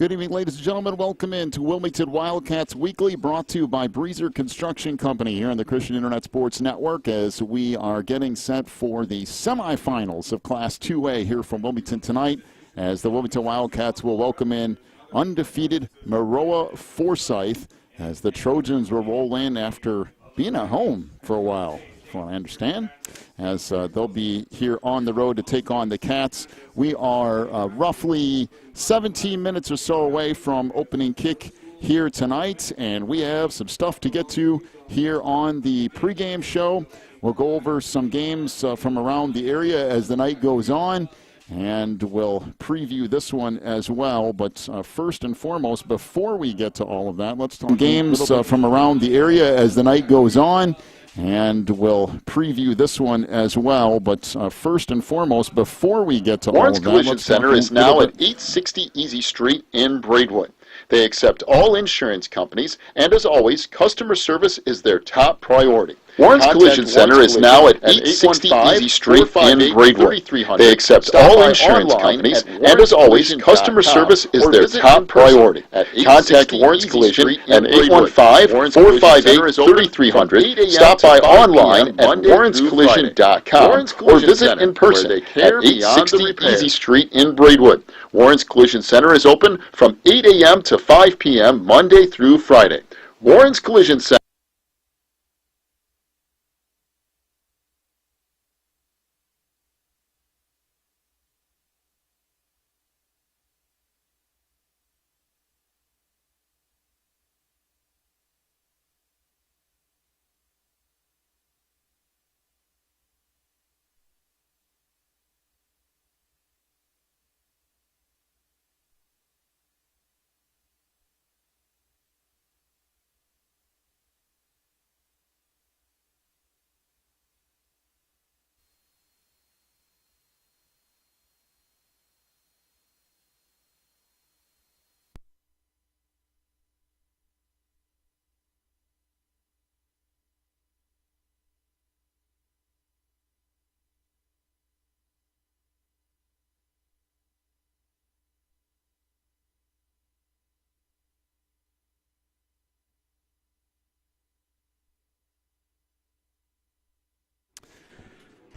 Good evening, ladies and gentlemen. Welcome in to Wilmington Wildcats Weekly, brought to you by Breezer Construction Company here on the Christian Internet Sports Network, as we are getting set for the semifinals of Class 2A here from Wilmington tonight, as the Wilmington Wildcats will welcome in undefeated Maroa-Forsyth, as the Trojans will roll in after being at home for a while, from what I understand, as they'll be here on the road to take on the Cats. We are roughly 17 minutes or so away from opening kick here tonight, and we have some stuff to get to here on the pregame show. We'll go over some games from around the area as the night goes on, and we'll preview this one as well. But first and foremost, before we get to all of that, let's talk games from around the area as the night goes on, and we'll preview this one as well. But first and foremost, before we get to Lawrence all of that, Collision Center is now at 860 Easy Street in Braidwood. They accept all insurance companies, and as always, customer service is their top priority. Lawrence Collision Center is now at 860 Easy Street in Braidwood. They accept all insurance companies, and as always, customer service is their top priority. Contact Lawrence Collision at 815-458-3300. Stop by online at lawrencecollision.com or visit in person at 860 Easy Street in Braidwood. Lawrence Collision Center is open from 8 a.m. to 5 p.m. Monday through Friday. Lawrence Collision Center.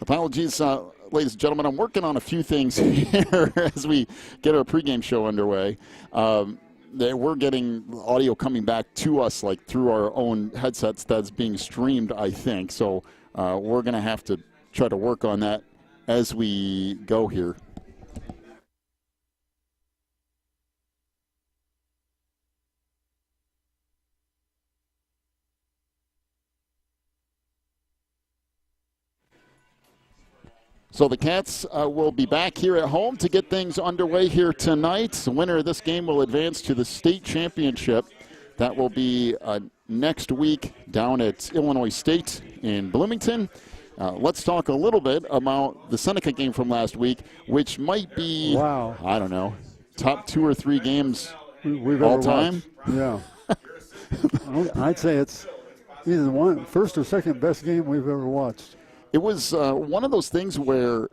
Apologies, ladies and gentlemen. I'm working on a few things here as we get our pregame show underway. We're getting audio coming back to us like through our own headsets that's being streamed, I think. So we're going to have to try to work on that as we go here. So the Cats will be back here at home to get things underway here tonight. The winner of this game will advance to the state championship. That will be next week down at Illinois State in Bloomington. Let's talk a little bit about the Seneca game from last week, which might be, I don't know, top 2 or 3 games we've all ever time. Watched. Yeah. I'd say it's either the first or second best game we've ever watched. It was one of those things where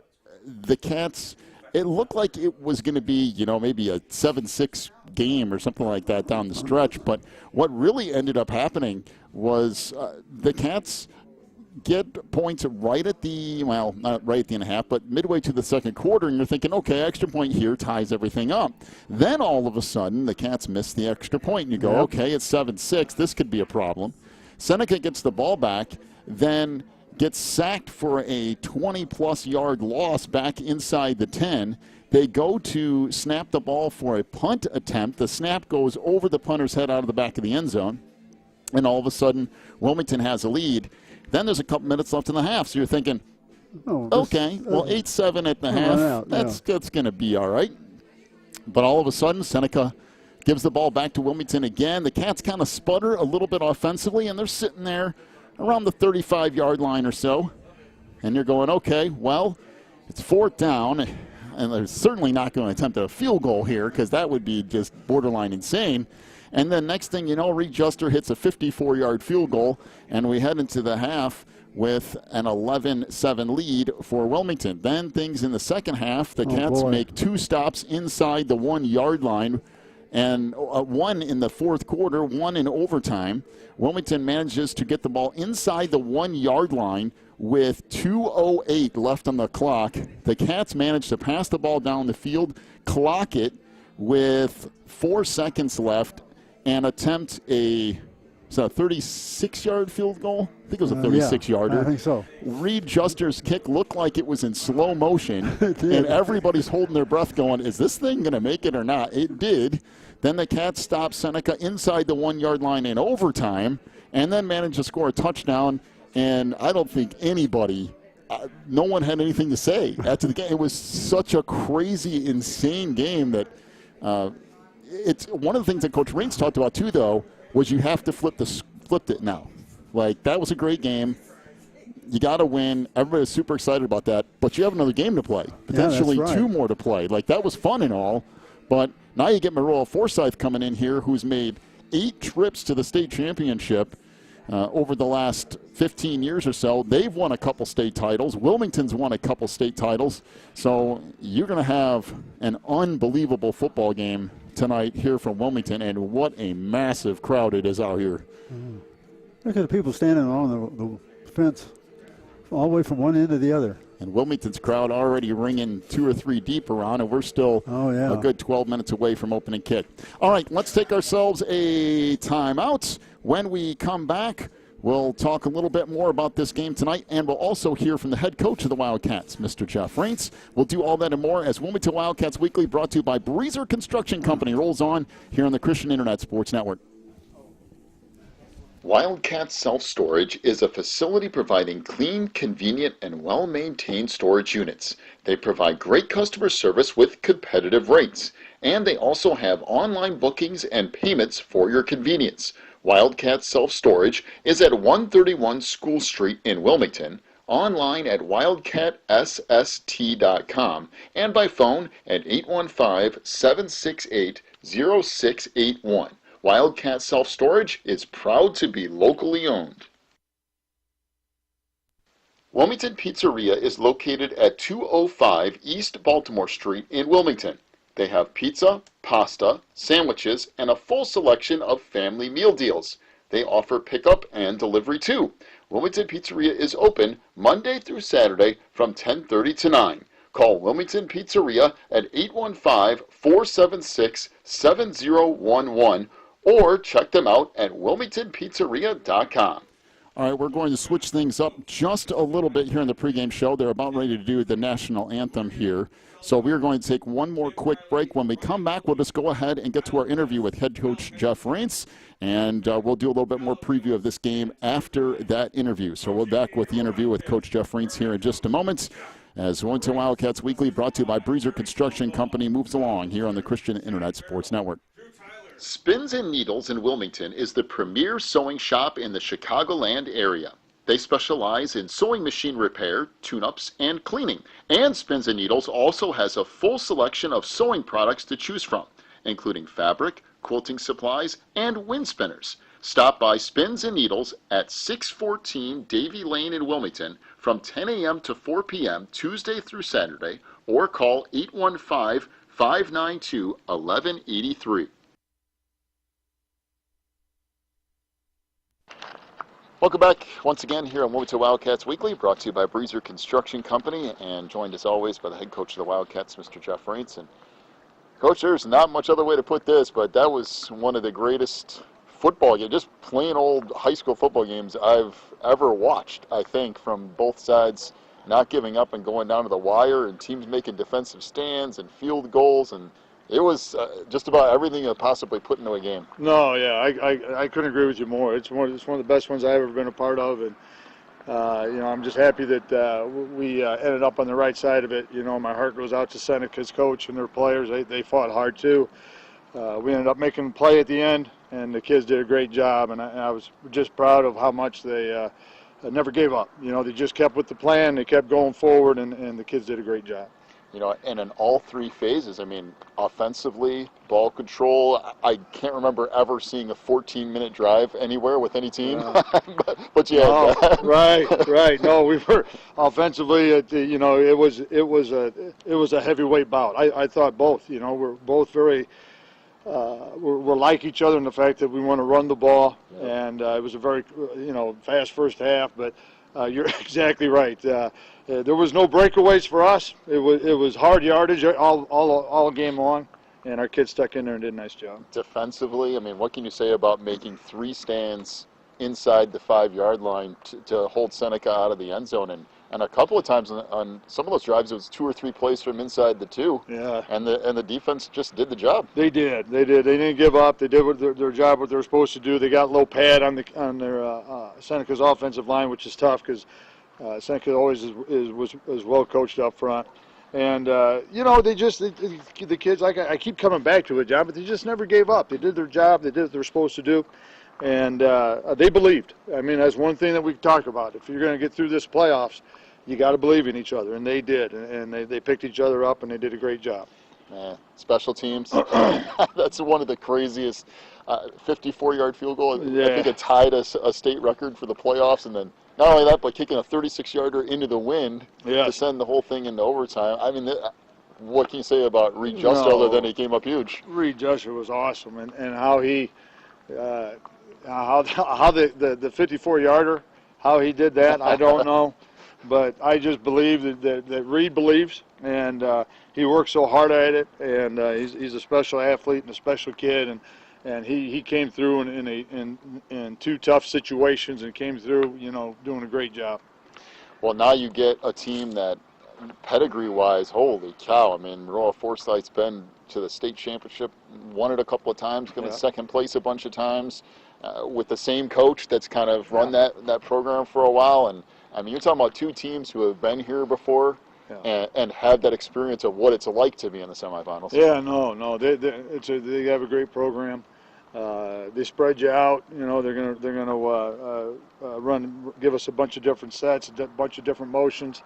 the Cats, it looked like it was going to be, maybe a 7-6 game or something like that down the stretch. But what really ended up happening was the Cats get points right at the, well, not right at the end of half, but midway to the second quarter, and you're thinking, okay, extra point here ties everything up. Then all of a sudden, the Cats miss the extra point, and you go, okay, it's 7-6. This could be a problem. Seneca gets the ball back, then gets sacked for a 20-plus yard loss back inside the 10. They go to snap the ball for a punt attempt. The snap goes over the punter's head out of the back of the end zone. And all of a sudden, Wilmington has a lead. Then there's a couple minutes left in the half. So you're thinking, okay, well, 8-7 at the half, that's going to be all right. But all of a sudden, Seneca gives the ball back to Wilmington again. The Cats kind of sputter a little bit offensively, and they're sitting there around the 35-yard line or so. And you're going, okay, well, it's 4th down, and they're certainly not going to attempt a field goal here because that would be just borderline insane. And then next thing you know, Reed Juster hits a 54-yard field goal, and we head into the half with an 11-7 lead for Wilmington. Then things in the second half, the Cats make 2 stops inside the 1-yard line, and one in the fourth quarter, one in overtime. Wilmington manages to get the ball inside the 1 yard line with 2:08 left on the clock. The Cats managed to pass the ball down the field, clock it with 4 seconds left, and attempt a 36-yard field goal. I think it was a 36-yarder. I think so. Reed Juster's kick looked like it was in slow motion, and everybody's holding their breath going, is this thing going to make it or not? It did. Then the Cats stopped Seneca inside the 1 yard line in overtime, and then managed to score a touchdown. And I don't think anybody, no one had anything to say after the game. It was such a crazy, insane game that it's one of the things that Coach Reitz talked about too, though, was you have to flipped it now. Like, that was a great game. You got to win. Everybody's super excited about that. But you have another game to play, potentially right. 2 more to play. Like, that was fun and all. But now you get Maroa-Forsyth coming in here, who's made 8 trips to the state championship over the last 15 years or so. They've won a couple state titles. Wilmington's won a couple state titles. So you're going to have an unbelievable football game tonight here from Wilmington, and what a massive crowd it is out here. Look at the people standing along the fence all the way from one end to the other. And Wilmington's crowd already ringing 2 or 3 deep around, and we're still a good 12 minutes away from opening kick. All right, let's take ourselves a timeout. When we come back, we'll talk a little bit more about this game tonight, and we'll also hear from the head coach of the Wildcats, Mr. Jeff Reitz. We'll do all that and more as Wilmington Wildcats Weekly, brought to you by Breezer Construction Company, rolls on here on the Christian Internet Sports Network. Wildcat Self-Storage is a facility providing clean, convenient, and well-maintained storage units. They provide great customer service with competitive rates, and they also have online bookings and payments for your convenience. Wildcat Self-Storage is at 131 School Street in Wilmington, online at wildcatsst.com, and by phone at 815-768-0681. Wildcat Self-Storage is proud to be locally owned. Wilmington Pizzeria is located at 205 East Baltimore Street in Wilmington. They have pizza, pasta, sandwiches, and a full selection of family meal deals. They offer pickup and delivery too. Wilmington Pizzeria is open Monday through Saturday from 10:30 to 9. Call Wilmington Pizzeria at 815-476-7011 or check them out at wilmingtonpizzeria.com. All right, we're going to switch things up just a little bit here in the pregame show. They're about ready to do the national anthem here. So we're going to take one more quick break. When we come back, we'll just go ahead and get to our interview with head coach Jeff Reitz, and we'll do a little bit more preview of this game after that interview. So we're back with the interview with Coach Jeff Reitz here in just a moment, as Wilmington Wildcats Weekly, brought to you by Breezer Construction Company, moves along here on the Christian Internet Sports Network. Spins and Needles in Wilmington is the premier sewing shop in the Chicagoland area. They specialize in sewing machine repair, tune-ups, and cleaning. And Spins and Needles also has a full selection of sewing products to choose from, including fabric, quilting supplies, and wind spinners. Stop by Spins and Needles at 614 Davie Lane in Wilmington from 10 a.m. to 4 p.m. Tuesday through Saturday, or call 815-592-1183. Welcome back once again here on Wilmington Wildcats Weekly, brought to you by Breezer Construction Company, and joined as always by the head coach of the Wildcats, Mr. Jeff Reitz. And Coach, there's not much other way to put this, but that was one of the greatest football games, just plain old high school football games I've ever watched, I think, from both sides not giving up and going down to the wire, and teams making defensive stands and field goals, and it was just about everything you possibly put into a game. No, yeah, I couldn't agree with you more. It's one of the best ones I've ever been a part of, and I'm just happy that we ended up on the right side of it. My heart goes out to Seneca's coach and their players. They fought hard too. We ended up making a play at the end, and the kids did a great job, and I was just proud of how much they never gave up. They just kept with the plan. They kept going forward, and the kids did a great job. And in all 3 phases, offensively, ball control, I can't remember ever seeing a 14-minute drive anywhere with any team. But yeah. Oh, right. No, we were offensively, it was a heavyweight bout. I thought both, we're both very we're like each other in the fact that we want to run the ball, and it was a very fast first half. But you're exactly right. There was no breakaways for us. It was hard yardage all game long, and our kids stuck in there and did a nice job. Defensively, I mean, what can you say about making 3 stands inside the 5-yard line to hold Seneca out of the end zone? And a couple of times on some of those drives, it was 2 or 3 plays from inside the 2. Yeah. And the defense just did the job. They did. They didn't give up. They did their job, what they were supposed to do. They got low pad on their Seneca's offensive line, which is tough because Seneca always is well coached up front. And the kids, like I keep coming back to it, John, but they just never gave up. They did their job. They did what they were supposed to do. And they believed. I mean, that's one thing that we talk about. If you're going to get through this playoffs, you got to believe in each other, and they did. And they picked each other up, and they did a great job. Special teams, that's one of the craziest 54-yard field goal. Yeah. I think it tied a state record for the playoffs, and then not only that, but kicking a 36-yarder into the wind to send the whole thing into overtime. I mean, what can you say about Reed Juster other than he came up huge? Reed Juster was awesome, and how he how the 54-yarder, how he did that, I don't know. But I just believe that Reed believes, and he works so hard at it, and he's a special athlete and a special kid, and he came through in 2 tough situations and came through, doing a great job. Well, now you get a team that, pedigree-wise, holy cow, I mean, Maroa-Forsyth's been to the state championship, won it a couple of times, been in second place a bunch of times, with the same coach that's kind of run that program for a while. And I mean, you're talking about 2 teams who have been here before and had that experience of what it's like to be in the semifinals. Yeah, no, they have a great program. They spread you out. They're gonna give us a bunch of different sets, a bunch of different motions.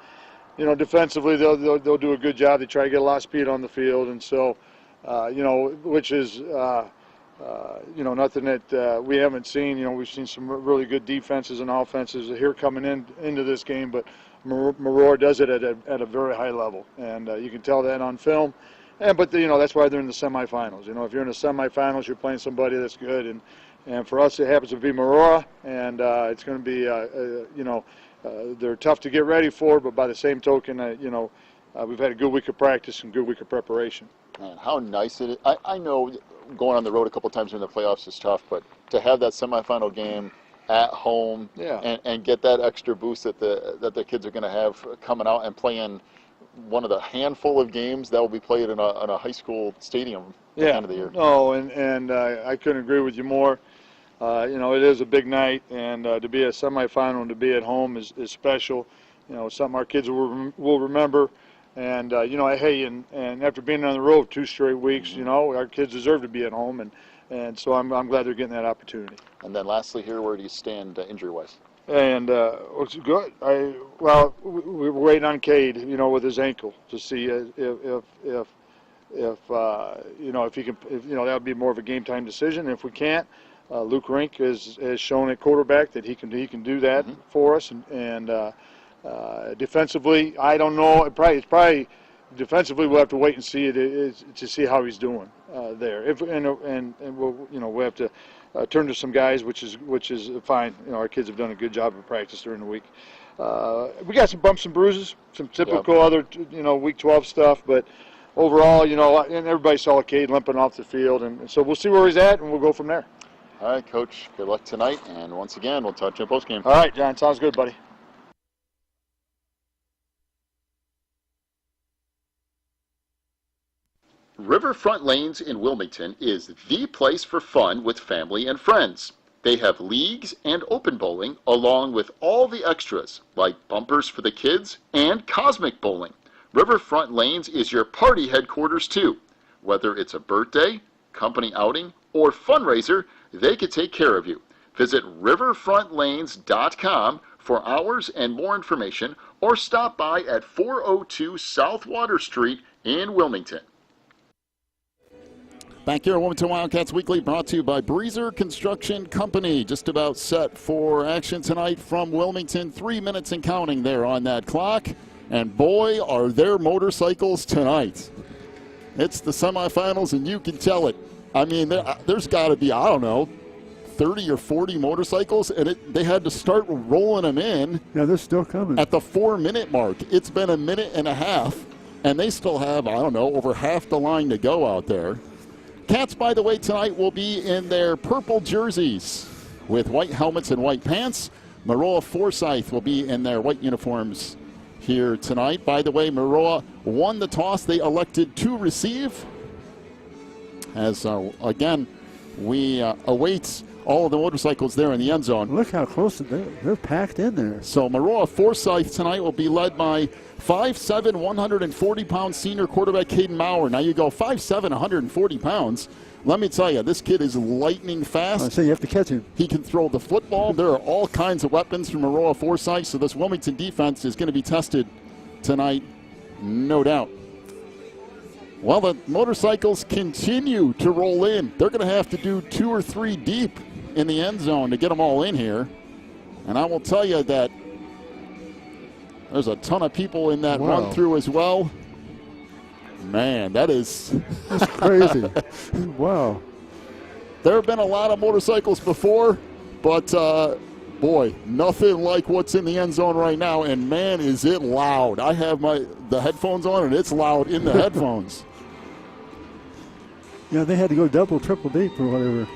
Defensively they'll do a good job. They try to get a lot of speed on the field, and so which is nothing that we haven't seen. We've seen some really good defenses and offenses here coming into this game, but Maroa does it at a very high level, and you can tell that on film. But that's why they're in the semifinals. If you're in the semifinals, you're playing somebody that's good, and for us it happens to be Maroa, and it's going to be they're tough to get ready for, but by the same token, we've had a good week of practice and good week of preparation. Man, how nice it is. I know going on the road a couple times during the playoffs is tough, but to have that semifinal game at home and get that extra boost that the kids are going to have coming out and playing one of the handful of games that will be played in a high school stadium at the end of the year. No, and I couldn't agree with you more. It is a big night, and to be a semifinal and to be at home is special. Something our kids will remember. And hey, and after being on the road 2 straight weeks, our kids deserve to be at home, and so I'm glad they're getting that opportunity. And then lastly, here, where do you stand injury-wise? And it's good. We're waiting on Cade, with his ankle to see if he can. That would be more of a game time decision. If we can't, Luke Rink has shown at quarterback that he can do that for us, and defensively, I don't know. It's probably defensively we'll have to wait and see to see how he's doing there. And we'll have to turn to some guys, which is fine. Our kids have done a good job of practice during the week. We got some bumps and bruises, some typical other week 12 stuff, but overall, and everybody saw Cade limping off the field, and so we'll see where he's at, and we'll go from there. All right, Coach. Good luck tonight, and once again, we'll touch on postgame. All right, John. Sounds good, buddy. Riverfront Lanes in Wilmington is the place for fun with family and friends. They have leagues and open bowling, along with all the extras, like bumpers for the kids and cosmic bowling. Riverfront Lanes is your party headquarters, too. Whether it's a birthday, company outing, or fundraiser, they can take care of you. Visit riverfrontlanes.com for hours and more information, or stop by at 402 South Water Street in Wilmington. Back here at Wilmington Wildcats Weekly, brought to you by Breezer Construction Company. Just about set for action tonight from Wilmington. 3 minutes and counting there on that clock. And boy, are there motorcycles tonight. It's the semifinals, and you can tell it. I mean, there's got to be, I don't know, 30 or 40 motorcycles, and they had to start rolling them in. Yeah, they're still coming. At the 4-minute mark. It's been a minute and a half, and they still have, I don't know, over half the line to go out there. Cats, by the way, tonight will be in their purple jerseys with white helmets and white pants. Maroa-Forsyth will be in their white uniforms here tonight. By the way, Maroa won the toss. They elected to receive. As, again, we await all of the motorcycles there in the end zone. Look how close they're packed in there. So Maroa-Forsyth tonight will be led by 5'7", 140-pound senior quarterback Caden Maurer. Now you go 5'7", 140 pounds. Let me tell you, this kid is lightning fast. So you have to catch him. He can throw the football. There are all kinds of weapons from Maroa-Forsyth, so this Wilmington defense is going to be tested tonight, no doubt. Well, the motorcycles continue to roll in. They're going to have to do 2 or 3 deep in the end zone to get them all in here. And I will tell you that there's a ton of people in that run through as well. Man, that's crazy. Wow. There have been a lot of motorcycles before, but boy, nothing like what's in the end zone right now. And man, is it loud. I have the headphones on, and it's loud in the headphones. Yeah, they had to go double, triple deep or whatever.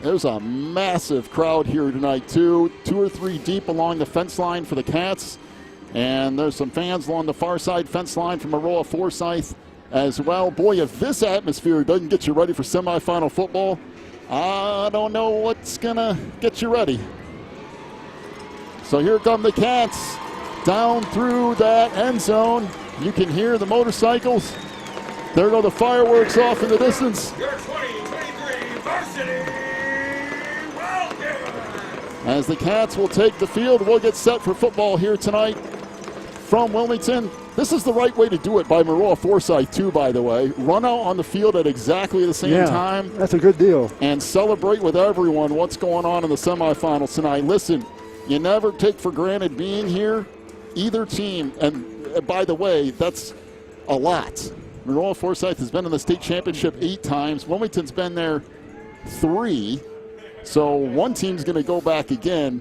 There's a massive crowd here tonight, too. 2 or 3 deep along the fence line for the Cats. And there's some fans along the far side fence line from Maroa-Forsyth as well. Boy, if this atmosphere doesn't get you ready for semifinal football, I don't know what's going to get you ready. So here come the Cats down through that end zone. You can hear the motorcycles. There go the fireworks off in the distance. Your 2023 varsity Wildcats. As the Cats will take the field, we'll get set for football here tonight from Wilmington. This is the right way to do it by Maroa-Forsyth, too, by the way. Run out on the field at exactly the same time. That's a good deal. And celebrate with everyone what's going on in the semifinals tonight. Listen, you never take for granted being here, either team. And by the way, that's a lot. Maroa-Forsyth has been in the state championship 8 times. Wilmington's been there 3. So one team's going to go back again,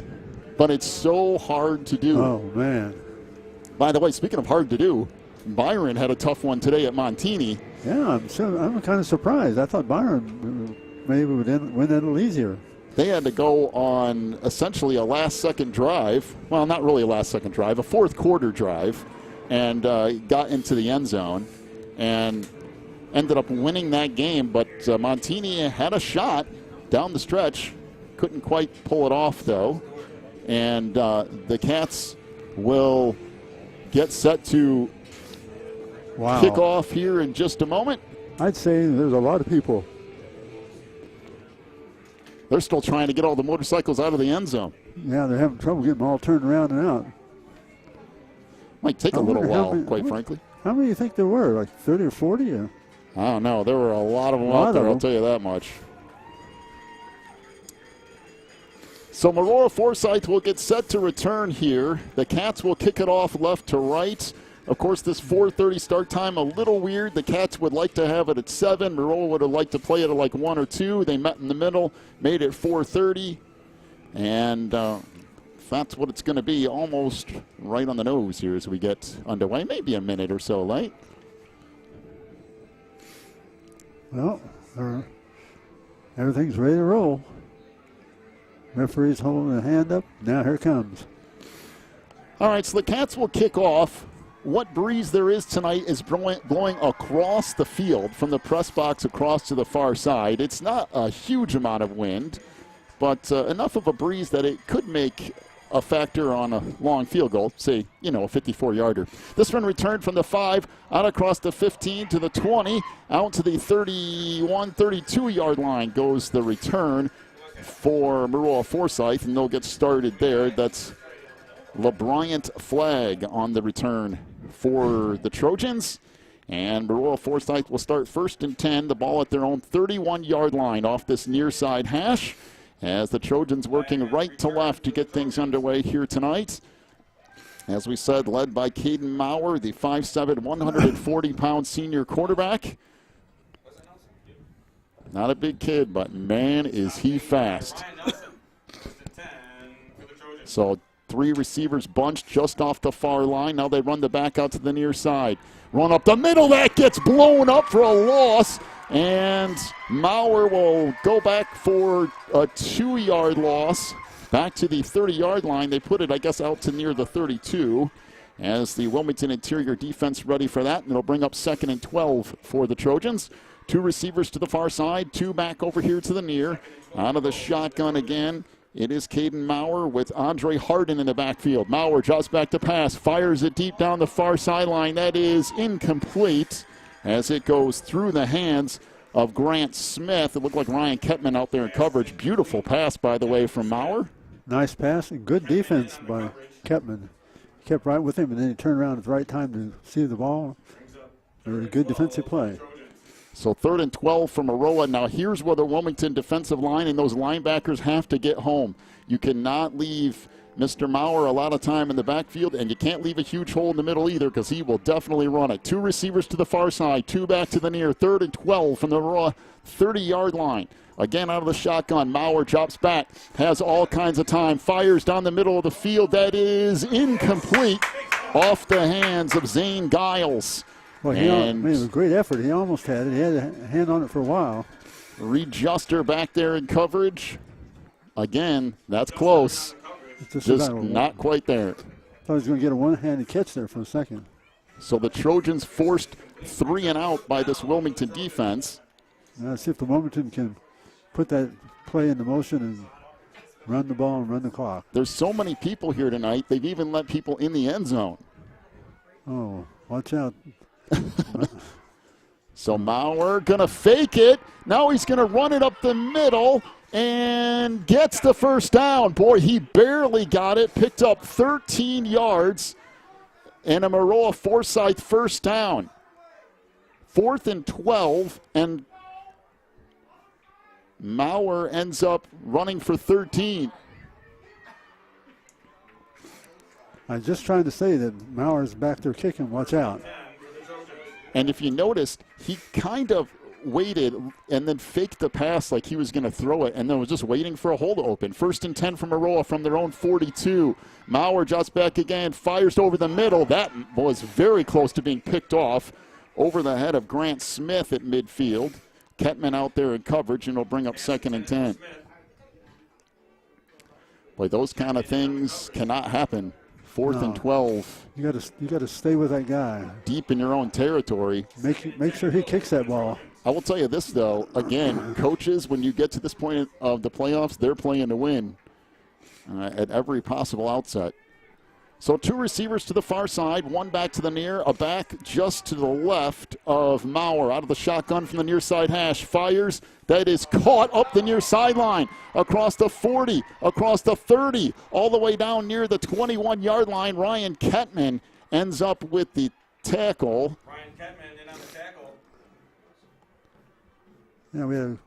but it's so hard to do. Oh, man. By the way, speaking of hard to do, Byron had a tough one today at Montini. Yeah, I'm kind of surprised. I thought Byron maybe would win that a little easier. They had to go on essentially a last-second drive. Well, not really a last-second drive, a fourth-quarter drive, and got into the end zone and ended up winning that game. But Montini had a shot down the stretch. Couldn't quite pull it off, though. And the Cats will get set to kick off here in just a moment. I'd say there's a lot of people. They're still trying to get all the motorcycles out of the end zone. Yeah, they're having trouble getting them all turned around and out. Might take a little while, quite frankly. How many do you think there were? Like 30 or 40? Or? I don't know. There were a lot of them out there, I'll tell you that much. So Maroa-Forsyth will get set to return here. The Cats will kick it off left to right. Of course, this 4:30 start time, a little weird. The Cats would like to have it at 7. Maroa would have liked to play it at like 1 or 2. They met in the middle, made it 4:30. And that's what it's going to be, almost right on the nose here as we get underway. Maybe a minute or so late. Well, everything's ready to roll. Referee's holding a hand up. Now here it comes. All right, so the Cats will kick off. What breeze there is tonight is blowing across the field from the press box across to the far side. It's not a huge amount of wind, but enough of a breeze that it could make a factor on a long field goal, say, a 54-yarder. This one returned from the 5, out across the 15 to the 20, out to the 31, 32-yard line goes the return for Maroa-Forsyth, and they'll get started there. That's LeBryant flag on the return for the Trojans. And Maroa-Forsyth will start 1st and 10, the ball at their own 31-yard line off this near side hash, as the Trojans working right to left to get things underway here tonight. As we said, led by Caden Maurer, the 5'7", 140-pound senior quarterback. Not a big kid, but man, is he fast. So 3 receivers bunched just off the far line. Now they run the back out to the near side. Run up the middle. That gets blown up for a loss. And Maurer will go back for a 2-yard loss. Back to the 30-yard line. They put it, I guess, out to near the 32. As the Wilmington interior defense ready for that. And it'll bring up 2nd and 12 for the Trojans. 2 receivers to the far side. 2 back over here to the near. Out of the shotgun again. It is Caden Maurer with Andre Harden in the backfield. Maurer drops back to pass, fires it deep down the far sideline. That is incomplete as it goes through the hands of Grant Smith. It looked like Ryan Kettman out there in coverage. Beautiful pass, by the way, from Maurer. Nice pass and good defense by Kettman. Kept right with him, and then he turned around at the right time to see the ball. A good defensive play. So 3rd and 12 from Maroa. Now here's where the Wilmington defensive line and those linebackers have to get home. You cannot leave Mr. Maurer a lot of time in the backfield, and you can't leave a huge hole in the middle either because he will definitely run it. 2 receivers to the far side, 2 back to the near. 3rd and 12 from the Maroa 30-yard line. Again, out of the shotgun, Maurer drops back, has all kinds of time, fires down the middle of the field. That is incomplete off the hands of Zane Giles. Well, it was a great effort. He almost had it. He had a hand on it for a while. Reed Juster back there in coverage. Again, that's close. Just not quite there. Thought he was going to get a one-handed catch there for a second. So the Trojans forced 3 and out by this Wilmington defense. Now let's see if the Wilmington can put that play into motion and run the ball and run the clock. There's so many people here tonight. They've even let people in the end zone. Oh, watch out. So Maurer going to fake it. Now he's going to run it up the middle and gets the first down. Boy, he barely got it. Picked up 13 yards and a Maroa-Forsyth first down. 4th and 12, and Maurer ends up running for 13. I'm just trying to say that Maurer's back there kicking. Watch out. And if you noticed, he kind of waited and then faked the pass like he was going to throw it and then was just waiting for a hole to open. 1st and 10 from Maroa from their own 42. Maurer drops back again, fires over the middle. That was very close to being picked off over the head of Grant Smith at midfield. Kettman out there in coverage, and it'll bring up 2nd and 10. Boy, those kind of things cannot happen. 4th and 12. You got to stay with that guy. Deep in your own territory. Make sure he kicks that ball. I will tell you this, though. Again, coaches, when you get to this point of the playoffs, they're playing to win at every possible outset. So 2 receivers to the far side, 1 back to the near, a back just to the left of Maurer. Out of the shotgun from the near side hash. Fires. That is caught up the near sideline. Across the 40, across the 30, all the way down near the 21-yard line. Ryan Kettman ends up with the tackle. Ryan Kettman in on the tackle. Yeah, we had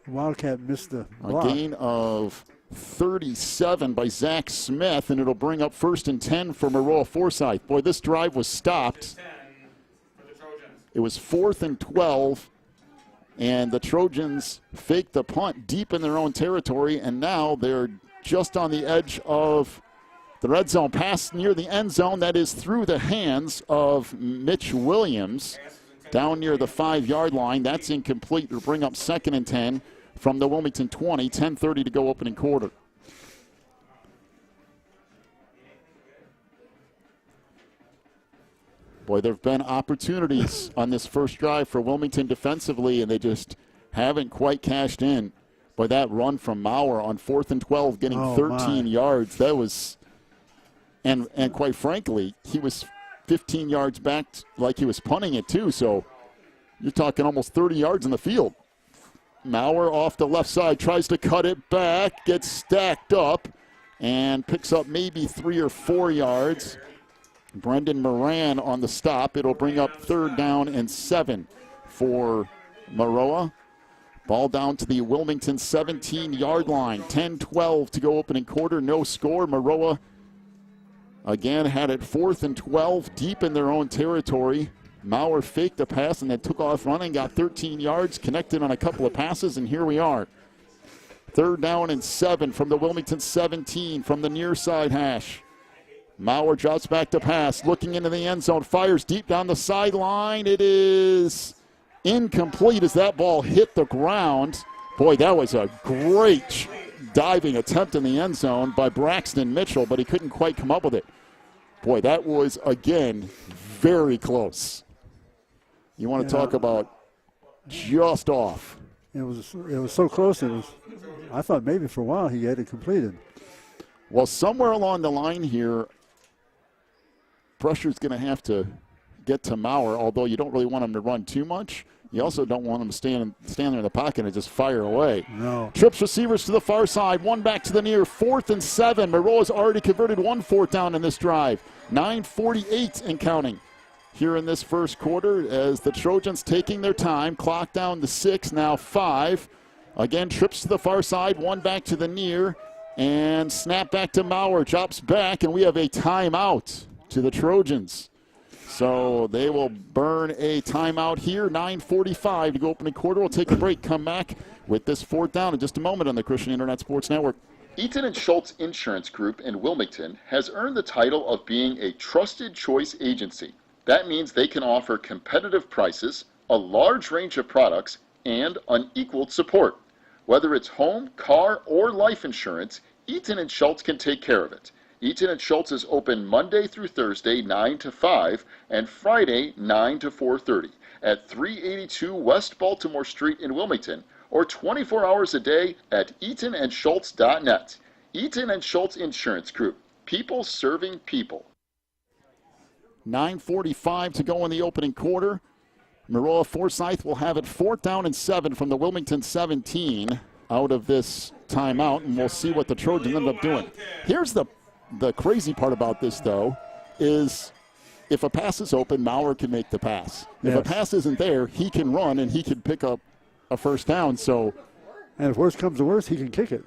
a Wildcat missed the block. A gain of 37 by Zach Smith, and it'll bring up 1st and 10 for Maroa-Forsyth. Boy, this drive was stopped. It was 4th and 12, and the Trojans faked the punt deep in their own territory, and now they're just on the edge of the red zone. Pass near the end zone. That is through the hands of Mitch Williams down near the 5-yard line. That's incomplete. It'll bring up 2nd and 10 from the Wilmington 20. 10:30 to go opening quarter. Boy, there have been opportunities on this first drive for Wilmington defensively, and they just haven't quite cashed in. Boy, that run from Maurer on 4th and 12, getting 13 yards, that was, and quite frankly, he was 15 yards back like he was punting it too, so you're talking almost 30 yards in the field. Maurer off the left side, tries to cut it back, gets stacked up, and picks up maybe 3 or 4 yards. Brendan Moran on the stop. It'll bring up 3rd down and 7 for Maroa. Ball down to the Wilmington 17-yard line. 10-12 to go opening quarter. No score. Maroa again had it 4th and 12 deep in their own territory. Mauer faked a pass and then took off running, got 13 yards, connected on a couple of passes, and here we are. 3rd down and 7 from the Wilmington 17 from the near side hash. Mauer drops back to pass, looking into the end zone, fires deep down the sideline. It is incomplete as that ball hit the ground. Boy, that was a great diving attempt in the end zone by Braxton Mitchell, but he couldn't quite come up with it. Boy, that was, again, very close. You want to talk about just off. It was so close. I thought maybe for a while he had it completed. Well, somewhere along the line here, pressure's going to have to get to Mauer, although you don't really want him to run too much. You also don't want him to stand there in the pocket and just fire away. No. Trips receivers to the far side, one back to the near, 4th and 7. Maroa's already converted 1 4th down in this drive. 9:48 and counting here in this first quarter as the Trojans taking their time. Clock down to 6, now 5. Again, trips to the far side, one back to the near, and snap back to Mauer, drops back, and we have a timeout to the Trojans. So they will burn a timeout here. 9:45 to go opening quarter. We'll take a break, come back with this 4th down in just a moment on the Christian Internet Sports Network. Eaton & Schultz Insurance Group in Wilmington has earned the title of being a trusted choice agency. That means they can offer competitive prices, a large range of products, and unequaled support. Whether it's home, car, or life insurance, Eaton & Schultz can take care of it. Eaton & Schultz is open Monday through Thursday 9 to 5 and Friday 9 to 4:30 at 382 West Baltimore Street in Wilmington, or 24 hours a day at eatonandschultz.net. Eaton & Schultz Insurance Group, people serving people. 9:45 to go in the opening quarter. Maroa-Forsyth will have it 4th down and 7 from the Wilmington 17 out of this timeout, and we'll see what the Trojans end up doing. Here's the crazy part about this, though, is if a pass is open, Mauer can make the pass. If a pass isn't there, he can run and he can pick up a 1st down. So, and if worse comes to worse, he can kick it.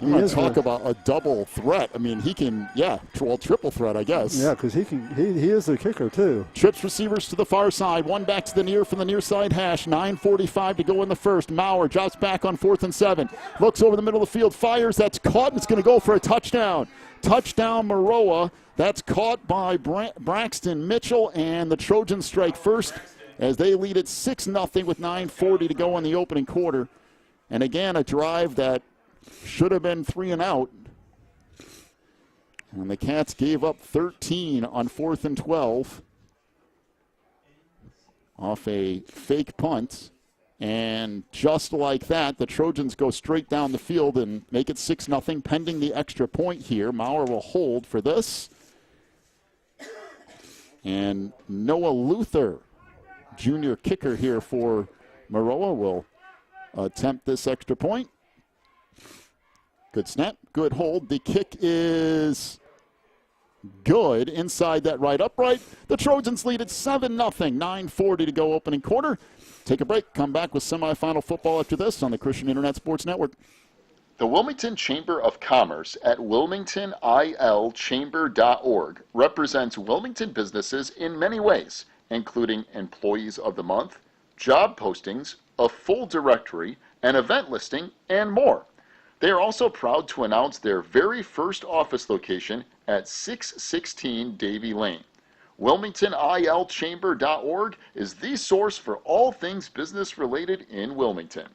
You want to talk about a double threat. I mean, he can, triple threat, I guess. Yeah, because he is a kicker, too. Trips receivers to the far side, one back to the near from the near side hash. 9:45 to go in the first. Mauer drops back on 4th and 7. Looks over the middle of the field, fires. That's caught, and it's going to go for a touchdown. Touchdown, Maroa. That's caught by Braxton Mitchell, and the Trojans strike first as they lead it 6-0 with 9:40 to go in the opening quarter. And again, a drive that should have been 3 and out. And the Cats gave up 13 on 4th and 12 off a fake punt. And just like that, the Trojans go straight down the field and make it 6-0 pending the extra point here. Mauer will hold for this. And Noah Luther, junior kicker here for Maroa, will attempt this extra point. Good snap, good hold. The kick is good inside that right upright. The Trojans lead at 7-0, 9:40 to go opening quarter. Take a break, come back with semifinal football after this on the Christian Internet Sports Network. The Wilmington Chamber of Commerce at wilmingtonilchamber.org represents Wilmington businesses in many ways, including Employees of the Month, job postings, a full directory, an event listing, and more. They are also proud to announce their very first office location at 616 Davie Lane. WilmingtonILChamber.org is the source for all things business related in Wilmington.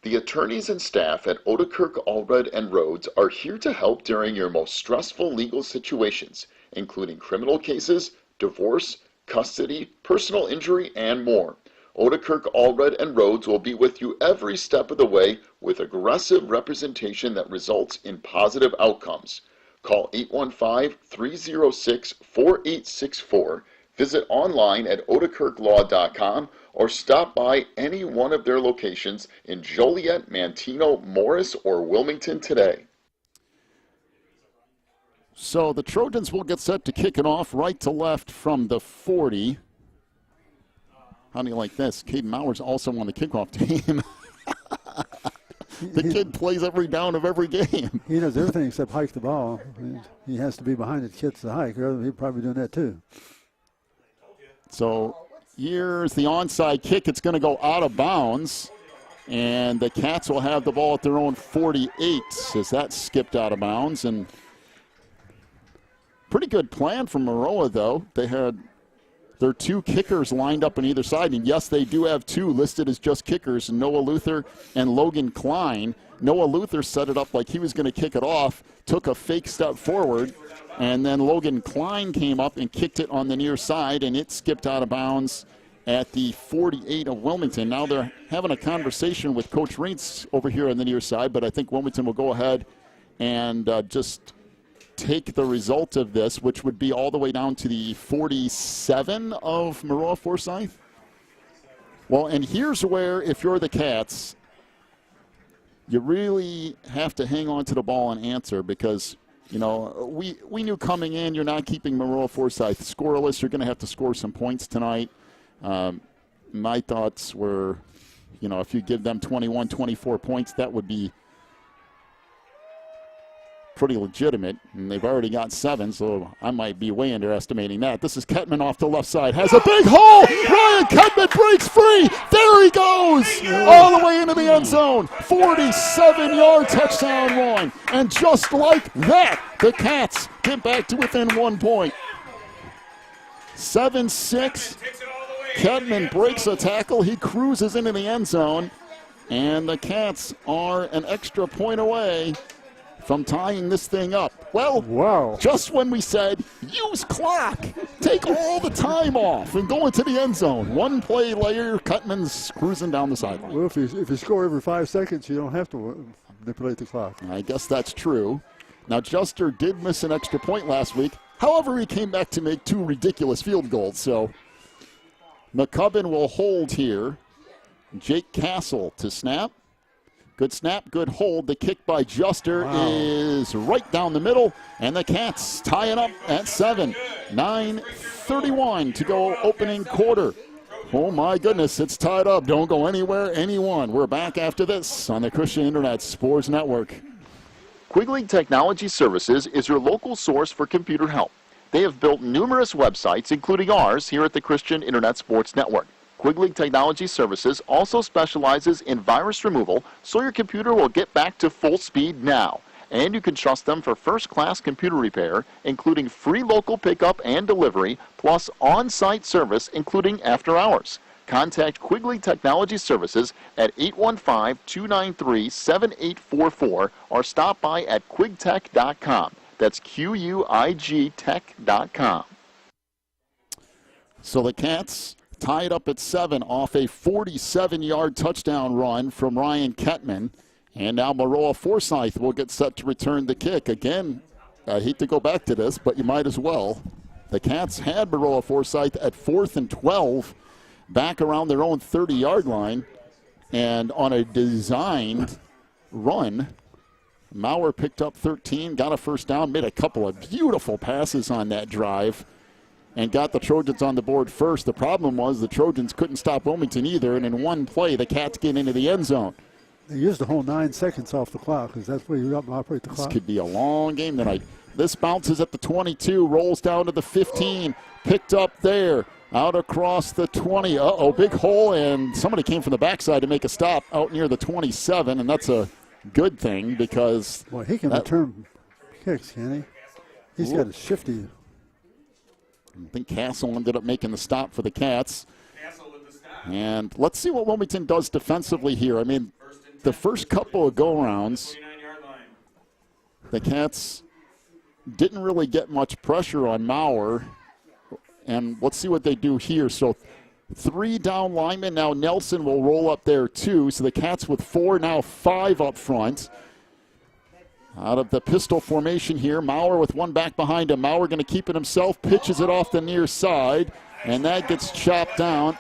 The attorneys and staff at Odekirk, Allred & Rhodes are here to help during your most stressful legal situations, including criminal cases, divorce, custody, personal injury, and more. Odekirk, Allred & Rhodes will be with you every step of the way with aggressive representation that results in positive outcomes. Call 815-306-4864, visit online at odekirklaw.com, or stop by any one of their locations in Joliet, Manteno, Morris, or Wilmington today. So the Trojans will get set to kick it off right to left from the 40. How do you like this? Caden Mauer's also on the kickoff team. The kid plays every down of every game. He does everything except hike the ball. He has to be behind the kids to hike, or he'd probably be doing that too. So here's the onside kick. It's going to go out of bounds. And the Cats will have the ball at their own 48 as that skipped out of bounds. And pretty good plan from Maroa, though. They had their 2 kickers lined up on either side. And, yes, they do have 2 listed as just kickers, Noah Luther and Logan Klein. Noah Luther set it up like he was going to kick it off, took a fake step forward, and then Logan Klein came up and kicked it on the near side, and it skipped out of bounds at the 48 of Wilmington. Now they're having a conversation with Coach Reitz over here on the near side, but I think Wilmington will go ahead and just take the result of this, which would be all the way down to the 47 of Maroa-Forsyth. Well, and here's where, if you're the Cats, you really have to hang on to the ball and answer because, you know, we knew coming in you're not keeping Maroa-Forsyth scoreless. You're going to have to score some points tonight. My thoughts were, you know, if you give them 21, 24 points, that would be pretty legitimate. And they've already got 7, so I might be way underestimating that. This is Kettman off the left side. Has a big hole. Ryan Kettman breaks free. There he goes. All the way into the end zone. 47-yard touchdown run. And just like that, the Cats get back to within 1 point. 7-6. Kettman breaks a tackle. He cruises into the end zone. And the Cats are an extra point away from tying this thing up. Well, wow. Just when we said, use clock, take all the time off, and go into the end zone. 1 play later, Kettman's cruising down the sideline. Well, if you score every 5 seconds, you don't have to manipulate the clock. I guess that's true. Now, Juster did miss an extra point last week. However, he came back to make 2 ridiculous field goals. So McCubbin will hold here. Jake Castle to snap. Good snap, good hold. The kick by Juster is right down the middle, and the Cats tie it up at 7. 9:31 to go opening quarter. Oh, my goodness, it's tied up. Don't go anywhere, anyone. We're back after this on the Christian Internet Sports Network. Quigley Technology Services is your local source for computer help. They have built numerous websites, including ours, here at the Christian Internet Sports Network. Quigley Technology Services also specializes in virus removal, so your computer will get back to full speed now. And you can trust them for first-class computer repair, including free local pickup and delivery, plus on-site service, including after hours. Contact Quigley Technology Services at 815-293-7844 or stop by at quigtech.com. That's QUIG tech.com. So the Cats tied up at 7 off a 47-yard touchdown run from Ryan Kettman. And now Maroa-Forsyth will get set to return the kick. Again, I hate to go back to this, but you might as well. The Cats had Maroa-Forsyth at 4th and 12, back around their own 30-yard line. And on a designed run, Maurer picked up 13, got a first down, made a couple of beautiful passes on that drive, and got the Trojans on the board first. The problem was the Trojans couldn't stop Wilmington either, and in one play, the Cats get into the end zone. They used the whole 9 seconds off the clock because that's where you operate the clock. This could be a long game tonight. This bounces at the 22, rolls down to the 15, picked up there, out across the 20. Big hole, and somebody came from the backside to make a stop out near the 27, and that's a good thing because... Boy, he can return kicks, can he? He's got a shifty... I think Castle ended up making the stop for the Cats. And let's see what Wilmington does defensively here. I mean, the first couple of go-rounds, the Cats didn't really get much pressure on Maurer. And let's see what they do here. So 3 down linemen. Now Nelson will roll up there too. So the Cats with 4, now 5 up front. Out of the pistol formation here, Maurer with 1 back behind him. Maurer going to keep it himself, pitches it off the near side, and that gets chopped down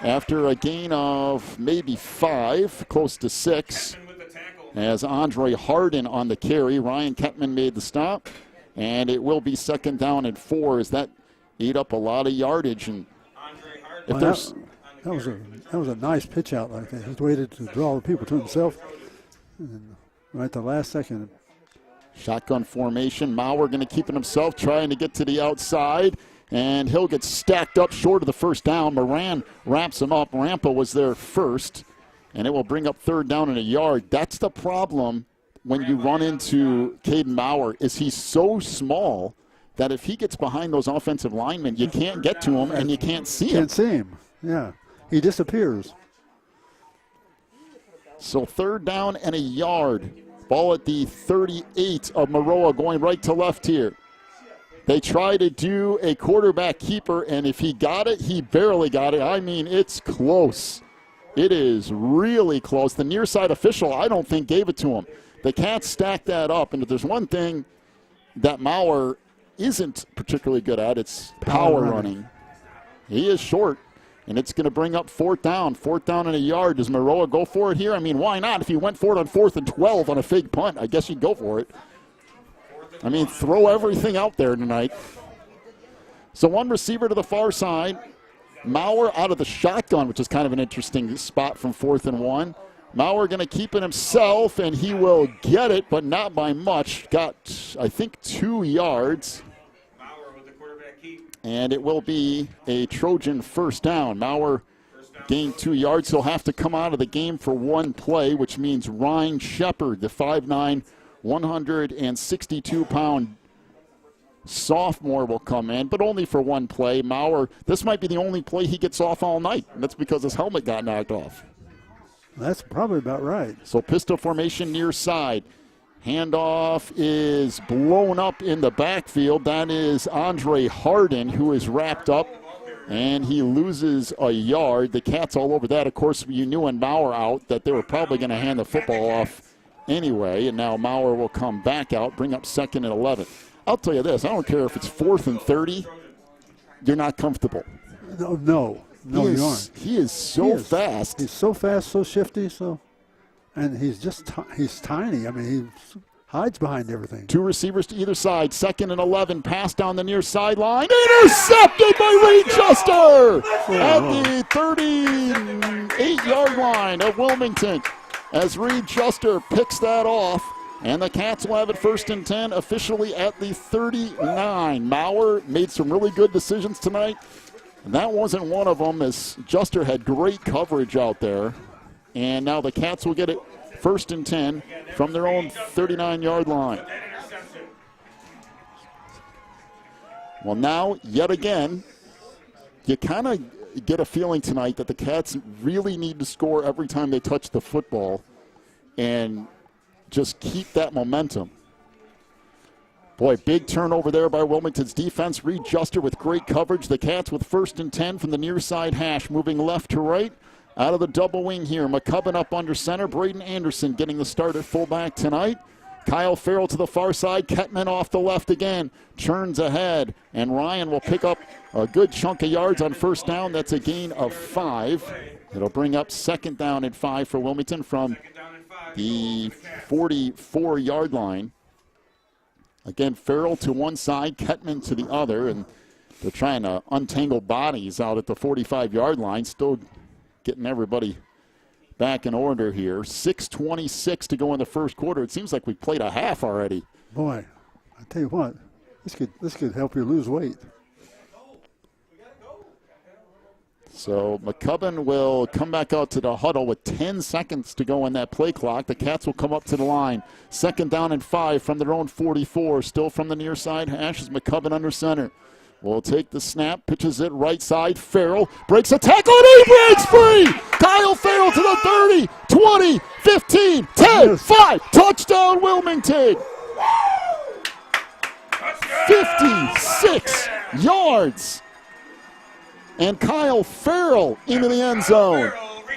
after a gain of maybe 5, close to 6, as Andre Harden on the carry. Ryan Kettman made the stop, and it will be 2nd down and 4 as that ate up a lot of yardage. And if that was a nice pitch out like that. He waited to draw the people to himself. And right at the last second. Shotgun formation. Maurer going to keep it himself, trying to get to the outside. And he'll get stacked up short of the first down. Moran wraps him up. Rampa was there first. And it will bring up 3rd down and a yard. That's the problem when you run into Caden Maurer, is he's so small that if he gets behind those offensive linemen, you can't get to him and you can't see him. Can't see him, yeah. He disappears. So 3rd down and a yard. Ball at the 38 of Maroa, going right to left here. They try to do a quarterback keeper, and if he got it, he barely got it. I mean, it's close. It is really close. The near side official, I don't think, gave it to him. The Cats stacked that up, and if there's one thing that Maurer isn't particularly good at, it's power running. He is short, and it's going to bring up 4th down. 4th down and a yard. Does Maroa go for it here? I mean, why not? If he went for it on 4th and 12 on a fake punt, I guess you'd go for it. I mean, throw everything out there tonight. So one receiver to the far side. Maurer out of the shotgun, which is kind of an interesting spot from 4th and 1. Maurer going to keep it himself, and he will get it, but not by much. Got, I think, 2 yards. And it will be a Trojan first down. Maurer gained 2 yards. He'll have to come out of the game for 1 play, which means Ryan Shepard, the 5'9", 162-pound sophomore, will come in, but only for 1 play. Maurer, this might be the only play he gets off all night, and that's because his helmet got knocked off. That's probably about right. So pistol formation near side. Handoff is blown up in the backfield. That is Andre Harden, who is wrapped up, and he loses a yard. The Cats all over that. Of course, you knew when Maurer out that they were probably going to hand the football off anyway, and now Maurer will come back out, bring up 2nd and 11. I'll tell you this, I don't care if it's 4th and 30, you're not comfortable. No, you aren't. He is so fast. He's so fast, so shifty, and he's he's tiny. I mean, he hides behind everything. 2 receivers to either side. 2nd and 11, pass down the near sideline. Intercepted by Reed Juster at the 38-yard line of Wilmington as Reed Juster picks that off. And the Cats will have it 1st and 10 officially at the 39. Maurer made some really good decisions tonight. And that wasn't one of them, as Juster had great coverage out there. And now the Cats will get it 1st and 10 from their own 39-yard line. Well, now, yet again, you kind of get a feeling tonight that the Cats really need to score every time they touch the football and just keep that momentum. Boy, big turnover there by Wilmington's defense. Reed Juster with great coverage. The Cats with 1st and 10 from the near side hash, moving left to right. Out of the double wing here, McCubbin up under center. Braden Anderson getting the start at fullback tonight. Kyle Farrell to the far side. Kettman off the left again. Churns ahead, and Ryan will pick up a good chunk of yards on 1st down. That's a gain of 5. It'll bring up 2nd down and 5 for Wilmington from the 44-yard line. Again, Farrell to one side, Kettman to the other, and they're trying to untangle bodies out at the 45-yard line. Still getting everybody back in order here. 6:26 to go in the first quarter. It seems like we played a half already. Boy, I tell you what, this could help you lose weight. So McCubbin will come back out to the huddle with 10 seconds to go on that play clock. The Cats will come up to the line. 2nd down and 5 from their own 44. Still from the near side hash is McCubbin under center. Will take the snap, pitches it right side. Farrell breaks a tackle, and he breaks free! Kyle Farrell to the 30, 20, 15, 10, 5. Touchdown Wilmington! 56 yards! And Kyle Farrell into the end zone.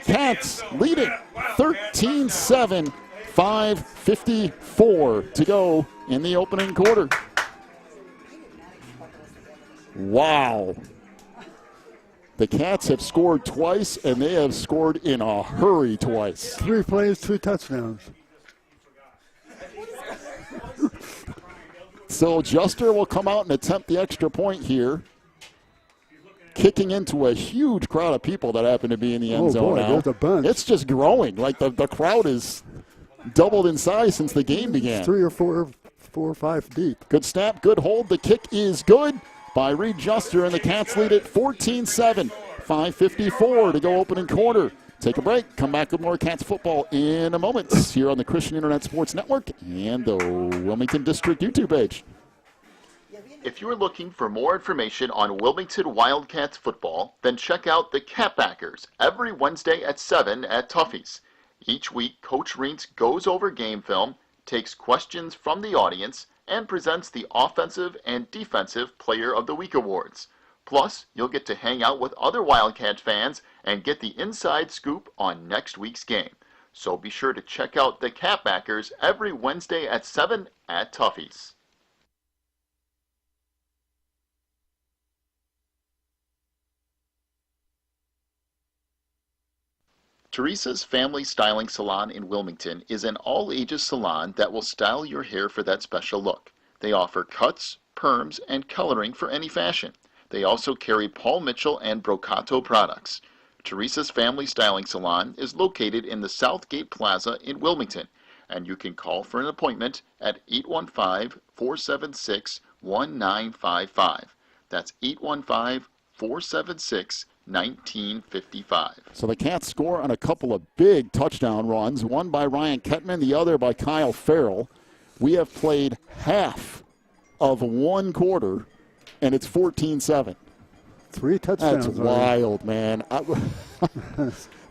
Cats leading 13-7, 5:54 to go in the opening quarter. Wow. The Cats have scored twice, and they have scored in a hurry twice. 3 plays, 2 touchdowns. So Juster will come out and attempt the extra point here, kicking into a huge crowd of people that happen to be in the end zone boy, now. there's a bunch. It's just growing. Like the crowd is doubled in size since the game began. 3 or 4 or 5 deep. Good snap, good hold. The kick is good by Reed Juster, and the Cats lead it 14-7. 5:54 to go opening quarter. Take a break. Come back with more Cats football in a moment here on the Christian Internet Sports Network and the Wilmington District YouTube page. If you're looking for more information on Wilmington Wildcats football, then check out the Catbackers every Wednesday at 7 at Tuffy's. Each week, Coach Reitz goes over game film, takes questions from the audience, and presents the Offensive and Defensive Player of the Week awards. Plus, you'll get to hang out with other Wildcat fans and get the inside scoop on next week's game. So be sure to check out the Catbackers every Wednesday at 7 at Tuffy's. Teresa's Family Styling Salon in Wilmington is an all-ages salon that will style your hair for that special look. They offer cuts, perms, and coloring for any fashion. They also carry Paul Mitchell and Brocato products. Teresa's Family Styling Salon is located in the Southgate Plaza in Wilmington, and you can call for an appointment at 815-476-1955. That's 815-476-1955. So the Cats score on a couple of big touchdown runs, one by Ryan Kettman, the other by Kyle Farrell. We have played half of one quarter, and it's 14-7. 3 touchdowns. That's wild, man.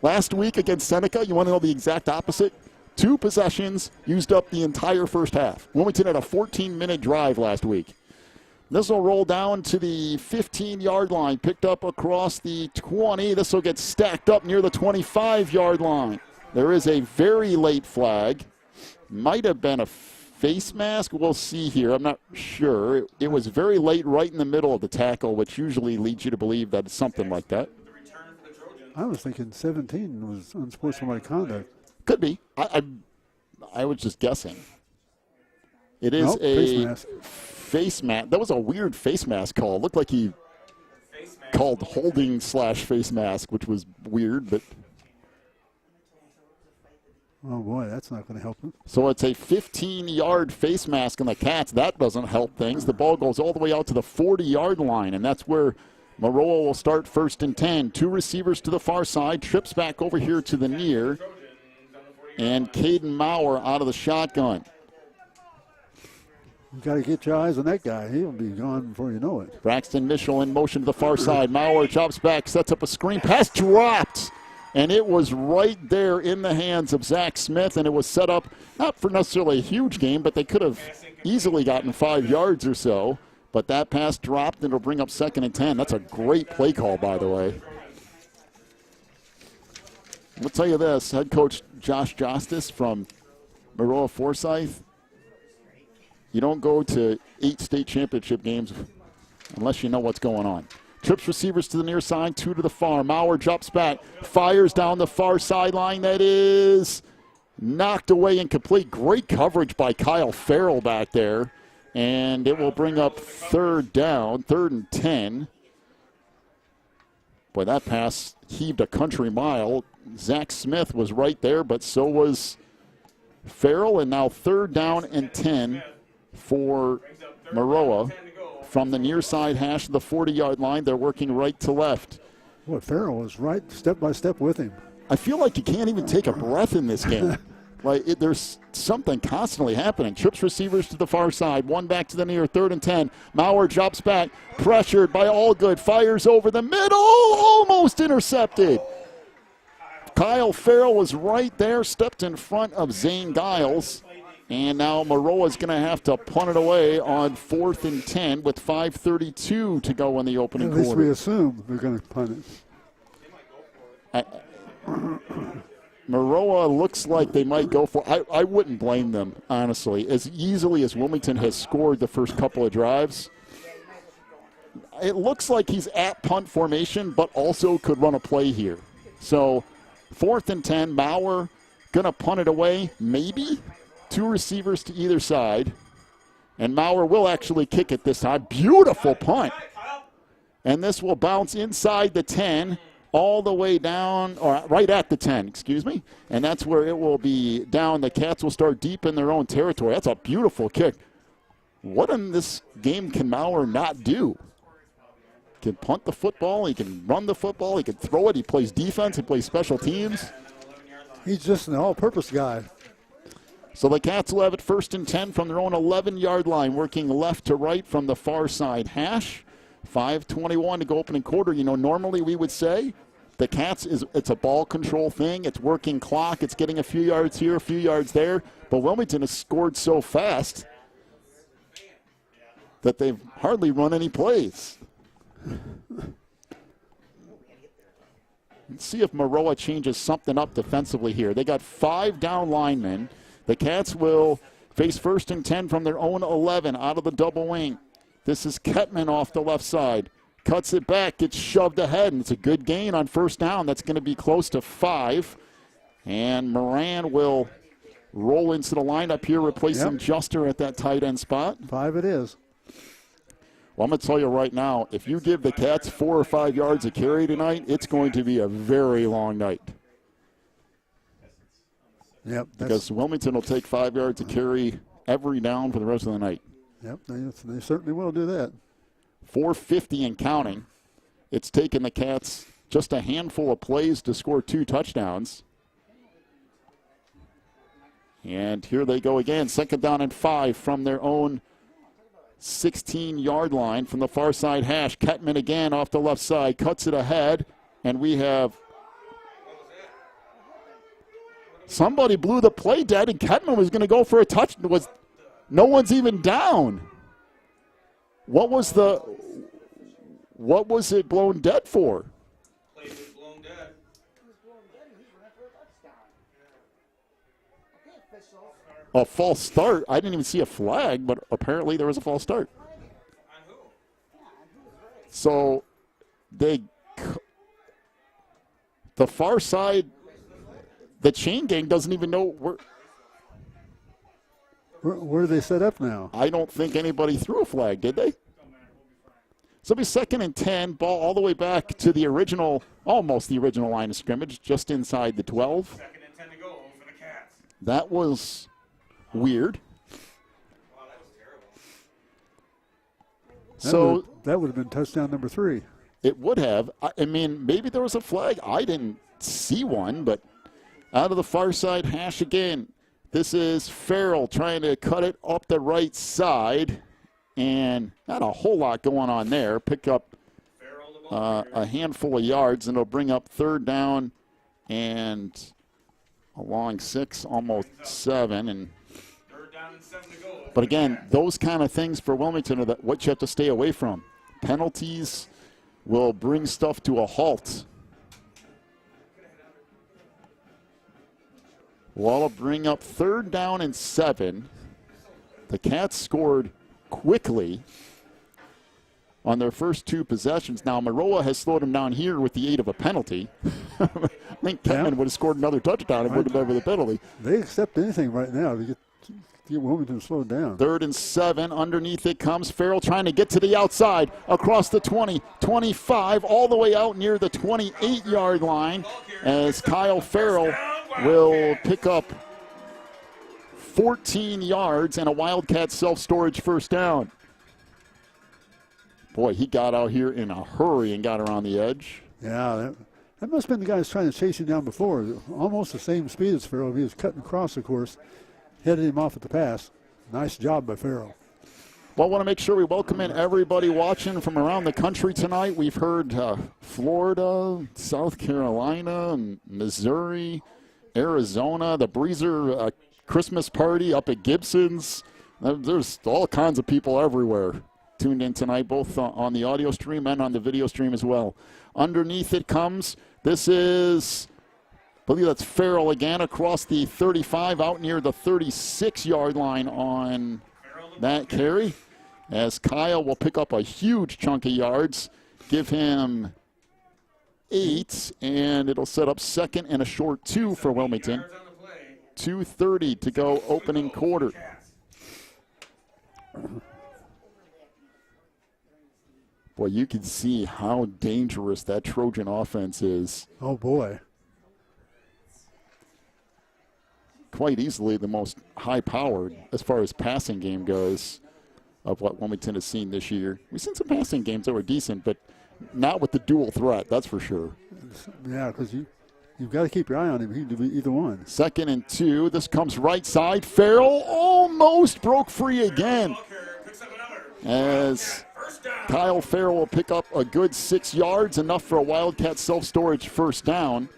Last week against Seneca, you want to know the exact opposite? 2 possessions, used up the entire first half. Wilmington had a 14-minute drive last week. This will roll down to the 15-yard line, picked up across the 20. This will get stacked up near the 25-yard line. There is a very late flag. Might have been a face mask. We'll see here. I'm not sure. It was very late right in the middle of the tackle, which usually leads you to believe that it's something like that. I was thinking 17 was unsportsmanlike conduct. Could be. I was just guessing. It is face mask. Face mask. That was a weird face mask call. It looked like he called holding/face mask, which was weird, but. Oh, boy, that's not going to help him. So it's a 15-yard face mask on the Cats. That doesn't help things. The ball goes all the way out to the 40-yard line, and that's where Maroa will start 1st and 10. 2 receivers to the far side. Trips back over here to the near. And Caden Maurer out of the shotgun. You got to get your eyes on that guy. He'll be gone before you know it. Braxton Mitchell in motion to the far side. Maurer chops back, sets up a screen. Pass dropped. And it was right there in the hands of Zach Smith, and it was set up not for necessarily a huge game, but they could have easily gotten 5 yards or so. But that pass dropped, and it'll bring up 2nd and 10. That's a great play call, by the way. I'll tell you this, head coach Josh Justice from Maroa-Forsyth, you don't go to 8 state championship games unless you know what's going on. Trips receivers to the near side, 2 to the far. Maurer drops back, fires down the far sideline. That is knocked away incomplete. Great coverage by Kyle Farrell back there. And it will bring up 3rd down, 3rd and 10. Boy, that pass heaved a country mile. Zach Smith was right there, but so was Farrell. And now 3rd down and 10 for Maroa. From the near side hash of the 40-yard line, they're working right to left. Boy, Farrell was right step by step with him. I feel like you can't even take a breath in this game. There's something constantly happening. Trips receivers to the far side, 1 back to the near, 3rd and 10. Maurer drops back, pressured by Allgood, fires over the middle, almost intercepted. Kyle Farrell was right there, stepped in front of Zane Giles. And now Maroa's going to have to punt it away on 4th and 10 with 5:32 to go in the opening quarter. At least we assume they're going to punt it. Maroa looks like they might go for it. I wouldn't blame them, honestly. As easily as Wilmington has scored the first couple of drives, it looks like he's at punt formation, but also could run a play here. So 4th and 10, Maurer going to punt it away, maybe. 2 receivers to either side. And Maurer will actually kick it this time. Beautiful punt. And this will bounce inside the 10 all the way down, or right at the 10, excuse me. And that's where it will be down. The Cats will start deep in their own territory. That's a beautiful kick. What in this game can Maurer not do? He can punt the football. He can run the football. He can throw it. He plays defense. He plays special teams. He's just an all-purpose guy. So the Cats will have it 1st and 10 from their own 11-yard line, working left to right from the far side hash. 5:21 to go opening quarter. You know, normally we would say the Cats, it's a ball control thing. It's working clock. It's getting a few yards here, a few yards there. But Wilmington has scored so fast that they've hardly run any plays. Let's see if Maroa changes something up defensively here. They got 5 down linemen. The Cats will face 1st and 10 from their own 11 out of the double wing. This is Kettman off the left side. Cuts it back, gets shoved ahead, and it's a good gain on 1st down. That's going to be close to 5. And Moran will roll into the lineup here, replacing Juster at that tight end spot. 5 it is. Well, I'm going to tell you right now, if you give the Cats 4 or 5 yards of carry tonight, it's going to be a very long night. Yep. Because Wilmington will take 5 yards of carry every down for the rest of the night. Yep, they certainly will do that. 4:50 and counting. It's taken the Cats just a handful of plays to score 2 touchdowns. And here they go again. 2nd down and 5 from their own 16-yard line from the far side hash. Kettman again off the left side, cuts it ahead, and we have somebody blew the play dead, and Kettman was going to go for a touch. No one's even down. What was it blown dead for? Play was blown dead. A false start. I didn't even see a flag, but apparently there was a false start. On who? So the far side, the chain gang doesn't even know Where do they set up now? I don't think anybody threw a flag, did they? So it'll be 2nd and 10, ball all the way back to the original, almost the original line of scrimmage, just inside the 12. 2nd and 10 to go for the Cats. That was weird. Wow, that was terrible. That would have been touchdown number 3. It would have. I mean, maybe there was a flag. I didn't see one, but out of the far side hash again. This is Farrell trying to cut it up the right side, and not a whole lot going on there. Pick up a handful of yards, and it'll bring up 3rd down and along 6, almost 7. And 3rd down and 7 to go. but again, those kind of things for Wilmington are what you have to stay away from. Penalties will bring stuff to a halt. Well, it'll bring up 3rd down and 7. The Cats scored quickly on their first 2 possessions. Now, Maroa has slowed them down here with the aid of a penalty. I think Kettman would have scored another touchdown if it would have been with a penalty. They accept anything right now to get Wilmington slowed down. 3rd and 7. Underneath it comes Farrell trying to get to the outside, across the 20, 25, all the way out near the 28-yard line as Kyle Farrell will pick up 14 yards and a Wildcat self-storage 1st down. Boy, he got out here in a hurry and got around the edge. Yeah, that must have been the guys trying to chase him down before. Almost the same speed as Farrell. He was cutting across, of course. Headed him off at the pass. Nice job by Farrell. Well, I want to make sure we welcome in everybody watching from around the country tonight. We've heard Florida, South Carolina, Missouri, Arizona, the Breezer Christmas party up at Gibson's. There's all kinds of people everywhere tuned in tonight, both on the audio stream and on the video stream as well. Underneath it comes, this is, I believe that's Farrell again, across the 35, out near the 36-yard line on that carry, as Kyle will pick up a huge chunk of yards, give him 8, and it'll set up 2nd and a short 2 for Wilmington. 2:30 to go opening quarter. Boy, you can see how dangerous that Trojan offense is. Oh, boy. Quite easily the most high-powered as far as passing game goes of what Wilmington has seen this year. We've seen some passing games that were decent, but not with the dual threat, that's for sure. Yeah, because you've got to keep your eye on him. He can do either one. 2nd and 2. This comes right side. Farrell almost broke free again. As Kyle Farrell will pick up a good 6 yards, enough for a Wildcat self-storage first down.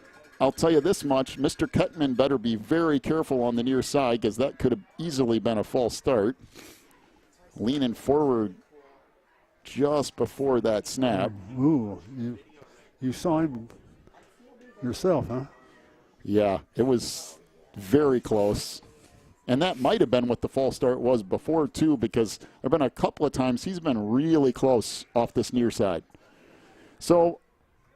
I'll tell you this much, Mr. Cutman better be very careful on the near side because that could have easily been a false start. Leaning forward just before that snap. Ooh, you saw him yourself, huh? Yeah, it was very close. And that might have been what the false start was before, too, because there have been a couple of times he's been really close off this near side. So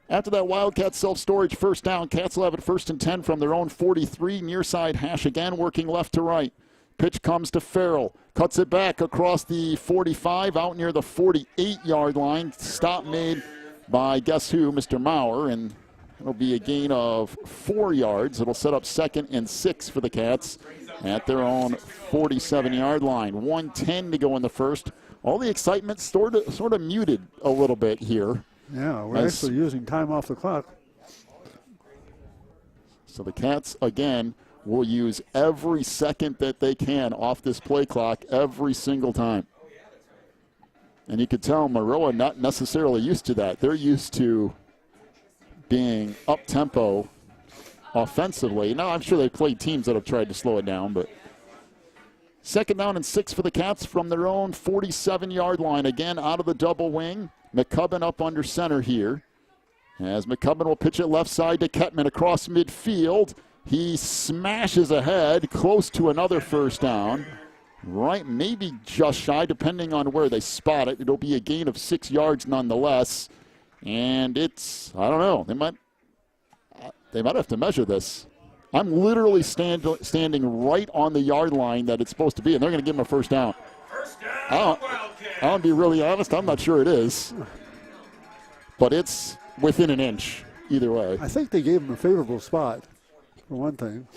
after that Wildcat self-storage first down, Cats will have it 1st and 10 from their own 43. Near side hash again, working left to right. Pitch comes to Farrell. Cuts it back across the 45, out near the 48-yard line. Stop made by, guess who, Mr. Maurer, and it'll be a gain of 4 yards. It'll set up 2nd and 6 for the Cats at their own 47-yard line. 1:10 to go in the first. All the excitement sort of muted a little bit here. Yeah, we're actually using time off the clock. So the Cats, again, will use every second that they can off this play clock every single time. And you can tell Maroa not necessarily used to that. They're used to being up-tempo offensively. Now, I'm sure they played teams that have tried to slow it down, but 2nd down and 6 for the Cats from their own 47-yard line. Again, out of the double wing. McCubbin up under center here. As McCubbin will pitch it left side to Kettman across midfield. He smashes ahead, close to another first down. Right, maybe just shy, depending on where they spot it. It'll be a gain of 6 yards nonetheless. And it's, I don't know, they might have to measure this. I'm literally standing right on the yard line that it's supposed to be, and they're going to give him a first down. I'll be really honest, I'm not sure it is. But it's within an inch, either way. I think they gave him a favorable spot, for one thing.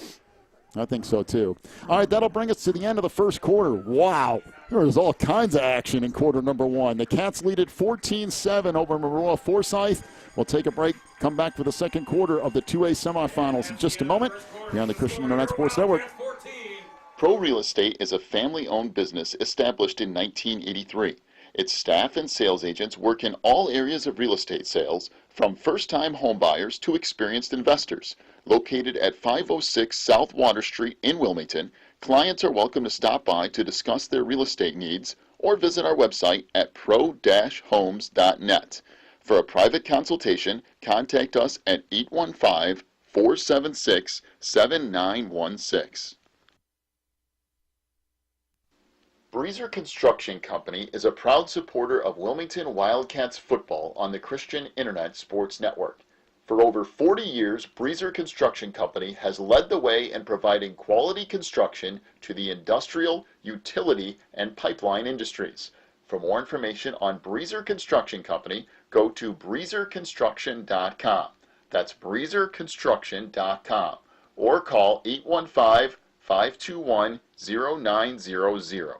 I think so, too. All right, that'll bring us to the end of the first quarter. Wow. There was all kinds of action in quarter number 1. The Cats lead at 14-7 over Maroa-Forsyth. We'll take a break, come back for the second quarter of the 2A semifinals in just a moment here on the Christian Internet Sports Network. Pro Real Estate is a family-owned business established in 1983. Its staff and sales agents work in all areas of real estate sales, from first-time homebuyers to experienced investors. Located at 506 South Water Street in Wilmington, clients are welcome to stop by to discuss their real estate needs or visit our website at pro-homes.net. For a private consultation, contact us at 815-476-7916. Breezer Construction Company is a proud supporter of Wilmington Wildcats football on the Christian Internet Sports Network. For over 40 years, Breezer Construction Company has led the way in providing quality construction to the industrial, utility, and pipeline industries. For more information on Breezer Construction Company, go to breezerconstruction.com. That's breezerconstruction.com. Or call 815-521-0900.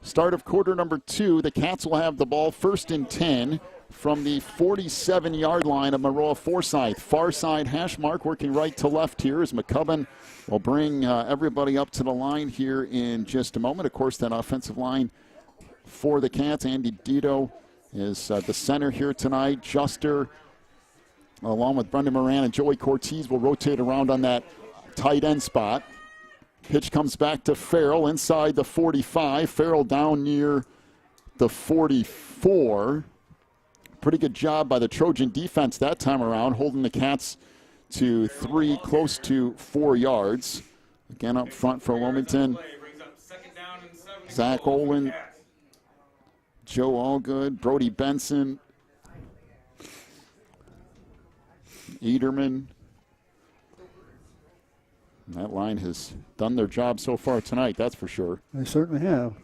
Start of quarter number 2. The Cats will have the ball 1st and 10 from the 47-yard line of Maroa-Forsyth. Far side hash mark working right to left here as McCubbin will bring everybody up to the line here in just a moment. Of course, that offensive line for the Cats, Andy Dito is the center here tonight. Juster, along with Brendan Moran and Joey Cortez, will rotate around on that tight end spot. Pitch comes back to Farrell inside the 45. Farrell down near the 44. Pretty good job by the Trojan defense that time around, holding the Cats to 3, close to 4 yards. Again, up front for Wilmington, Zach Olin, Joe Allgood, Brody Benson, Ederman. That line has done their job so far tonight, that's for sure. They certainly have.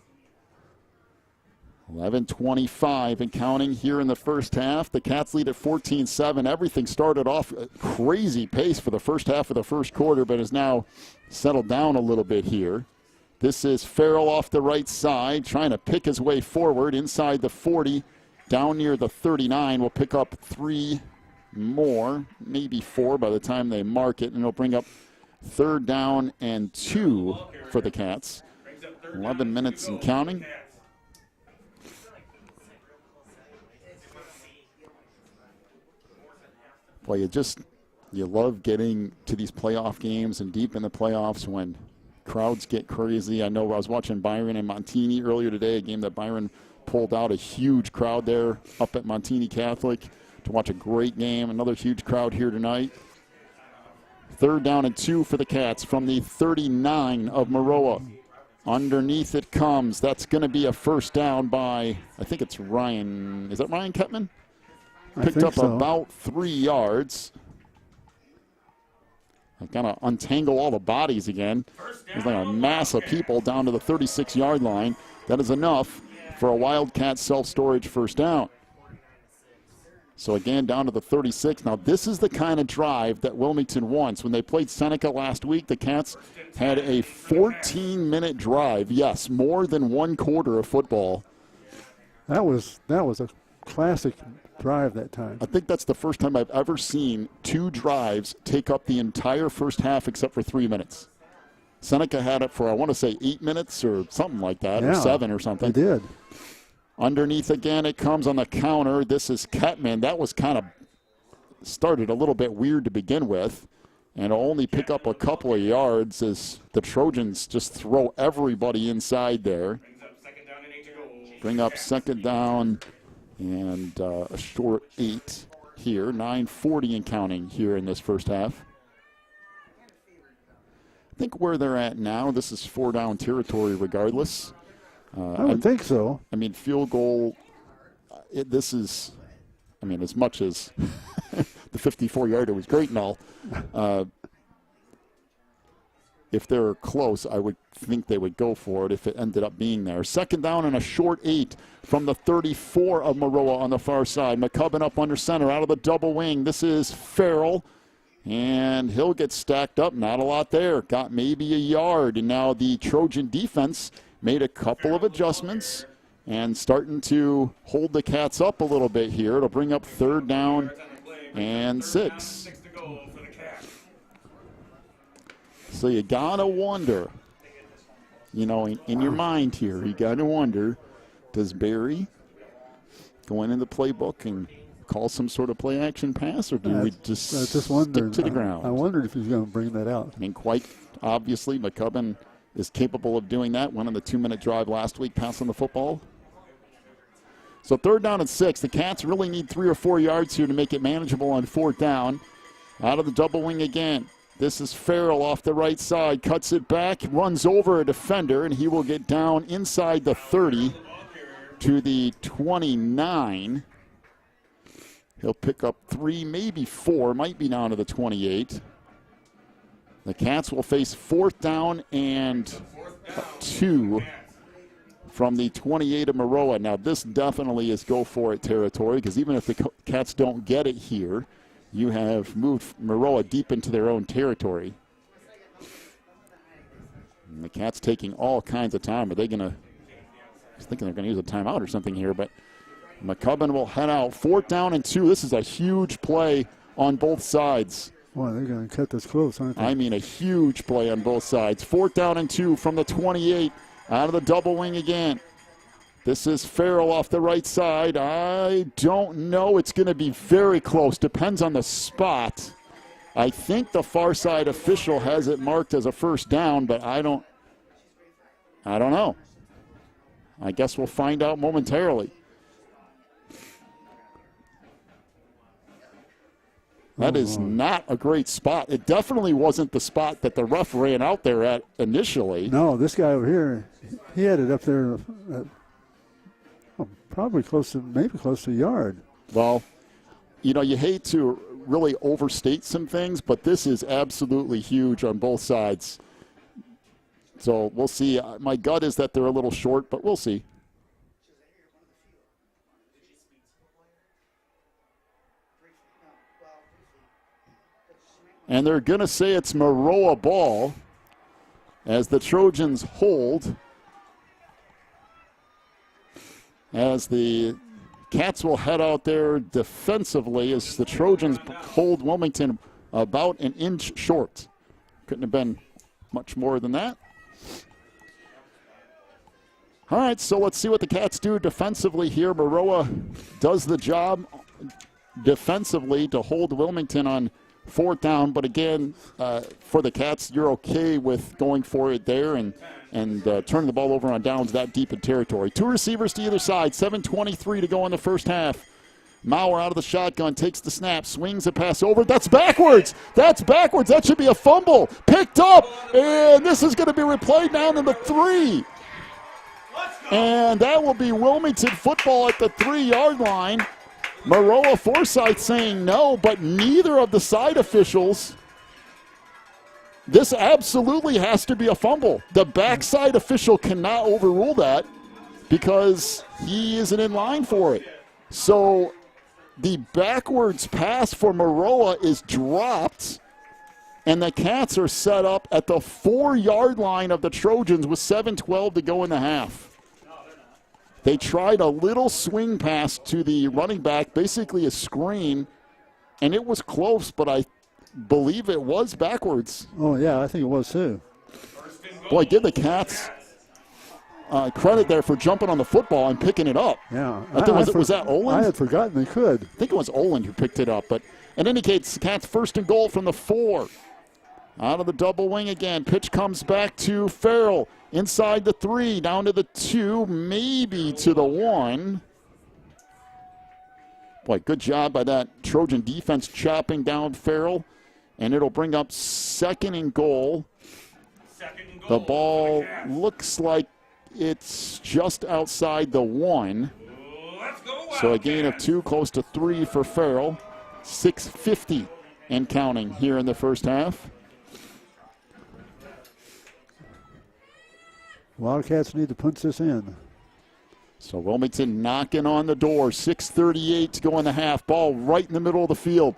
11:25 and counting here in the first half. The Cats lead at 14-7. Everything started off a crazy pace for the first half of the first quarter, but has now settled down a little bit here. This is Farrell off the right side, trying to pick his way forward inside the 40, down near the 39. Will pick up 3 more, maybe 4 by the time they mark it, and it'll bring up 3rd down and 2 for the Cats. 11 minutes and counting. Boy, you love getting to these playoff games and deep in the playoffs when crowds get crazy. I know I was watching Byron and Montini earlier today, a game that Byron pulled out, a huge crowd there up at Montini Catholic to watch a great game. Another huge crowd here tonight. 3rd down and 2 for the Cats from the 39 of Maroa. Underneath it comes. That's going to be a first down by, I think it's Ryan. Is that Ryan Kettman? Picked up about 3 yards. I've got to untangle all the bodies again. There's like a mass of people down to the 36-yard line. That is enough for a Wildcat self-storage first down. So again, down to the 36. Now this is the kind of drive that Wilmington wants. When they played Seneca last week, the Cats had a 14-minute drive. Yes, more than 1 quarter of football. That was a classic drive that time. I think that's the first time I've ever seen 2 drives take up the entire first half except for 3 minutes. Seneca had it for, I want to say, 8 minutes or something like that, or 7 or something. They did. Underneath again, it comes on the counter. This is Kettman. That was kind of started a little bit weird to begin with, and it'll only pick up a couple of yards as the Trojans just throw everybody inside there. Bring up 2nd down and a short 8 here. 9:40 and counting here in this first half. I think where they're at now, this is 4-down territory regardless. I would think so. I mean, field goal, this is, I mean, as much as the 54-yarder was great and all, if they're close, I would think they would go for it if it ended up being there. 2nd down and a short 8 from the 34 of Maroa on the far side. McCubbin up under center out of the double wing. This is Farrell, and he'll get stacked up. Not a lot there. Got maybe a yard, and now the Trojan defense made a couple of adjustments and starting to hold the Cats up a little bit here. It'll bring up 3rd down and 6. So you got to wonder, you know, in your mind here, you got to wonder, does Barry go into the playbook and call some sort of play-action pass, or do we just stick to the ground? I wondered if he was going to bring that out. I mean, quite obviously, McCubbin is capable of doing that. Went on the 2-minute drive last week, passing the football. So 3rd down and 6. The Cats really need 3 or 4 yards here to make it manageable on 4th down. Out of the double wing again. This is Farrell off the right side. Cuts it back, runs over a defender, and he will get down inside the 30 to the 29. He'll pick up 3, maybe 4, might be down to the 28. The Cats will face 4th down and 2 from the 28 of Maroa. Now, this definitely is go-for-it territory, because even if the Cats don't get it here, you have moved Maroa deep into their own territory. And the Cats taking all kinds of time. Are they going to – I was thinking they're going to use a timeout or something here, but McCubbin will head out. 4th down and 2. This is a huge play on both sides. Boy, they're going to cut this close, aren't they? I mean, a huge play on both sides. 4th down and 2 from the 28. Out of the double wing again. This is Farrell off the right side. I don't know. It's going to be very close. Depends on the spot. I think the far side official has it marked as a first down, but I don't know. I guess we'll find out momentarily. That is not a great spot. It definitely wasn't the spot that the ref ran out there at initially. No, this guy over here, he had it up there probably maybe close to a yard. Well, you know, you hate to really overstate some things, but this is absolutely huge on both sides. So we'll see. My gut is that they're a little short, but we'll see. And they're going to say it's Maroa ball as the Trojans hold. As the Cats will head out there defensively as the Trojans hold Wilmington about an inch short. Couldn't have been much more than that. All right, so let's see what the Cats do defensively here. Maroa does the job defensively to hold Wilmington on fourth down, but again, for the Cats, you're okay with going for it there and turning the ball over on downs that deep in territory. Two receivers to either side, 7:23 to go in the first half. Mauer out of the shotgun, takes the snap, swings a pass over. That's backwards. That's backwards. That should be a fumble. Picked up, and this is going to be replayed down to the 3. And that will be Wilmington football at the 3-yard line. Maroa-Forsyth saying no, but neither of the side officials. This absolutely has to be a fumble. The backside official cannot overrule that because he isn't in line for it. So the backwards pass for Maroa is dropped, and the Cats are set up at the 4-yard line of the Trojans with 7:12 to go in the half. They tried a little swing pass to the running back, basically a screen, and it was close, but I believe it was backwards. Oh, yeah, I think it was too. Boy, give the Cats credit there for jumping on the football and picking it up. Yeah. Was that Oland? I had forgotten they could. I think it was Oland who picked it up, but it indicates the Cats first and goal from the 4. Out of the double wing again. Pitch comes back to Farrell. Inside the 3, down to the 2, maybe to the 1. Boy, good job by that Trojan defense chopping down Farrell. And it'll bring up second and goal. The ball looks like it's just outside the 1. So a gain of 2, close to 3 for Farrell. 6:50 and counting here in the first half. Wildcats need to punch this in. So Wilmington knocking on the door. 6:38 to go in the half. Ball right in the middle of the field.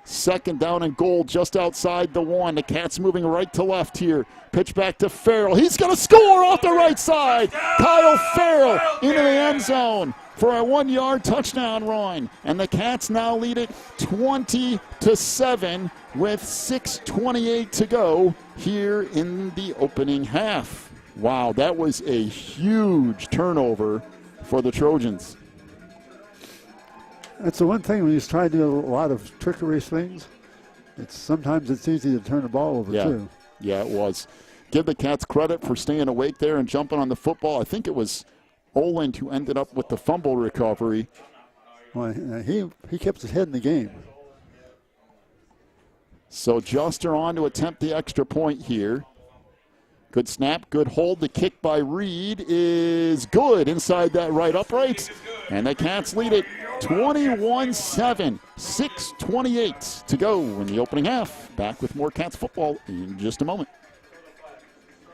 Second down and goal just outside the 1. The Cats moving right to left here. Pitch back to Farrell. He's going to score off the right side. Kyle Farrell into the end zone for a 1-yard touchdown run. And the Cats now lead it 20-7 with 6:28 to go here in the opening half. Wow, that was a huge turnover for the Trojans. That's the one thing when he's trying to do a lot of trickery things. Sometimes it's easy to turn the ball over too. Yeah, it was. Give the Cats credit for staying awake there and jumping on the football. I think it was Oland who ended up with the fumble recovery. Well, he kept his head in the game. So Juster on to attempt the extra point here. Good snap, good hold. The kick by Reed is good inside that right upright. And the Cats lead it 21-7, 6:28 to go in the opening half. Back with more Cats football in just a moment.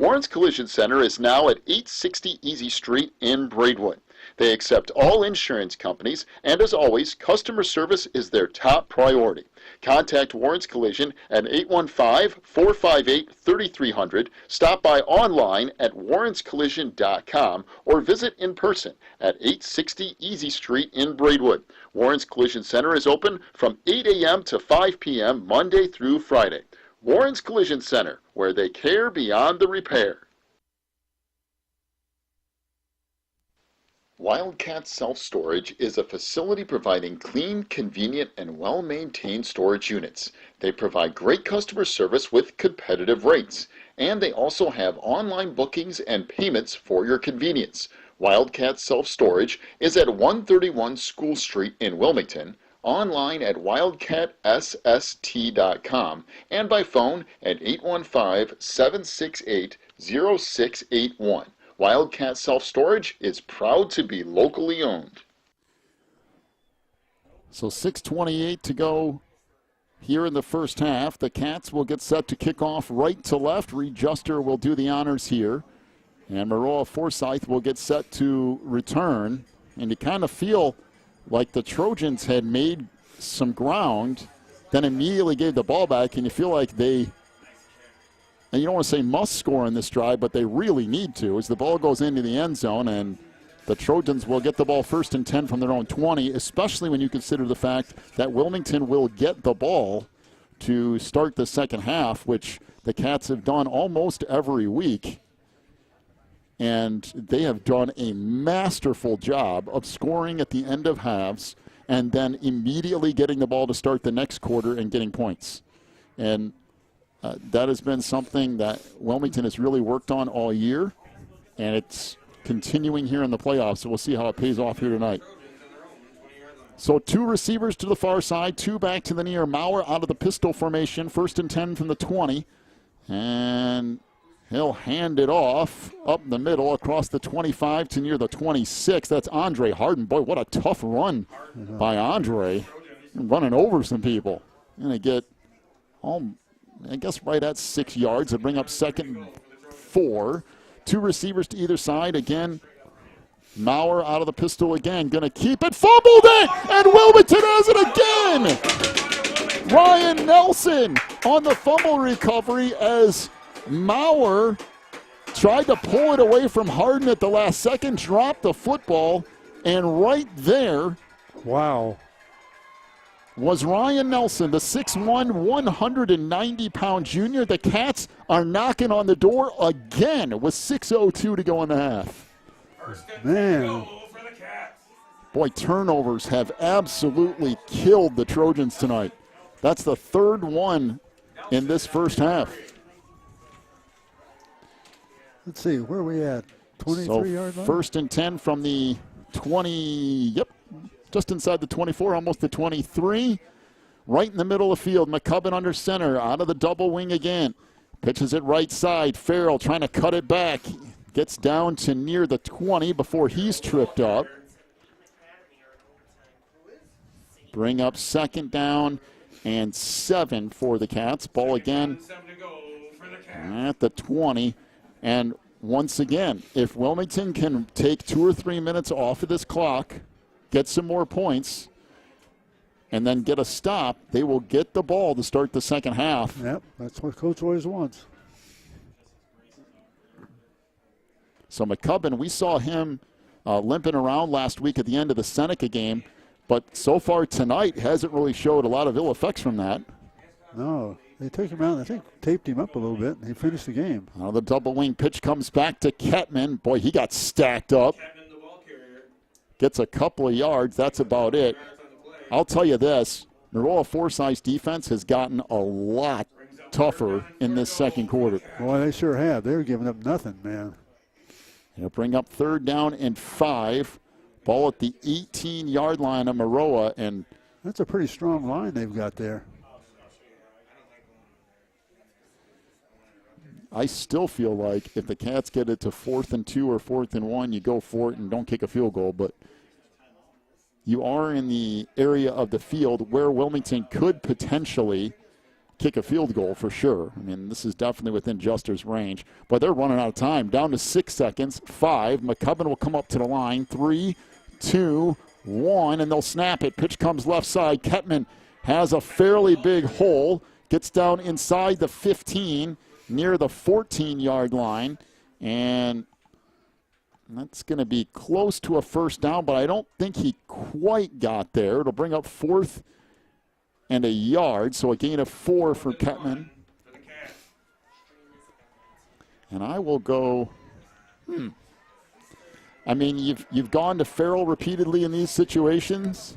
Warren's Collision Center is now at 860 Easy Street in Braidwood. They accept all insurance companies, and as always, customer service is their top priority. Contact Warren's Collision at 815-458-3300. Stop by online at warrenscollision.com or visit in person at 860 Easy Street in Braidwood. Warren's Collision Center is open from 8 a.m. to 5 p.m. Monday through Friday. Warren's Collision Center, where they care beyond the repair. Wildcat Self-Storage is a facility providing clean, convenient, and well-maintained storage units. They provide great customer service with competitive rates, and they also have online bookings and payments for your convenience. Wildcat Self-Storage is at 131 School Street in Wilmington, online at wildcatsst.com, and by phone at 815-768-0681. Wildcat Self-Storage is proud to be locally owned. So 6:28 to go here in the first half. The Cats will get set to kick off right to left. Reed Juster will do the honors here. And Maroa-Forsyth will get set to return. And you kind of feel like the Trojans had made some ground then immediately gave the ball back, and you feel like they, and you don't want to say must score in this drive, but they really need to, as the ball goes into the end zone, and the Trojans will get the ball 1st and 10 from their own 20, especially when you consider the fact that Wilmington will get the ball to start the second half, which the Cats have done almost every week. And they have done a masterful job of scoring at the end of halves and then immediately getting the ball to start the next quarter and getting points. And that has been something that Wilmington has really worked on all year, and it's continuing here in the playoffs, so we'll see how it pays off here tonight. So 2 receivers to the far side, 2 back to the near. Maurer out of the pistol formation, 1st and 10 from the 20. And he'll hand it off up the middle across the 25 to near the 26. That's Andre Harden. Boy, what a tough run by Andre. Running over some people. Going to get, I guess, right at 6 yards. They'll bring up 2nd and 4. 2 receivers to either side. Again, Maurer out of the pistol again. Going to keep it. Fumbled it! And Wilmington has it again! Ryan Nelson on the fumble recovery as Maurer tried to pull it away from Harden at the last second, dropped the football, and right there was Ryan Nelson, the 6'1", 190-pound junior. The Cats are knocking on the door again with 6:02 to go in the half. Man. Boy, turnovers have absolutely killed the Trojans tonight. That's the 3rd one in this first half. Let's see, where are we at? 23-yard line? 1st and 10 from the 20, yep, just inside the 24, almost the 23. Right in the middle of the field, McCubbin under center, out of the double wing again. Pitches it right side, Farrell trying to cut it back. Gets down to near the 20 before he's tripped up. Bring up 2nd down and 7 for the Cats. Ball again at the 20. And once again, if Wilmington can take 2 or 3 minutes off of this clock, get some more points, and then get a stop, they will get the ball to start the second half. Yep, that's what Coach always wants. So McCubbin, we saw him limping around last week at the end of the Seneca game, but so far tonight hasn't really showed a lot of ill effects from that. No, they took him out, I think taped him up a little bit, and he finished the game. Now the double wing pitch comes back to Kettman. Boy, he got stacked up. Gets a couple of yards. That's about it. I'll tell you this, Maroa-Forsyth's defense has gotten a lot tougher in this second quarter. Boy, they sure have. They were giving up nothing, man. They'll bring up 3rd down and 5. Ball at the 18-yard line of Maroa, and that's a pretty strong line they've got there. I still feel like if the Cats get it to 4th and 2 or 4th and 1, you go for it and don't kick a field goal. But you are in the area of the field where Wilmington could potentially kick a field goal for sure. I mean, this is definitely within Juster's range. But they're running out of time. Down to 6 seconds. 5. McCubbin will come up to the line. 3, 2, 1, and they'll snap it. Pitch comes left side. Kettman has a fairly big hole. Gets down inside the 15, near the 14-yard line. And that's going to be close to a first down, but I don't think he quite got there. It'll bring up 4th and a yard, so a gain of 4 for Kettman. And I will go, I mean, you've gone to Farrell repeatedly in these situations.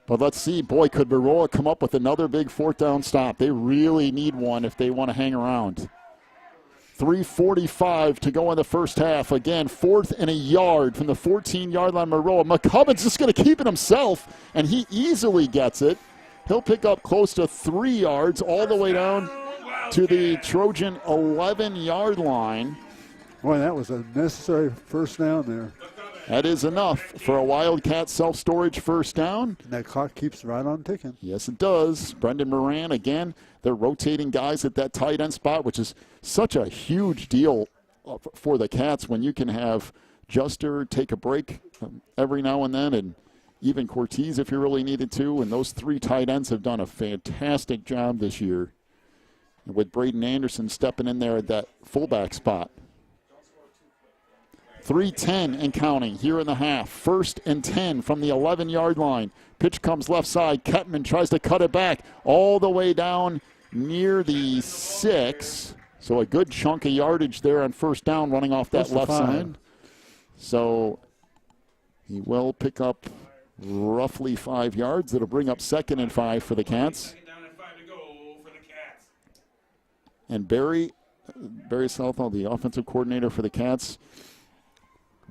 But let's see, boy, could Maroa come up with another big 4th down stop. They really need one if they want to hang around. 3:45 to go in the first half. Again, 4th and a yard from the 14-yard line, Maroa. McCubbin's just going to keep it himself, and he easily gets it. He'll pick up close to 3 yards all the way down to the Trojan 11-yard line. Boy, that was a necessary first down there. That is enough for a Wildcat self-storage first down. And that clock keeps right on ticking. Yes, it does. Brendan Moran, again, they're rotating guys at that tight end spot, which is such a huge deal for the Cats when you can have Juster take a break every now and then and even Cortez if you really needed to. And those 3 tight ends have done a fantastic job this year, and with Braden Anderson stepping in there at that fullback spot. 3:10 and counting here in the half. 1st and 10 from the 11-yard line. Pitch comes left side. Kettman tries to cut it back all the way down near the 6. So a good chunk of yardage there on 1st down running off that left side. So he will pick up roughly 5 yards. That'll bring up 2nd and 5 for the Cats. And Barry Southall, the offensive coordinator for the Cats,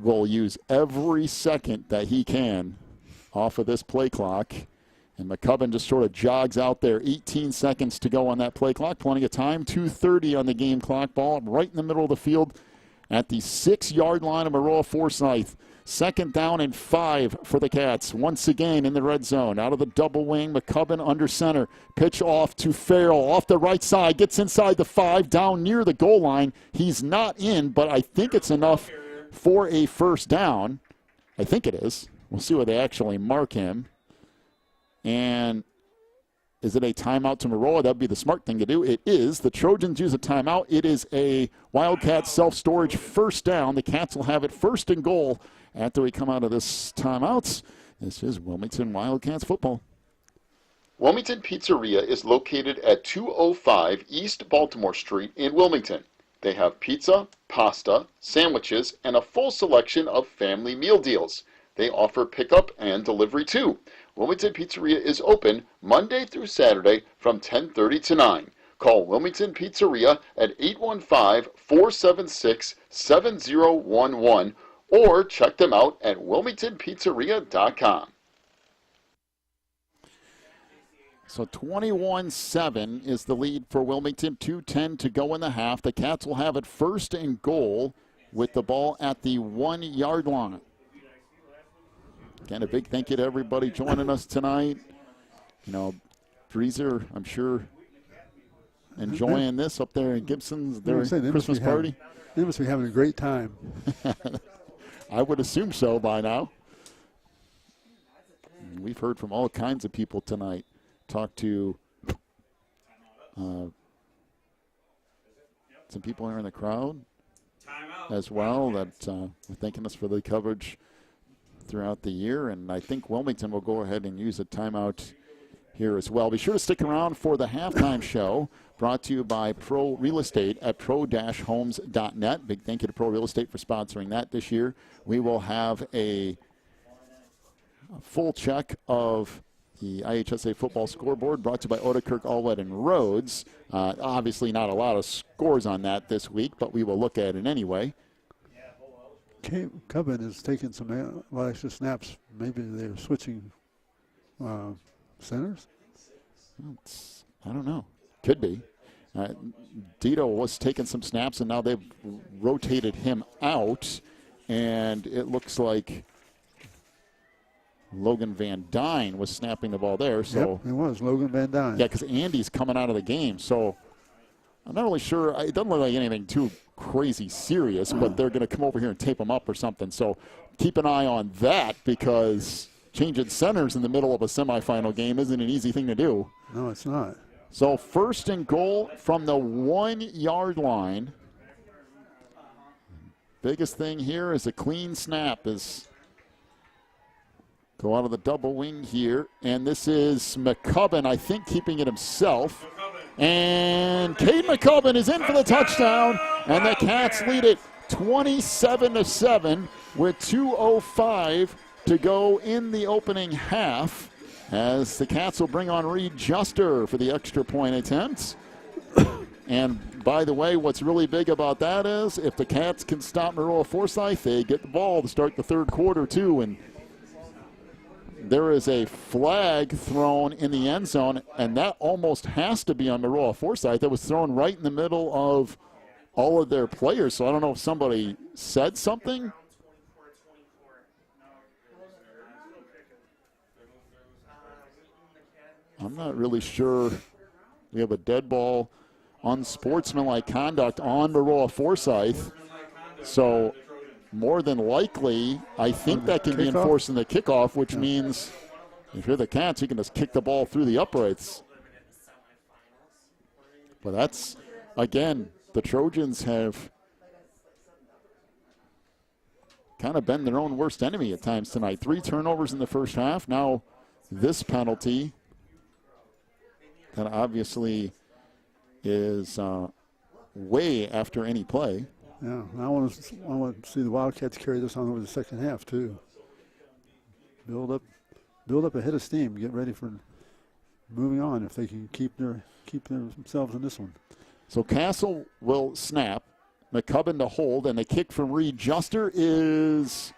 will use every second that he can off of this play clock. And McCubbin just sort of jogs out there. 18 seconds to go on that play clock. Plenty of time. 2:30 on the game clock. Ball right in the middle of the field at the 6-yard line of Maroa-Forsyth. 2nd down and 5 for the Cats. Once again in the red zone. Out of the double wing, McCubbin under center. Pitch off to Farrell off the right side. Gets inside the 5, down near the goal line. He's not in, but I think it's enough for a 1st down. I think it is. We'll see where they actually mark him. And is it a timeout to Maroa? That would be the smart thing to do. It is. The Trojans use a timeout. It is a Wildcats self-storage 1st down. The Cats will have it 1st and goal after we come out of this timeouts. This is Wilmington Wildcats football. Wilmington Pizzeria is located at 205 East Baltimore Street in Wilmington. They have pizza, pasta, sandwiches, and a full selection of family meal deals. They offer pickup and delivery too. Wilmington Pizzeria is open Monday through Saturday from 10:30 to 9. Call Wilmington Pizzeria at 815-476-7011 or check them out at wilmingtonpizzeria.com. So 21-7 is the lead for Wilmington. 2:10 to go in the half. The Cats will have it 1st and goal with the ball at the 1-yard line. Again, a big thank you to everybody joining us tonight. You know, Breezer, I'm sure, enjoying this up there in Gibson's, their Christmas party. They must be having a great time. I would assume so by now. We've heard from all kinds of people tonight. Talked to some people here in the crowd as well that are thanking us for the coverage throughout the year. And I think Wilmington will go ahead and use a timeout here as well. Be sure to stick around for the halftime show brought to you by Pro Real Estate at pro-homes.net. Big thank you to Pro Real Estate for sponsoring that this year. We will have a full check of the IHSA football scoreboard brought to you by Odekirk, Allwed, and Rhodes. Obviously not a lot of scores on that this week, but we will look at it anyway. Cubbin is taking some extra snaps. Maybe they're switching centers? I don't know. Could be. Dito was taking some snaps, and now they've rotated him out, and it looks like Logan Van Dyne was snapping the ball there. So yep, it was Logan Van Dyne. Yeah, because Andy's coming out of the game. So I'm not really sure. It doesn't look like anything too crazy serious, but they're going to come over here and tape him up or something. So keep an eye on that, because changing centers in the middle of a semifinal game isn't an easy thing to do. No, it's not. So 1st and goal from the 1-yard line. Biggest thing here is a clean snap. Go out of the double wing here, and this is McCubbin, I think, keeping it himself. And Cade McCubbin is in for the touchdown, and the Cats lead it 27-7 with 2:05 to go in the opening half, as the Cats will bring on Reed Juster for the extra point attempt. And by the way, what's really big about that is if the Cats can stop Maroa-Forsyth, they get the ball to start the 3rd quarter too. And there is a flag thrown in the end zone, and that almost has to be on Maroa-Forsyth. That was thrown right in the middle of all of their players. So I don't know if somebody said something. I'm not really sure. We have a dead ball, unsportsmanlike conduct on Maroa-Forsyth. So more than likely, I think that can be kickoff? enforced in the kickoff, which means if you're the Cats, you can just kick the ball through the uprights. But that's, again, the Trojans have kind of been their own worst enemy at times tonight. 3 turnovers in the first half. Now this penalty that obviously is way after any play. Yeah, I want to see the Wildcats carry this on over the second half too. Build up a head of steam. Get ready for moving on if they can keep themselves in this one. So Castle will snap. McCubbin to hold, and the kick from Reed Juster is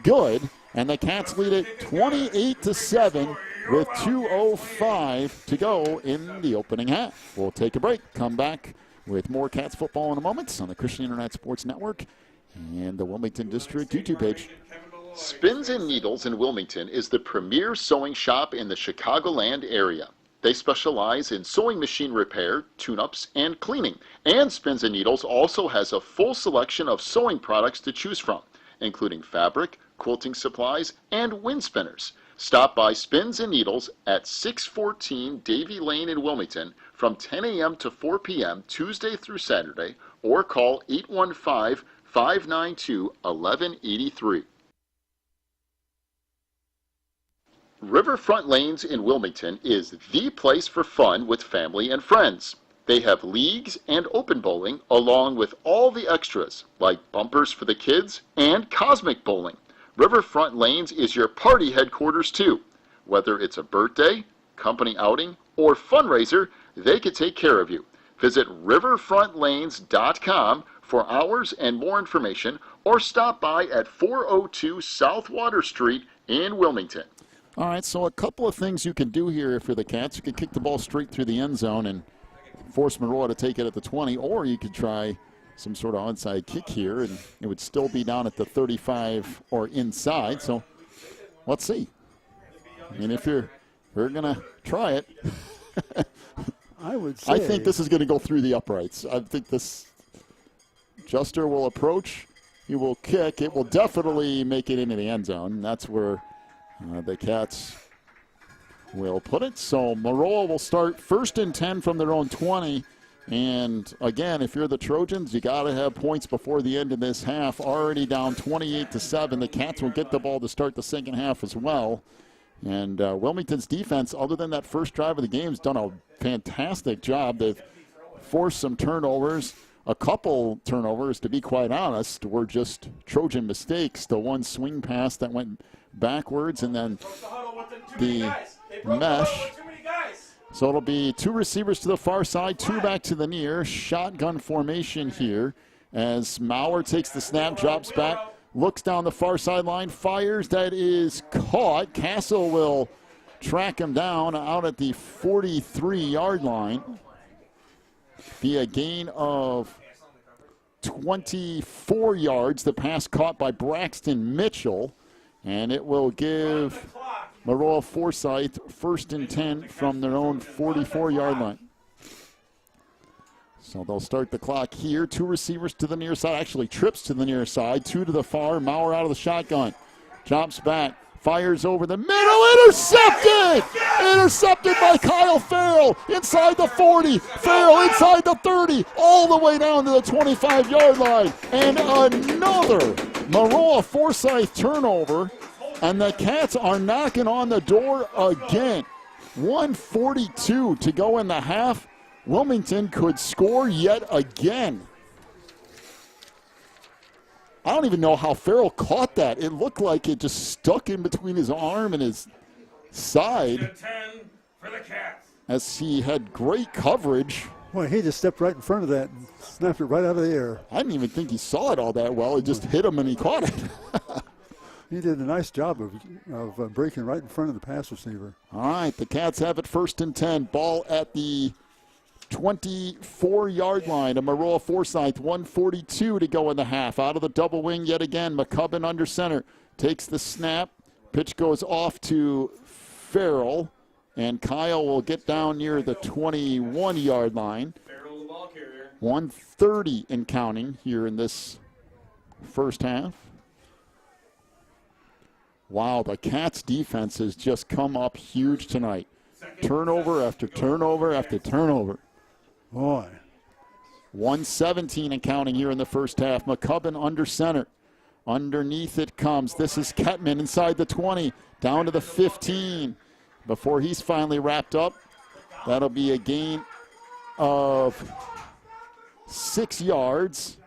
good, and the Cats lead it 28-7 with 2:05 to go in the opening half. We'll take a break. Come back with more Cats football in a moment on the Christian Internet Sports Network and the Wilmington District YouTube page. Spins and Needles in Wilmington is the premier sewing shop in the Chicagoland area. They specialize in sewing machine repair, tune-ups, and cleaning. And Spins and Needles also has a full selection of sewing products to choose from, including fabric, quilting supplies, and wind spinners. Stop by Spins and Needles at 614 Davy Lane in Wilmington from 10 a.m. to 4 p.m. Tuesday through Saturday, or call 815-592-1183. Riverfront Lanes in Wilmington is the place for fun with family and friends. They have leagues and open bowling along with all the extras like bumpers for the kids and cosmic bowling. Riverfront Lanes is your party headquarters too. Whether it's a birthday, company outing, or fundraiser, they can take care of you. Visit riverfrontlanes.com for hours and more information, or stop by at 402 South Water Street in Wilmington. All right, so a couple of things you can do here if you're the Cats. You can kick the ball straight through the end zone and force Maroa to take it at the 20, or you could try some sort of onside kick here, and it would still be down at the 35 or inside. So let's see. I mean, if we're going to try it, I would say. I think this is going to go through the uprights. I think this Juster will approach. He will kick. It will definitely make it into the end zone. That's where the Cats will put it. So Maroa will start 1st and 10 from their own 20. And again, if you're the Trojans, you got to have points before the end of this half. Already down 28-7. The Cats will get the ball to start the second half as well. And Wilmington's defense, other than that first drive of the game, has done a fantastic job. They've forced some turnovers. A couple turnovers, to be quite honest, were just Trojan mistakes. The one swing pass that went backwards, and then the mesh. So it'll be 2 receivers to the far side, 2 back to the near. Shotgun formation here as Maurer takes the snap, drops back, looks down the far sideline, fires. That is caught. Castle will track him down out at the 43-yard line. Be a gain of 24 yards. The pass caught by Braxton Mitchell. And it will give Maroa-Forsyth 1st and 10 from their own 44-yard line. So they'll start the clock here. 2 receivers to the near side. Actually, trips to the near side. 2 to the far. Maurer out of the shotgun. Drops back. Fires over the middle. Intercepted! Intercepted by Kyle Farrell. Inside the 40. Farrell inside the 30. All the way down to the 25-yard line. And another Maroa-Forsyth turnover. And the Cats are knocking on the door again. 1:42 to go in the half. Wilmington could score yet again. I don't even know how Farrell caught that. It looked like it just stuck in between his arm and his side as he had great coverage. Boy, he just stepped right in front of that and snapped it right out of the air. I didn't even think he saw it all that well. It just hit him and he caught it. He did a nice job of breaking right in front of the pass receiver. All right, the Cats have it 1st and 10. Ball at the 24-yard line of Maroa-Forsyth. 1:42 to go in the half. Out of the double wing yet again. McCubbin under center. Takes the snap. Pitch goes off to Farrell. And Kyle will get down near the 21-yard line. 1:30 and counting here in this first half. Wow, the Cats defense has just come up huge tonight. Turnover after turnover after turnover. Boy. 117 and counting here in the first half. McCubbin under center. Underneath it comes. This is Kettman inside the 20, down to the 15. Before he's finally wrapped up, that'll be a gain of 6 yards.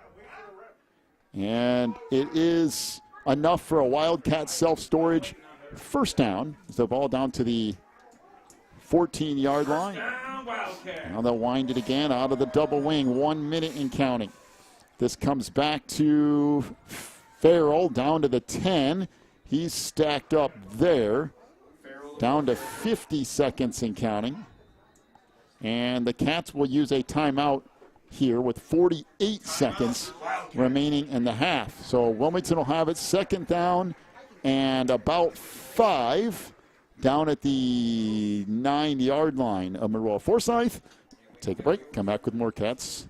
And it is enough for a Wildcat self-storage first down. The ball down to the 14-yard line. Now they'll wind it again out of the double wing. 1 minute and counting. This comes back to Farrell down to the 10. He's stacked up there. Down to 50 seconds and counting. And the Cats will use a timeout here with 48 seconds remaining in the half. So Wilmington will have it second down and about 5 down at the 9-yard line of Maroa-Forsyth. Take a break, come back with more Cats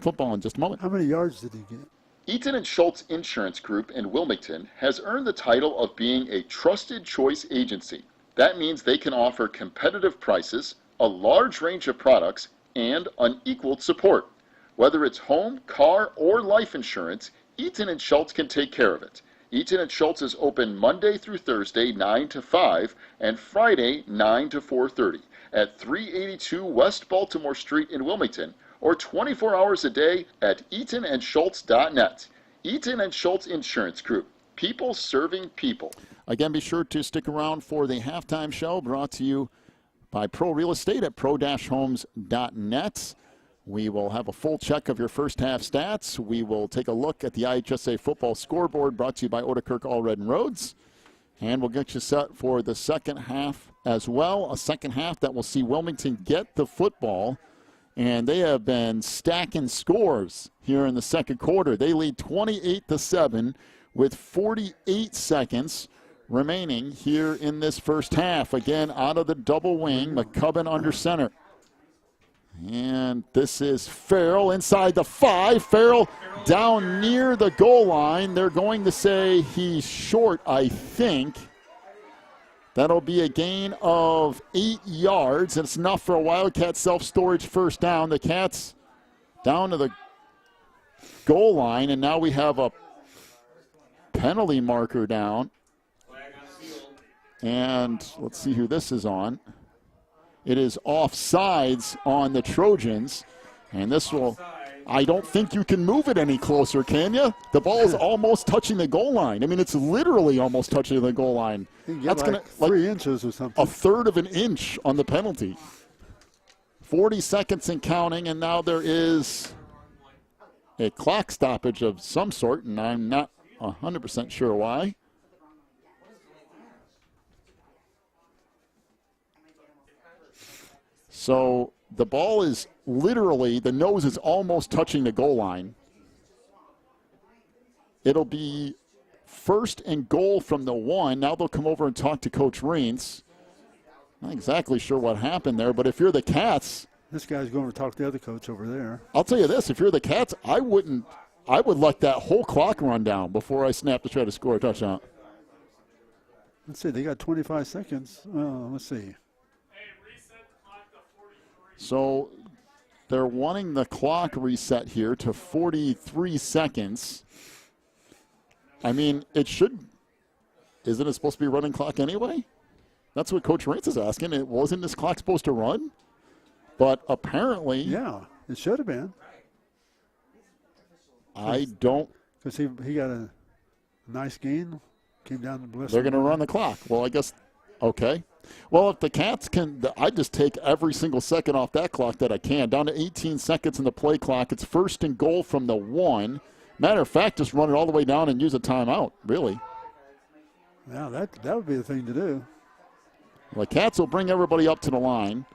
football in just a moment. How many yards did he get? Eaton and Schultz Insurance Group in Wilmington has earned the title of being a trusted choice agency. That means they can offer competitive prices, a large range of products, and unequaled support. Whether it's home, car, or life insurance, Eaton and Schultz can take care of it. Eaton and Schultz is open Monday through Thursday 9 to 5 and Friday 9 to 4:30 at 382 West Baltimore Street in Wilmington, or 24 hours a day at eatonandschultz.net. Eaton and Schultz Insurance Group. People serving people. Again, be sure to stick around for the halftime show brought to you by Pro Real Estate at pro-homes.net. We will have a full check of your first half stats. We will take a look at the IHSA football scoreboard brought to you by Odekirk All Red and Roads. And we'll get you set for the second half as well. A second half that will see Wilmington get the football. And they have been stacking scores here in the second quarter. They lead 28-7 with 48 seconds remaining here in this first half. Again, out of the double wing, McCubbin under center. And this is Farrell inside the 5. Farrell down near the goal line. They're going to say he's short, I think. That'll be a gain of 8 yards. And it's enough for a Wildcat self-storage first down. The Cats down to the goal line. And now we have a penalty marker down. And let's see who this is on. It is offsides on the Trojans. And this will, I don't think you can move it any closer, can you? The ball is almost touching the goal line. I mean, it's literally almost touching the goal line. That's like 3 inches or something. A third of an inch on the penalty. 40 seconds and counting, and now there is a clock stoppage of some sort, and I'm not 100% sure why. So the ball is literally, the nose is almost touching the goal line. It'll be first and goal from the 1. Now they'll come over and talk to Coach Reitz. Not exactly sure what happened there, but if you're the Cats. This guy's going to talk to the other coach over there. I'll tell you this, if you're the Cats, I would let that whole clock run down before I snap to try to score a touchdown. Let's see, they got 25 seconds. Let's see. So they're wanting the clock reset here to 43 seconds. I mean, isn't it supposed to be a running clock anyway? That's what Coach Reitz is asking. It wasn't this clock supposed to run? But apparently. Yeah, it should have been. I don't. Because he got a nice gain, came down to bless. They're going to run the clock. Well, I guess, okay. Well, if the Cats can, I just take every single second off that clock that I can. Down to 18 seconds in the play clock. It's first and goal from the 1. Matter of fact, just run it all the way down and use a timeout, really. Yeah, that would be the thing to do. The Cats will bring everybody up to the line.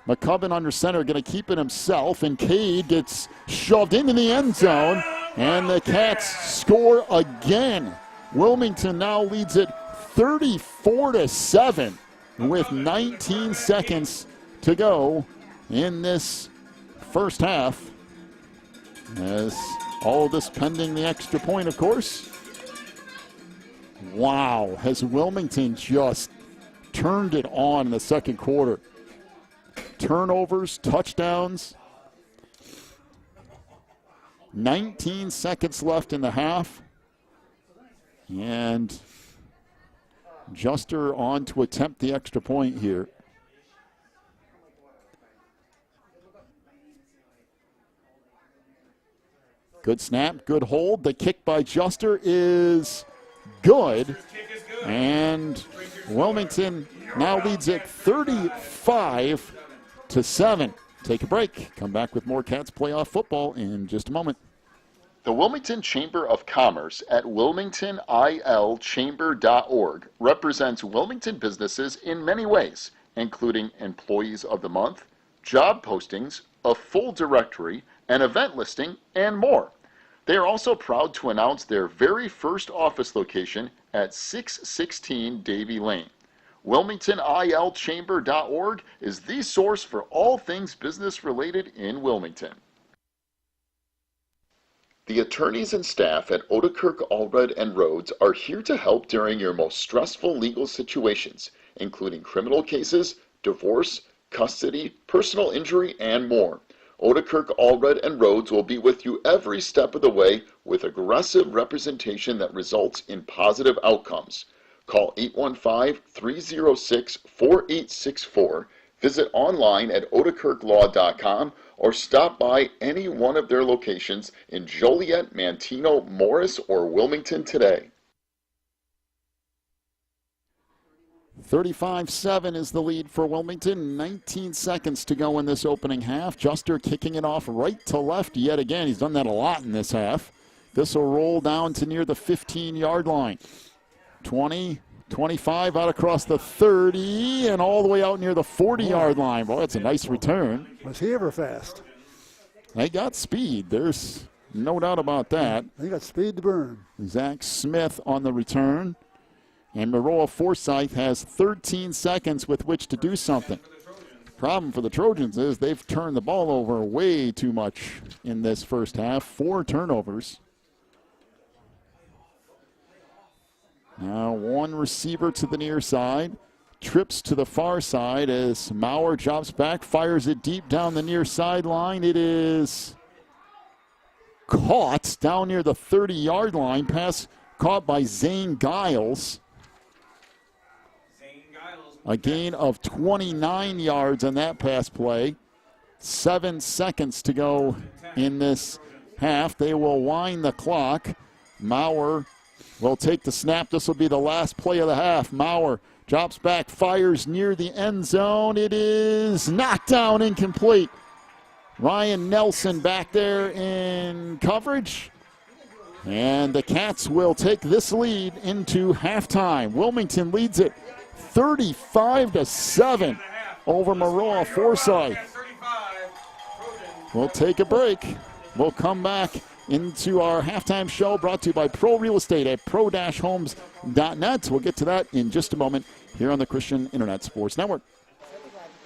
McCubbin under center, going to keep it himself, and Cade gets shoved into the end zone, and the Cats score again. Wilmington now leads it 34-7 with 19 seconds to go in this first half. As All of this pending the extra point, of course. Wow, has Wilmington just turned it on in the second quarter. Turnovers, touchdowns. 19 seconds left in the half. And Juster on to attempt the extra point here. Good snap, good hold. The kick by Juster is good. And Wilmington now leads it 35-7. Take a break. Come back with more Cats playoff football in just a moment. The Wilmington Chamber of Commerce at wilmingtonilchamber.org represents Wilmington businesses in many ways, including Employees of the Month, job postings, a full directory, an event listing, and more. They are also proud to announce their very first office location at 616 Davie Lane. WilmingtonILChamber.org is the source for all things business related in Wilmington. The attorneys and staff at Odekirk, Allred, and Rhodes are here to help during your most stressful legal situations, including criminal cases, divorce, custody, personal injury, and more. Odekirk, Allred, and Rhodes will be with you every step of the way with aggressive representation that results in positive outcomes. Call 815-306-4864, visit online at odekirklaw.com, or stop by any one of their locations in Joliet, Manteno, Morris, or Wilmington today. 35-7 is the lead for Wilmington. 19 seconds to go in this opening half. Juster kicking it off right to left yet again. He's done that a lot in this half. This will roll down to near the 15-yard line. 20, 25 out across the 30 and all the way out near the 40-yard line. Boy, that's a nice return. Was he ever fast? They got speed. There's no doubt about that. They got speed to burn. Zach Smith on the return. And Maroa-Forsyth has 13 seconds with which to do something. The problem for the Trojans is they've turned the ball over way too much in this first half. 4 turnovers. Now one receiver to the near side. Trips to the far side as Maurer drops back, fires it deep down the near sideline. It is caught down near the 30-yard line. Pass caught by Zane Giles. A gain of 29 yards on that pass play. 7 seconds to go in this half. They will wind the clock. Maurer will take the snap. This will be the last play of the half. Maurer drops back, fires near the end zone. It is knocked down, incomplete. Ryan Nelson back there in coverage. And the Cats will take this lead into halftime. Wilmington leads it 35-7 over Maroa-Forsyth. We'll take a break. We'll come back into our halftime show brought to you by Pro Real Estate at pro-homes.net. We'll get to that in just a moment here on the Christian Internet Sports Network.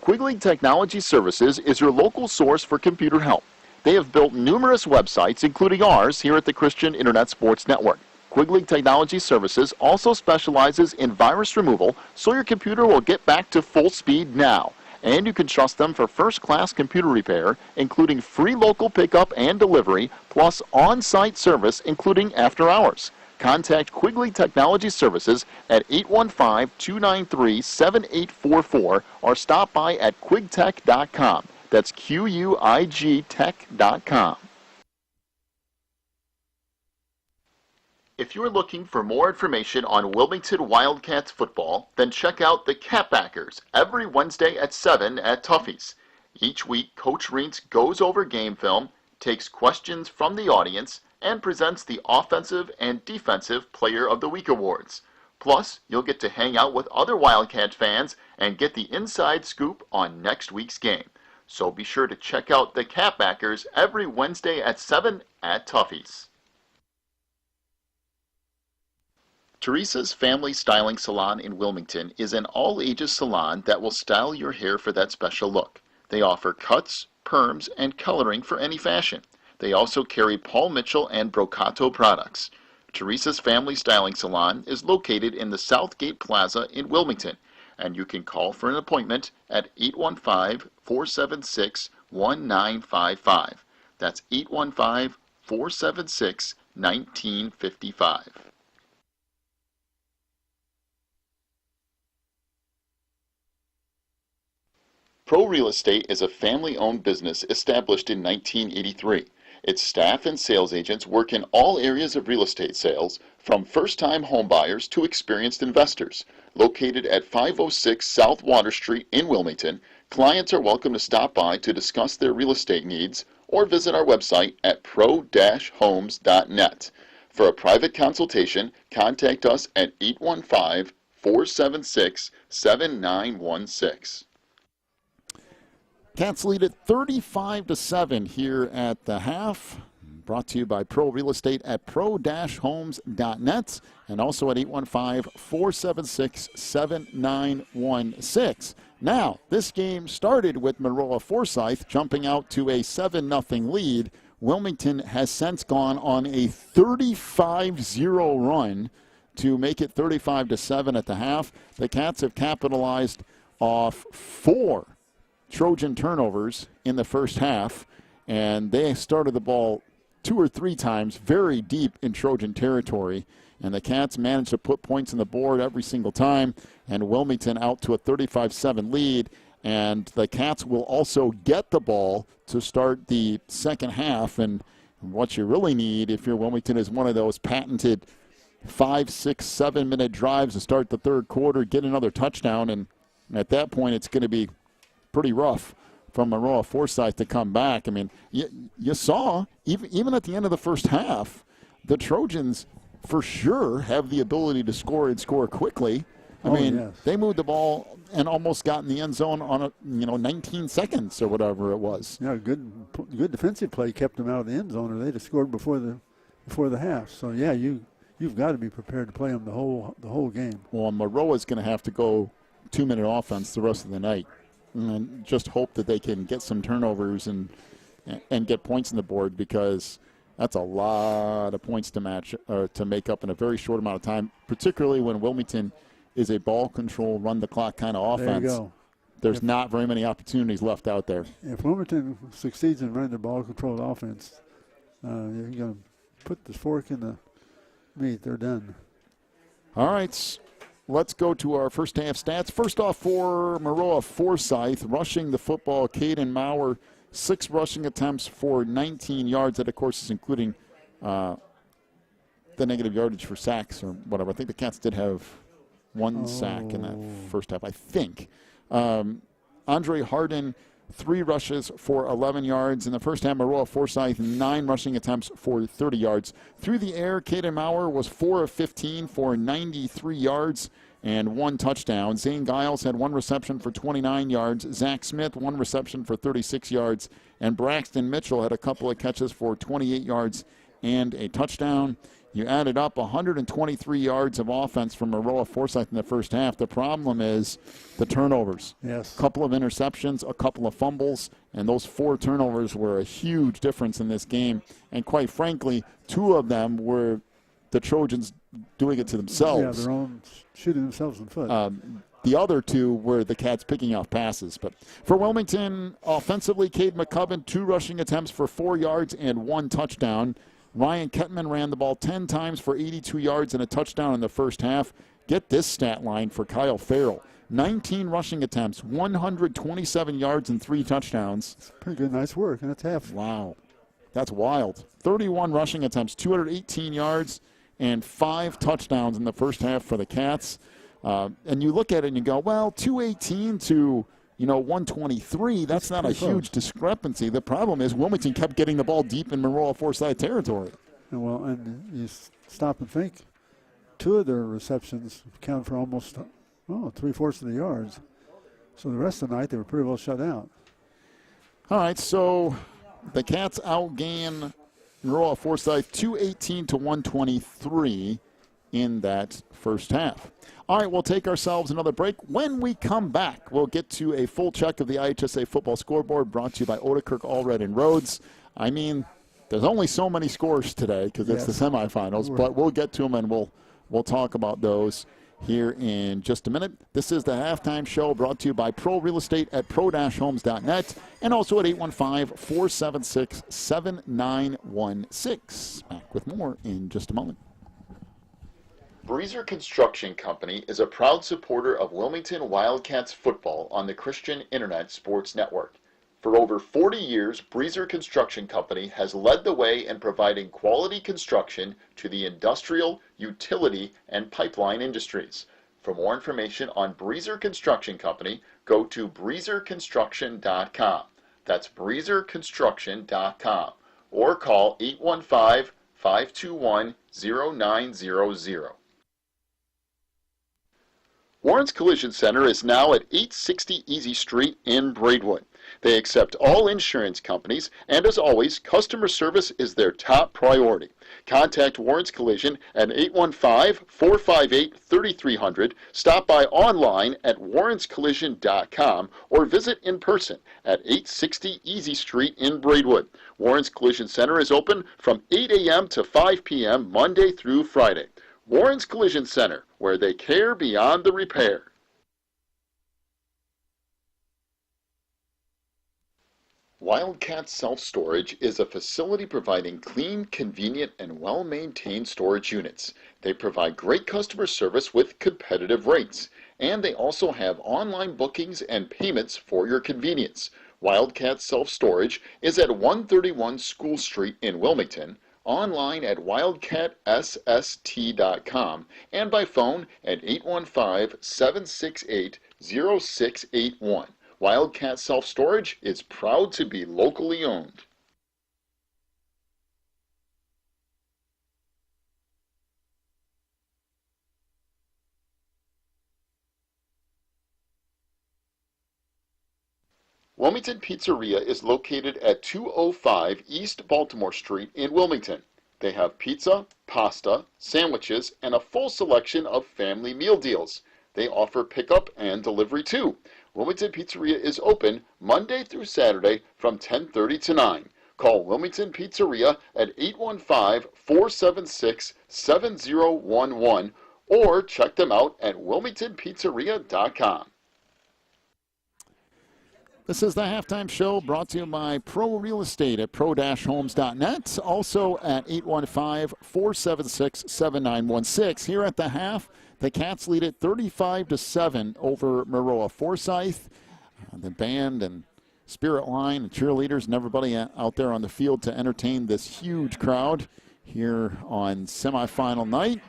Quigley Technology Services is your local source for computer help. They have built numerous websites, including ours, here at the Christian Internet Sports Network. Quigley Technology Services also specializes in virus removal, so your computer will get back to full speed now. And you can trust them for first-class computer repair, including free local pickup and delivery, plus on-site service, including after hours. Contact Quigley Technology Services at 815-293-7844 or stop by at quigtech.com. That's QUIG-tech.com. If you're looking for more information on Wilmington Wildcats football, then check out the Catbackers every Wednesday at 7 at Tuffy's. Each week, Coach Reitz goes over game film, takes questions from the audience, and presents the Offensive and Defensive Player of the Week awards. Plus, you'll get to hang out with other Wildcat fans and get the inside scoop on next week's game. So be sure to check out the Catbackers every Wednesday at 7 at Tuffy's. Teresa's Family Styling Salon in Wilmington is an all-ages salon that will style your hair for that special look. They offer cuts, perms, and coloring for any fashion. They also carry Paul Mitchell and Brocato products. Teresa's Family Styling Salon is located in the Southgate Plaza in Wilmington, and you can call for an appointment at 815-476-1955. That's 815-476-1955. Pro Real Estate is a family-owned business established in 1983. Its staff and sales agents work in all areas of real estate sales, from first-time homebuyers to experienced investors. Located at 506 South Water Street in Wilmington, clients are welcome to stop by to discuss their real estate needs or visit our website at pro-homes.net. For a private consultation, contact us at 815-476-7916. Cats lead at 35-7 here at the half. Brought to you by Pro Real Estate at pro-homes.net and also at 815-476-7916. Now, this game started with Maroa-Forsyth jumping out to a 7-0 lead. Wilmington has since gone on a 35-0 run to make it 35-7 at the half. The Cats have capitalized off 4 Trojan turnovers in the first half, and they started the ball 2 or 3 times very deep in Trojan territory, and the Cats managed to put points on the board every single time, and Wilmington out to a 35-7 lead, and the Cats will also get the ball to start the second half, and what you really need if you're Wilmington is one of those patented 5, 6, 7-minute drives to start the third quarter, get another touchdown, and at that point it's going to be pretty rough from Maroa-Forsyth to come back. I mean, you saw, even at the end of the first half, the Trojans for sure have the ability to score and score quickly. I mean, yes. They moved the ball and almost got in the end zone on 19 seconds or whatever it was. Yeah, good defensive play kept them out of the end zone, or they'd have scored before the half. So yeah, you've got to be prepared to play them the whole game. Well, Maroa's going to have to go 2-minute offense the rest of the night. And just hope that they can get some turnovers and get points on the board, because that's a lot of points to make up in a very short amount of time, particularly when Wilmington is a ball control, run the clock kind of offense. There you go. There's not very many opportunities left out there. If Wilmington succeeds in running the ball controlled offense, you're going to put the fork in the meat. They're done. All right. Let's go to our first half stats. First off, for Maroa-Forsyth, rushing the football, Caden Maurer, 6 rushing attempts for 19 yards. That, of course, is including the negative yardage for sacks or whatever. I think the Cats did have 1 sack in that first half, I think. Andre Harden, 3 rushes for 11 yards. In the first half, Maroa-Forsyth, 9 rushing attempts for 30 yards. Through the air, Caden Maurer was 4 of 15 for 93 yards and 1 touchdown. Zane Giles had 1 reception for 29 yards. Zach Smith, 1 reception for 36 yards. And Braxton Mitchell had a couple of catches for 28 yards and a touchdown. You added up 123 yards of offense from Maroa-Forsyth in the first half. The problem is the turnovers. Yes. A couple of interceptions, a couple of fumbles, and those 4 turnovers were a huge difference in this game. And quite frankly, 2 of them were the Trojans doing it to themselves. Yeah, their own shooting themselves in the foot. The other 2 were the Cats picking off passes. But for Wilmington, offensively, Cade McCubbin, 2 rushing attempts for 4 yards and 1 touchdown. Ryan Kettman ran the ball 10 times for 82 yards and a touchdown in the first half. Get this stat line for Kyle Farrell. 19 rushing attempts, 127 yards and 3 touchdowns. It's pretty good, nice work, and that's half. Wow. That's wild. 31 rushing attempts, 218 yards, and 5 touchdowns in the first half for the Cats. And you look at it and you go, well, 218 to 123, that's not a huge discrepancy. The problem is Wilmington kept getting the ball deep in Maroa-Forsyth territory. And you stop and think, 2 of their receptions count for almost 3/4 of the yards. So the rest of the night they were pretty well shut out. All right, so the Cats outgain Maroa-Forsyth 218 to 123 in that first half. All right, we'll take ourselves another break. When we come back, we'll get to a full check of the IHSA football scoreboard brought to you by Odekirk Allred and Rhodes. I mean, There's only so many scores today because it's the semifinals, but we'll get to them and we'll talk about those here in just a minute. This is the halftime show brought to you by Pro Real Estate at pro-homes.net and also at 815-476-7916. Back with more in just a moment. Breezer Construction Company is a proud supporter of Wilmington Wildcats football on the Christian Internet Sports Network. For over 40 years, Breezer Construction Company has led the way in providing quality construction to the industrial, utility, and pipeline industries. For more information on Breezer Construction Company, go to breezerconstruction.com. That's breezerconstruction.com. Or call 815-521-0900. Warren's Collision Center is now at 860 Easy Street in Braidwood. They accept all insurance companies, and as always, customer service is their top priority. Contact Warren's Collision at 815-458-3300, stop by online at warrenscollision.com, or visit in person at 860 Easy Street in Braidwood. Warren's Collision Center is open from 8 a.m. to 5 p.m. Monday through Friday. Warren's Collision Center, where they care beyond the repair. Wildcat Self-Storage is a facility providing clean, convenient, and well-maintained storage units. They provide great customer service with competitive rates, and they also have online bookings and payments for your convenience. Wildcat Self-Storage is at 131 School Street in Wilmington, online at wildcatsst.com, and by phone at 815-768-0681. Wildcat Self-Storage is proud to be locally owned. Wilmington Pizzeria is located at 205 East Baltimore Street in Wilmington. They have pizza, pasta, sandwiches, and a full selection of family meal deals. They offer pickup and delivery too. Wilmington Pizzeria is open Monday through Saturday from 10:30 to 9. Call Wilmington Pizzeria at 815-476-7011 or check them out at wilmingtonpizzeria.com. This is the halftime show brought to you by Pro Real Estate at pro-homes.net, also at 815-476-7916. Here at the half, the Cats lead it 35-7 over Maroa-Forsyth. The band and spirit line and cheerleaders and everybody out there on the field to entertain this huge crowd here on semifinal night.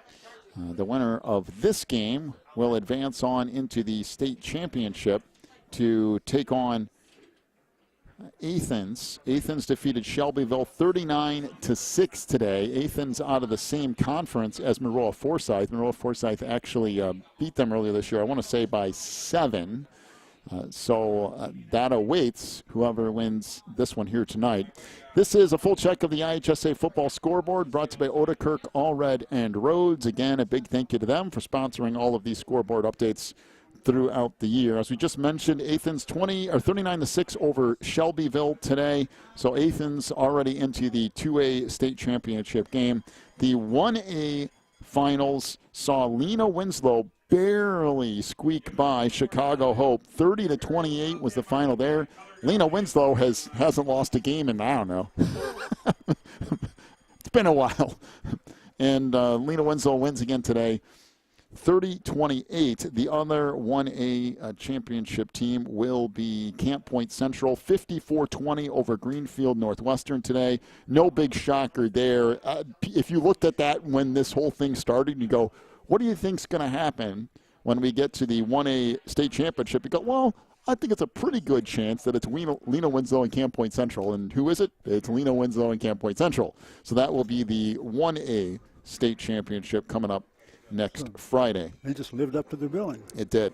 The winner of this game will advance on into the state championship to take on Athens. Athens defeated Shelbyville 39-6 today. Athens out of the same conference as Maroa-Forsyth. Maroa-Forsyth actually beat them earlier this year, I want to say by 7. So that awaits whoever wins this one here tonight. This is a full check of the IHSA football scoreboard brought to you by Odekirk, Allred, and Rhodes. Again, a big thank you to them for sponsoring all of these scoreboard updates throughout the year. As we just mentioned, Athens 39-6 over Shelbyville today. So Athens already into the 2A state championship game. The 1A finals saw Lena Winslow barely squeak by Chicago Hope. 30-28 was the final there. Lena Winslow hasn't lost a game in, I don't know. It's been a while. And Lena Winslow wins again today. 30-28. The other 1A championship team will be Camp Point Central, 54-20 over Greenfield Northwestern today. No big shocker there. If you looked at that when this whole thing started, you go, what do you think's going to happen when we get to the 1A state championship? You go, well, I think it's a pretty good chance that it's Lena Winslow and Camp Point Central. And who is it? It's Lena Winslow and Camp Point Central. So that will be the 1A state championship coming up next Friday. They just lived up to their billing. It did.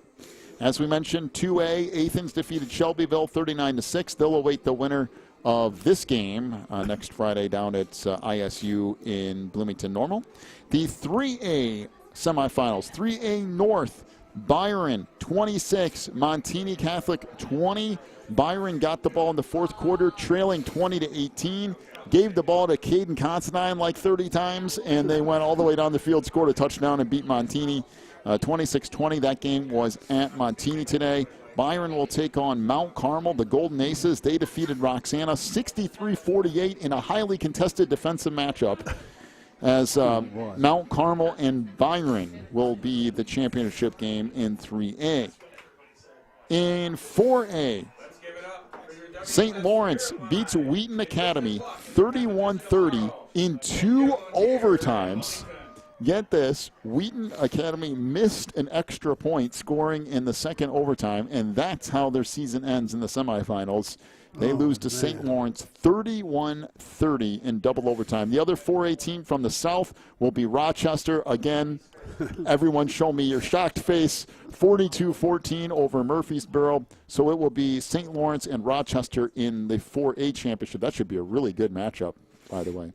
As we mentioned, 2A, Athens defeated Shelbyville 39-6. They'll await the winner of this game next Friday down at ISU in Bloomington Normal. The 3A semifinals, 3A North, Byron 26, Montini Catholic 20. Byron got the ball in the fourth quarter, trailing 20-18. gave the ball to Caden Considine like 30 times, and they went all the way down the field, scored a touchdown, and beat Montini 26-20. That game was at Montini today. Byron will take on Mount Carmel, the Golden Aces. They defeated Roxana 63-48 in a highly contested defensive matchup, as Mount Carmel and Byron will be the championship game in 3A. In 4A, St. Lawrence beats Wheaton Academy 31-30 in 2 overtimes. Get this, Wheaton Academy missed an extra point scoring in the second overtime, and that's how their season ends in the semifinals. They lose to St. Lawrence 31-30 in double overtime. The other 4A team from the South will be Rochester. Again, everyone show me your shocked face. 42-14 over Murfreesboro. So it will be St. Lawrence and Rochester in the 4A championship. That should be a really good matchup, by the way.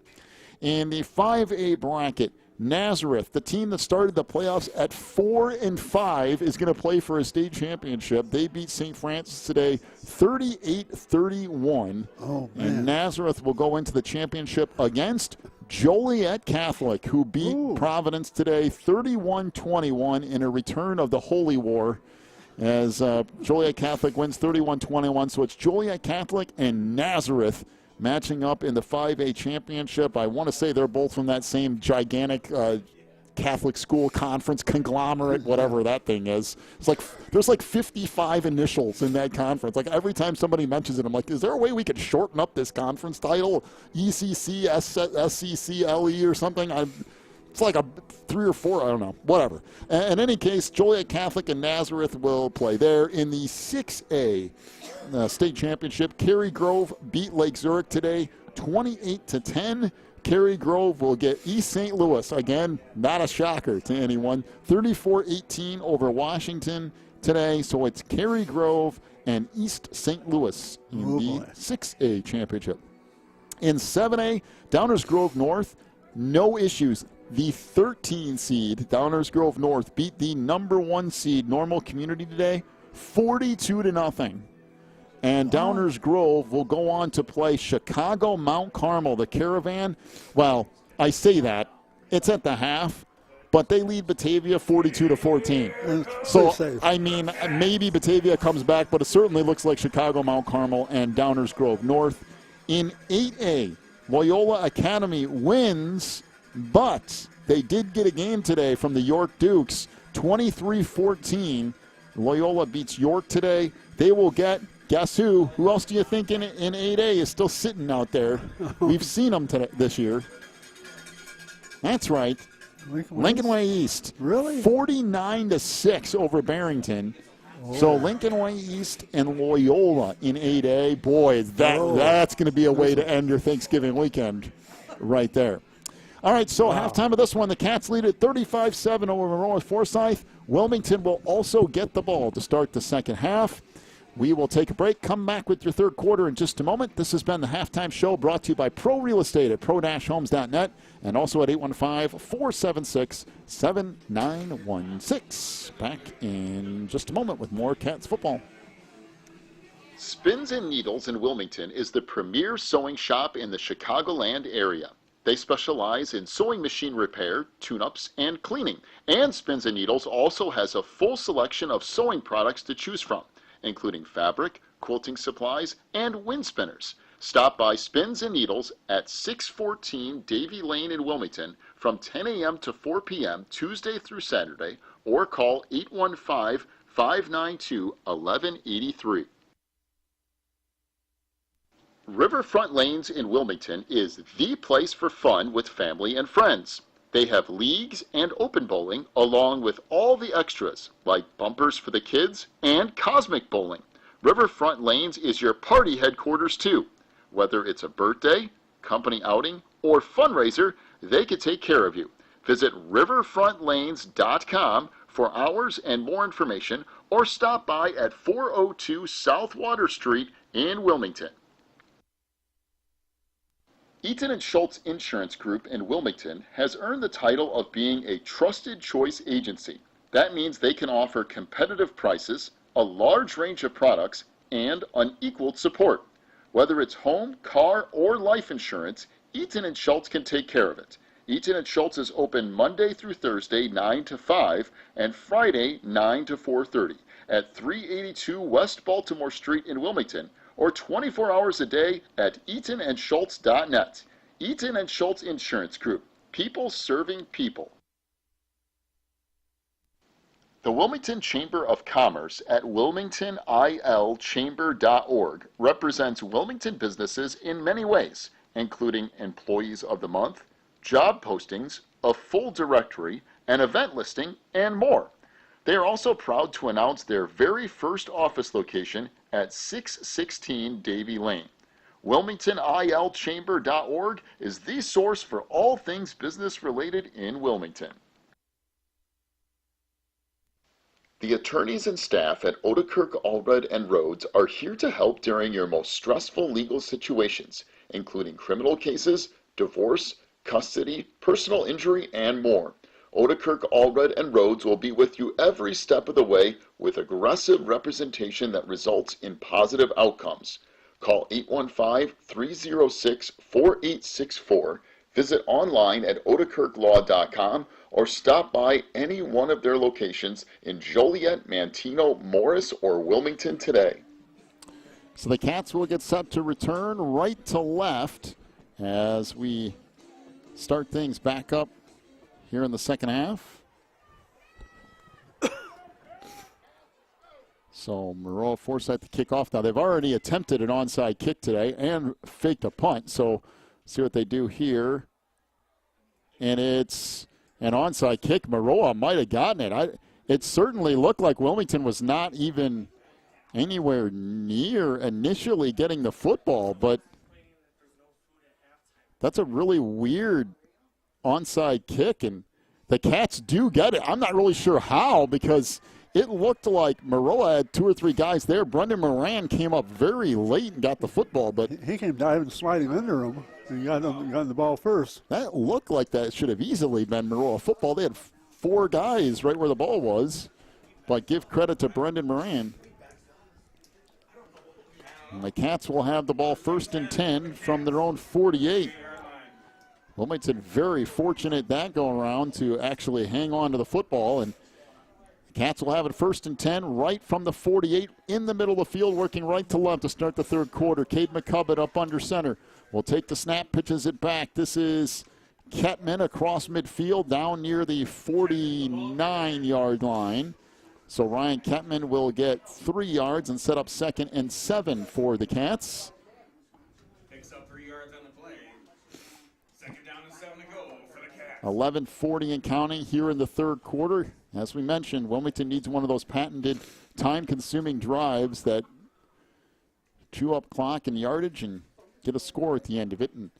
In the 5A bracket, Nazareth, the team that started the playoffs at 4-5, is going to play for a state championship. They beat St. Francis today 38-31. Oh, man. And Nazareth will go into the championship against Joliet Catholic, who beat Providence today 31-21 in a return of the Holy War, as Joliet Catholic wins 31-21. So it's Joliet Catholic and Nazareth matching up in the 5A championship. I want to say they're both from that same gigantic Catholic school conference conglomerate, whatever that thing is. It's like there's like 55 initials in that conference. Like every time somebody mentions it, I'm like, is there a way we could shorten up this conference title? ECC, SCC, LE or something? It's like a 3 or 4, I don't know, whatever. In any case, Joliet Catholic and Nazareth will play there. In the 6A state championship, Cary Grove beat Lake Zurich today 28-10. Cary Grove will get East St. Louis. Again, not a shocker to anyone. 34-18 over Washington today. So it's Cary Grove and East St. Louis in the 6A championship. In 7A, Downers Grove North, no issues. The 13 seed, Downers Grove North, beat the number 1 seed, Normal Community today, 42-0. And Downers Grove will go on to play Chicago Mount Carmel, the Caravan. Well, I say that. It's at the half, but they lead Batavia 42-14. So, I mean, maybe Batavia comes back, but it certainly looks like Chicago Mount Carmel and Downers Grove North. In 8A, Loyola Academy wins, but they did get a game today from the York Dukes, 23-14. Loyola beats York today. They will get, guess who? Who else do you think in 8A is still sitting out there? We've seen them this year. That's right. Lincoln Way East. Really? 49-6 over Barrington. So Lincoln Way East and Loyola in 8A. Boy, that's going to be a way to end your Thanksgiving weekend right there. All right, so halftime of this one, the Cats lead at 35-7 over Maroa-Forsyth. Wilmington will also get the ball to start the second half. We will take a break, come back with your third quarter in just a moment. This has been the Halftime Show brought to you by Pro Real Estate at pro-homes.net and also at 815-476-7916. Back in just a moment with more Cats football. Spins and Needles in Wilmington is the premier sewing shop in the Chicagoland area. They specialize in sewing machine repair, tune-ups, and cleaning. And Spins and Needles also has a full selection of sewing products to choose from, including fabric, quilting supplies, and wind spinners. Stop by Spins and Needles at 614 Davie Lane in Wilmington from 10 a.m. to 4 p.m. Tuesday through Saturday, or call 815-592-1183. Riverfront Lanes in Wilmington is the place for fun with family and friends. They have leagues and open bowling, along with all the extras, like bumpers for the kids and cosmic bowling. Riverfront Lanes is your party headquarters too. Whether it's a birthday, company outing, or fundraiser, they can take care of you. Visit riverfrontlanes.com for hours and more information, or stop by at 402 South Water Street in Wilmington. Eaton & Schultz Insurance Group in Wilmington has earned the title of being a trusted choice agency. That means they can offer competitive prices, a large range of products, and unequaled support. Whether it's home, car, or life insurance, Eaton and Schultz can take care of it. Eaton and Schultz is open Monday through Thursday 9 to 5 and Friday 9 to 4:30 at 382 West Baltimore Street in Wilmington, or 24 hours a day at eatonandschultz.net. Eaton and Schultz Insurance Group. People serving people. The Wilmington Chamber of Commerce at wilmingtonilchamber.org represents Wilmington businesses in many ways, including Employees of the Month, job postings, a full directory, an event listing, and more. They are also proud to announce their very first office location at 616 Davie Lane. WilmingtonILChamber.org is the source for all things business related in Wilmington. The attorneys and staff at Odekirk, Allred, and Rhodes are here to help during your most stressful legal situations, including criminal cases, divorce, custody, personal injury, and more. Odekirk, Allred, and Rhodes will be with you every step of the way with aggressive representation that results in positive outcomes. Call 815-306-4864, visit online at odekirklaw.com, or stop by any one of their locations in Joliet, Manteno, Morris, or Wilmington today. So the Cats will get set to return right to left as we start things back up here in the second half. So Maroa-Forsyth to kick off. Now they've already attempted an onside kick today and faked a punt. So see what they do here. And it's an onside kick. Maroa might have gotten it. It certainly looked like Wilmington was not even anywhere near initially getting the football, but that's a really weird onside kick, and the Cats do get it. I'm not really sure how, because it looked like Maroa had 2 or 3 guys there. Brendan Moran came up very late and got the football, but he came diving, sliding under him, and got the ball first. That looked like that should have easily been Maroa football. They had 4 guys right where the ball was, but give credit to Brendan Moran. And the Cats will have the ball 1st and 10 from their own 48. Wilmington very fortunate that go around to actually hang on to the football, and the Cats will have it 1st and 10 right from the 48 in the middle of the field, working right to left to start the third quarter. Cade McCubbin up under center will take the snap, pitches it back. This is Kettman across midfield down near the 49-yard line. So Ryan Kettman will get 3 yards and set up 2nd and 7 for the Cats. Picks up 3 yards on the play. 2nd down and 7 to go for the Cats. 11:40 and counting here in the third quarter. As we mentioned, Wilmington needs one of those patented time-consuming drives that chew up clock and yardage and get a score at the end of it. And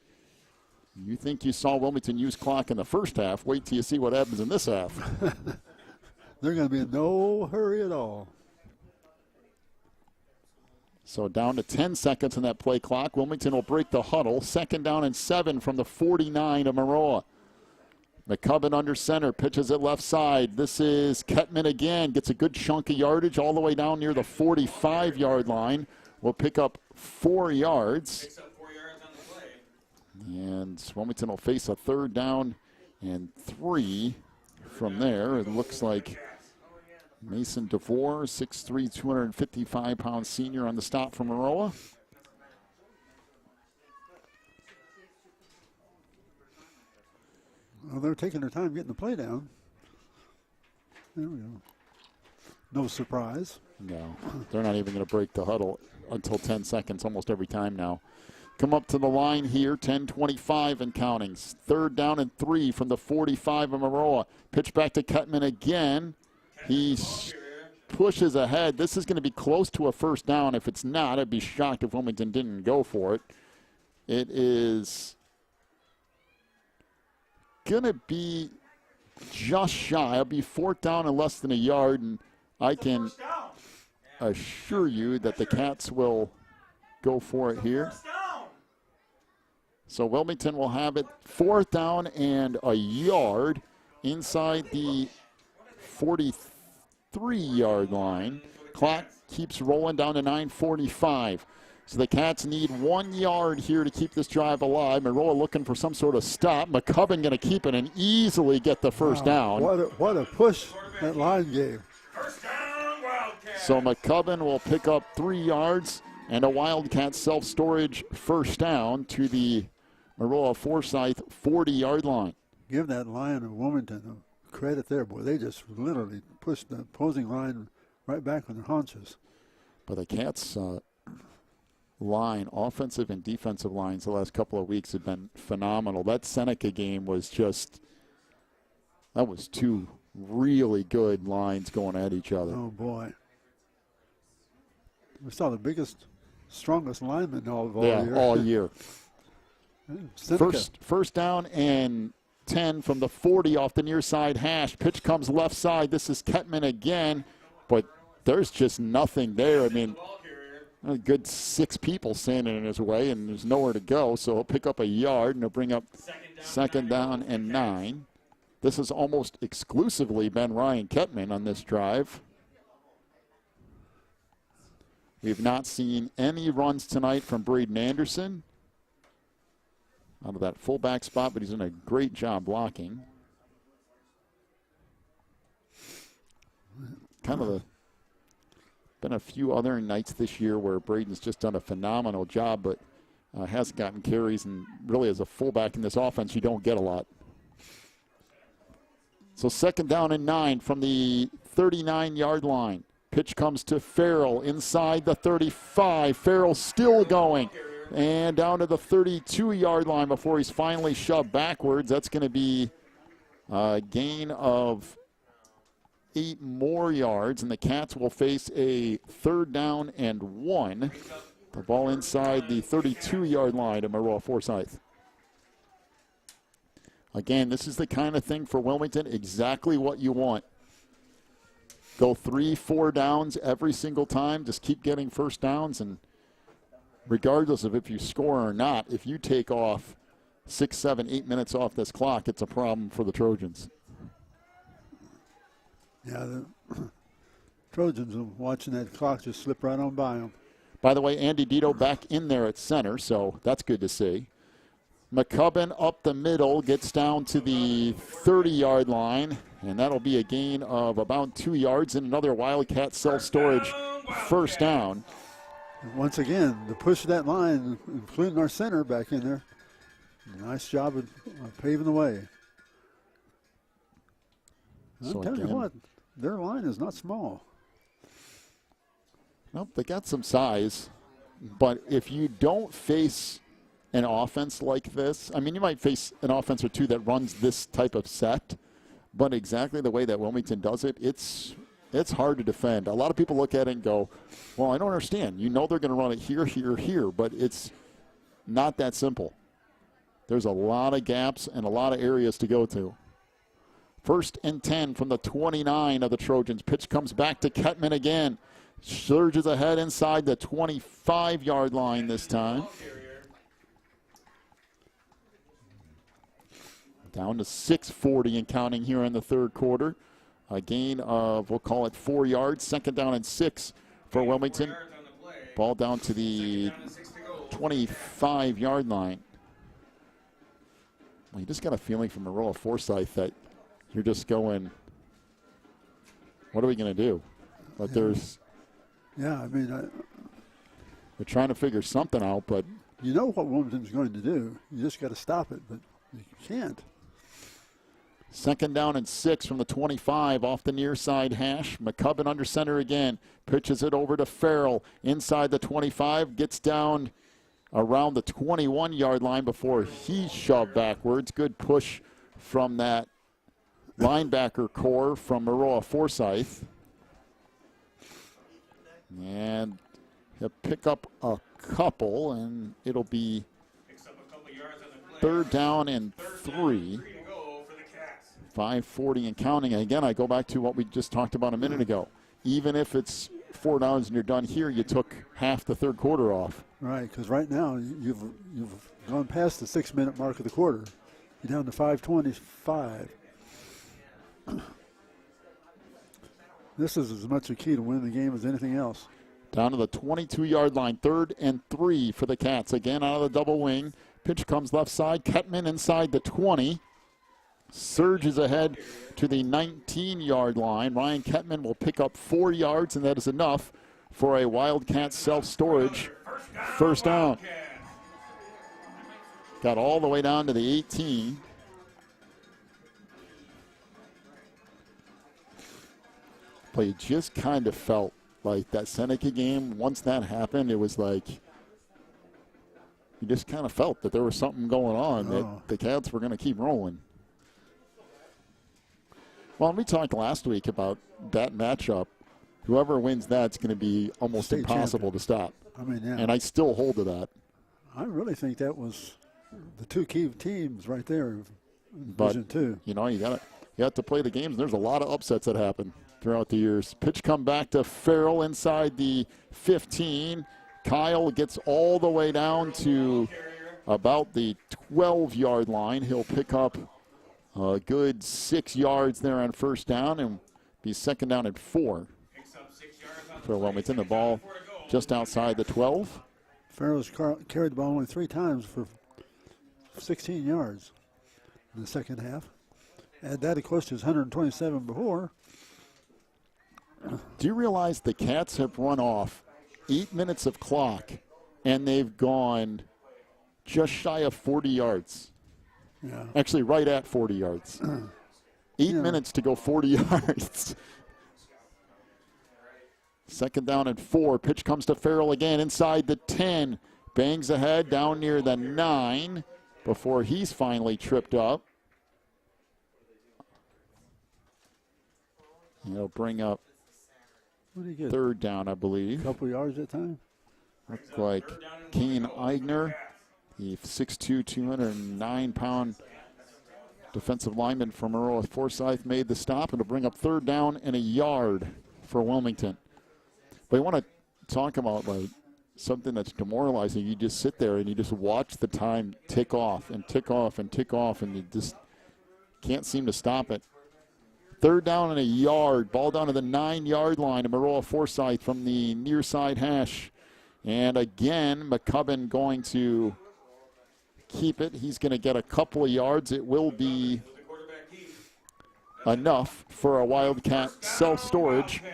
you think you saw Wilmington use clock in the first half. Wait till you see what happens in this half. They're going to be in no hurry at all. So down to 10 seconds on that play clock. Wilmington will break the huddle. 2nd down and 7 from the 49 of Maroa. McCubbin under center, pitches it left side. This is Kettman again. Gets a good chunk of yardage all the way down near the 45-yard line. Will pick up 4 yards. Picks up 4 yards on the play. And Wilmington will face a 3rd down and 3 from there. It looks like Mason DeVore, 6'3", 255-pound senior on the stop from Maroa. Well, they're taking their time getting the play down. There we go. No surprise. No, they're not even going to break the huddle until 10 seconds almost every time now. Come up to the line here, 10:25 and counting. 3rd down and 3 from the 45 of Maroa. Pitch back to Kettman again. He pushes ahead. This is going to be close to a 1st down. If it's not, I'd be shocked if Wilmington didn't go for it. It is going to be just shy. It'll be 4th down and less than a yard, and I can assure you that the Cats will go for it here. So Wilmington will have it 4th down and a yard inside the 43-yard line. Clock keeps rolling down to 9:45. So the Cats need 1 yard here to keep this drive alive. Maroa looking for some sort of stop. McCubbin going to keep it and easily get the first down. What a push that line gave. First down, Wildcats. So McCubbin will pick up 3 yards and a Wildcat self-storage first down to the Maroa-Forsyth 40-yard line. Give that line of Wilmington credit there, boy. They just literally pushed the opposing line right back on their haunches. But the Cats' line, offensive and defensive lines the last couple of weeks have been phenomenal. That Seneca game was that was 2 really good lines going at each other. Oh, boy. We saw the biggest, strongest lineman all year. All year. Seneca. First down and 10 from the 40 off the near side hash. Pitch comes left side. This is Kettman again, but there's just nothing there. I mean, a good 6 people standing in his way, and there's nowhere to go. So he'll pick up a yard, and he'll bring up second down and 9. This has almost exclusively been Ryan Kettman on this drive. We've not seen any runs tonight from Braden Anderson out of that fullback spot, but he's done a great job blocking. Been a few other nights this year where Braden's just done a phenomenal job, but hasn't gotten carries, and really as a fullback in this offense, you don't get a lot. So second down and 9 from the 39-yard line. Pitch comes to Farrell inside the 35. Farrell still going. And down to the 32-yard line before he's finally shoved backwards. That's going to be a gain of 8 more yards, and the Cats will face a third down and 1. The ball inside the 32-yard line of Maroa-Forsyth. Again, this is the kind of thing for Wilmington, exactly what you want. Go 3-4 downs every single time. Just keep getting first downs, and regardless of if you score or not, if you take off 6, 7, 8 minutes off this clock, it's a problem for the Trojans. Yeah, the Trojans are watching that clock just slip right on by them. By the way, Andy Dito back in there at center, so that's good to see. McCubbin up the middle, gets down to the 30-yard line, and that'll be a gain of about 2 yards and another Wildcat self-storage first down. And once again, the push of that line, including our center back in there. Nice job of paving the way. So I'll tell you what, their line is not small. Nope, they got some size, but if you don't face an offense like this, I mean, you might face an offense or two that runs this type of set, but exactly the way that Wilmington does it, it's hard to defend. A lot of people look at it and go, well, I don't understand. You know they're going to run it here, here, here, but it's not that simple. There's a lot of gaps and a lot of areas to go to. First and 10 from the 29 of the Trojans. Pitch comes back to Kettman again. Surges ahead inside the 25-yard line this time. Down to 6:40 and counting here in the third quarter. A gain of, we'll call it 4 yards. Second down and 6 for Wilmington. Ball down to the 25-yard line. Well, you just got a feeling from Maroa-Forsyth that you're just going, what are we going to do? But there's... Yeah, I mean... They're trying to figure something out, but... You know what Wilmington's going to do. You just got to stop it, but you can't. Second down and 6 from the 25 off the near side hash. McCubbin under center again. Pitches it over to Farrell inside the 25. Gets down around the 21-yard line before he's shoved backwards. Good push from that linebacker core from Maroa-Forsyth. And he'll pick up a couple, and it'll be third down and 3. 5:40 and counting. And again, I go back to what we just talked about a minute ago. Even if it's 4 downs and you're done here, you took half the third quarter off. Right, because right now you've gone past the 6-minute mark of the quarter. You're down to 5:25. This is as much a key to win the game as anything else. Down to the 22-yard line, 3rd and 3 for the Cats. Again out of the double wing. Pitch comes left side. Kettman inside the 20. Surges ahead to the 19-yard line. Ryan Kettman will pick up 4 yards, and that is enough for a Wildcat self-storage first down. Got all the way down to the 18. But you just kind of felt like that Seneca game, once that happened, it was like you just kind of felt that there was something going on, that the Cats were going to keep rolling. Well, we talked last week about that matchup. Whoever wins that's going to be almost State impossible champion. to stop. I mean, yeah. And I still hold to that. I really think that was the two key teams right there in But, Division 2. you know, you have to play the games. There's a lot of upsets that happen throughout the years. Pitch come back to Farrell inside the 15. Kyle gets all the way down to about the 12-yard line. He'll pick up a good 6 yards there on first down and be second down and 4 for Wilmington. The ball just outside the 12. Farrell's carried the ball only 3 times for 16 yards in the second half. Add that, of course, to his 127 before. Do you realize the Cats have run off 8 minutes of clock, and they've gone just shy of 40 yards? Yeah. Actually, right at 40 yards. 8 minutes to go 40 yards. Second down and 4. Pitch comes to Farrell again inside the 10. Bangs ahead down near the 9 before he's finally tripped up. He'll bring up What do you get? third down, I believe. A couple yards at a time? Looks like Kane Eigner, the 6'2", 209-pound defensive lineman from Maroa-Forsyth, made the stop, and to bring up third down and a yard for Wilmington. But you want to talk about like something that's demoralizing. You just sit there and you just watch the time tick off and tick off and tick off, and you just can't seem to stop it. Third down and a yard. Ball down to the 9-yard line to Maroa-Forsyth from the near side hash. And again, McCubbin going to keep it. He's going to get a couple of yards. It will be enough for a Wildcat self-storage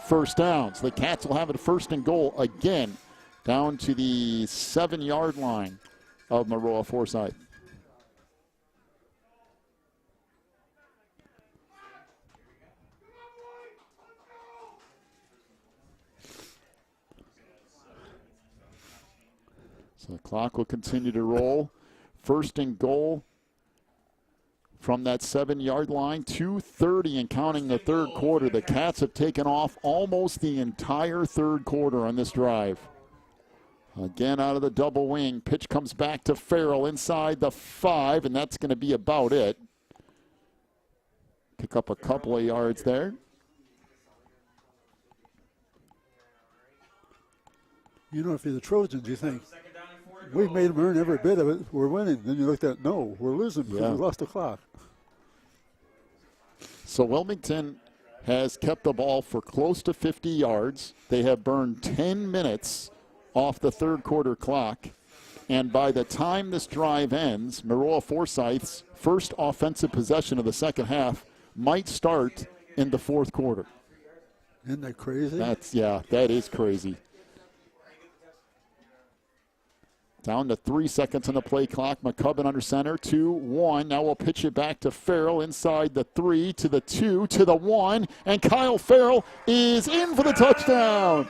first down. So the Cats will have it first and goal again down to the 7-yard line of Maroa-Forsyth. So the clock will continue to roll. First and goal from that 7-yard line. 2:30 and counting the third quarter. The Cats have taken off almost the entire third quarter on this drive. Again out of the double wing. Pitch comes back to Farrell inside the 5, and that's going to be about it. Pick up a couple of yards there. You know, if you're the Trojans, you think, we've made them earn every bit of it. We're winning. Then you look at, no, we're losing because we lost the clock. So Wilmington has kept the ball for close to 50 yards. They have burned 10 minutes off the third quarter clock. And by the time this drive ends, Maroa-Forsyth's first offensive possession of the second half might start in the fourth quarter. Isn't that crazy? That is crazy. Down to 3 seconds on the play clock. McCubbin under center. 2-1. Now we'll pitch it back to Farrell inside the 3 to the 2 to the 1. And Kyle Farrell is in for the touchdown.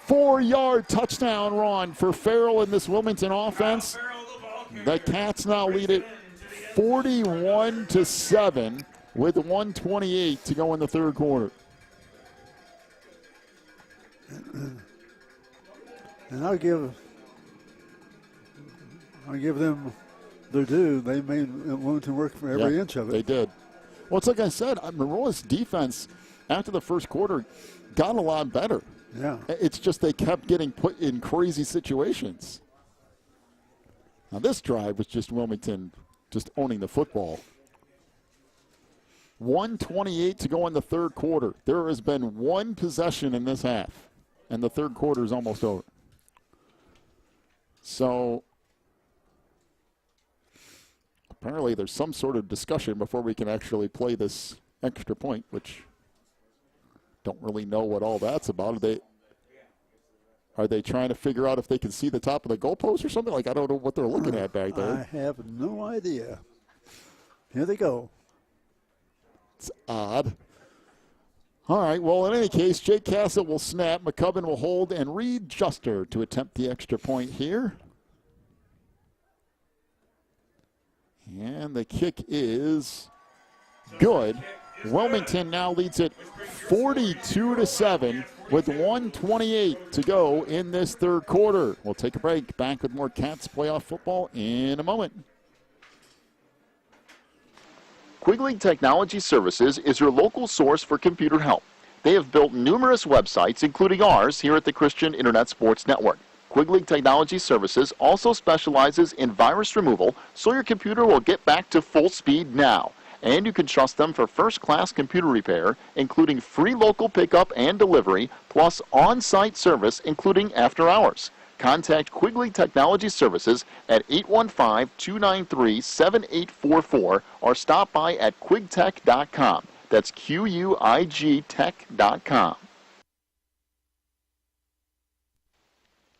4-yard touchdown run for Farrell in this Wilmington offense. The Cats now lead it 41-7 with 1:28 to go in the third quarter. And I'll give them their due. They made Wilmington work for every inch of it. They did. Well, it's like I said, Maroa's defense after the first quarter got a lot better. Yeah. It's just they kept getting put in crazy situations. Now this drive was just Wilmington just owning the football. 1:28 to go in the third quarter. There has been one possession in this half. and the third quarter is almost over. So apparently there's some sort of discussion before we can actually play this extra point, which don't really know what all that's about. Are they trying to figure out if they can see the top of the goalpost or something? Like, I don't know what they're looking at back there. I have no idea. Here they go. It's odd. All right, well, in any case, Jake Castle will snap, McCubbin will hold, and Reed Juster to attempt the extra point here. And the kick is good. Wilmington now leads it 42-7 with 1:28 to go in this third quarter. We'll take a break. Back with more Cats playoff football in a moment. Quigley Technology Services is your local source for computer help. They have built numerous websites, including ours here at the Christian Internet Sports Network. Quigley Technology Services also specializes in virus removal, so your computer will get back to full speed now. And you can trust them for first-class computer repair, including free local pickup and delivery, plus on-site service, including after hours. Contact Quigley Technology Services at 815-293-7844 or stop by at quigtech.com. That's QUIG tech.com.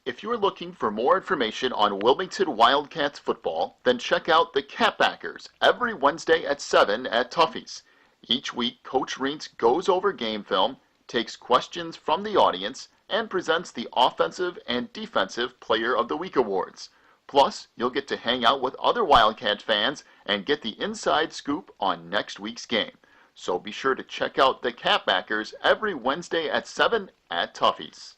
If you're looking for more information on Wilmington Wildcats football, then check out the Catbackers every Wednesday at 7 at Tuffy's. Each week, Coach Reitz goes over game film, takes questions from the audience, and presents the Offensive and Defensive Player of the Week awards. Plus, you'll get to hang out with other Wildcat fans and get the inside scoop on next week's game. So be sure to check out the Catbackers every Wednesday at 7 at Tuffy's.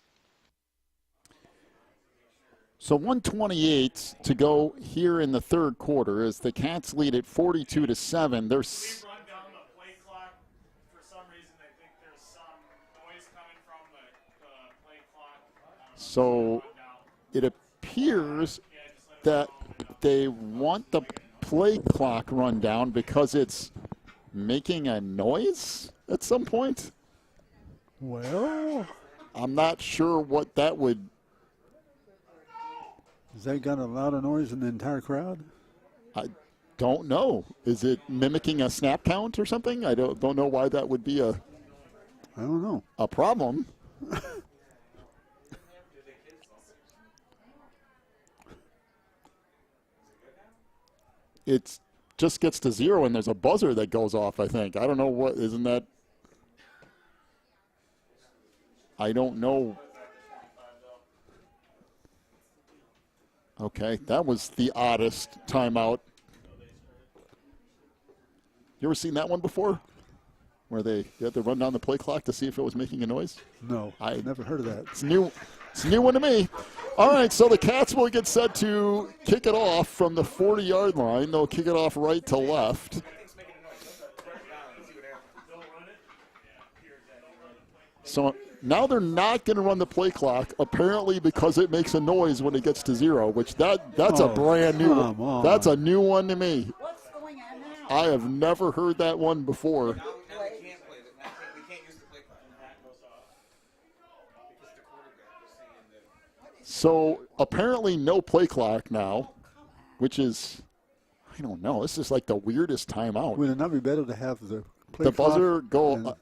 So 1:28 to go here in the third quarter as the Cats lead at 42-7. There's Run down the play clock. For some reason, I think there's some noise coming from the play clock. So it appears that they want the play clock run down because it's making a noise at some point. Well, I'm not sure what that would. has that got a louder noise in the entire crowd? I don't know. Is it mimicking a snap count or something? I don't know why that would be I don't know. a problem. It just gets to 0 and there's a buzzer that goes off, I think. I don't know what, isn't that? I don't know. Okay, that was the oddest timeout. You ever seen that one before? Where you had to run down the play clock to see if it was making a noise? No, I never heard of that. It's new. It's a new one to me. All right, so the Cats will get set to kick it off from the 40-yard line. They'll kick it off right to left. So now they're not going to run the play clock, apparently because it makes a noise when it gets to 0, which that's a brand new one. That's a new one to me. What's going on now? I have never heard that one before. So apparently no play clock now, which is, I don't know, this is like the weirdest timeout. Would it not be better to have the play The clock buzzer go, and-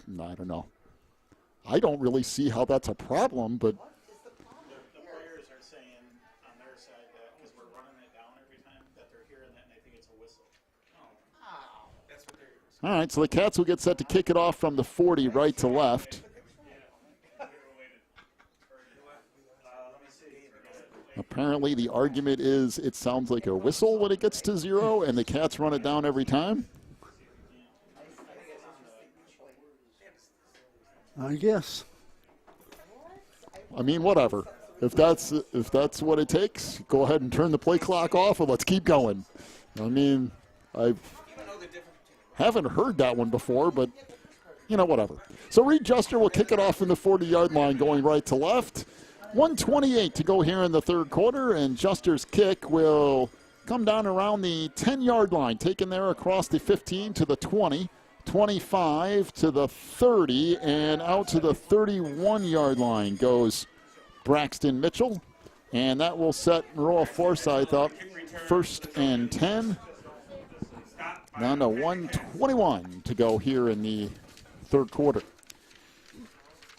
no, I don't know. I don't really see how that's a problem, but The players are saying on their side that because we're running it down every time that they're hearing that and they think it's a whistle. Oh, that's what they're saying. all right, so the Cats will get set to kick it off from the 40 right to left. Apparently the argument is it sounds like a whistle when it gets to 0 and the Cats run it down every time. I guess. I mean, whatever. If that's what it takes, go ahead and turn the play clock off and let's keep going. I mean, I haven't heard that one before, but, whatever. So Reed Juster will kick it off from the 40-yard line going right to left. 1:28 to go here in the third quarter, and Juster's kick will come down around the 10-yard line, taken there across the 15 to the 20. 25 to the 30, and out to the 31-yard line goes Braxton Mitchell. And that will set Maroa-Forsyth up 1st and 10. Down to 1:21 to go here in the third quarter.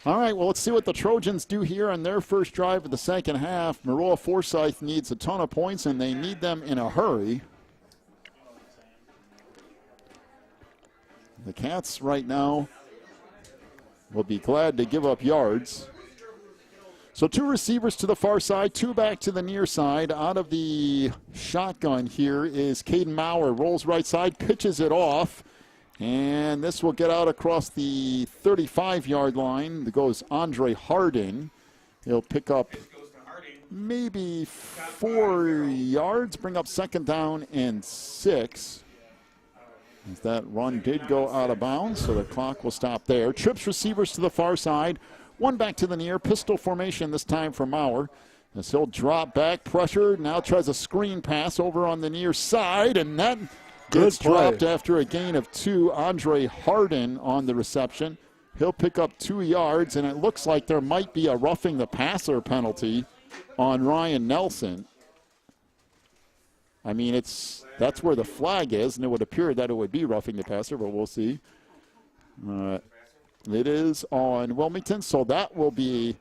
All right, well, let's see what the Trojans do here on their first drive of the second half. Maroa-Forsyth needs a ton of points, and they need them in a hurry. The Cats right now will be glad to give up yards. So 2 receivers to the far side, 2 back to the near side. Out of the shotgun here is Caden Maurer. Rolls right side, pitches it off. And this will get out across the 35-yard line. There goes Andre Hardin. He'll pick up maybe 4 yards, bring up 2nd down and 6. As that run did go out of bounds, so the clock will stop there. Trips receivers to the far side. 1 back to the near, pistol formation this time for Maurer. As he'll drop back, pressure, now tries a screen pass over on the near side, and that gets dropped after a gain of 2. Andre Hardin on the reception. He'll pick up 2 yards, and it looks like there might be a roughing the passer penalty on Ryan Nelson. I mean, that's where the flag is, and it would appear that it would be roughing the passer, but we'll see. It is on Wilmington, so that will be,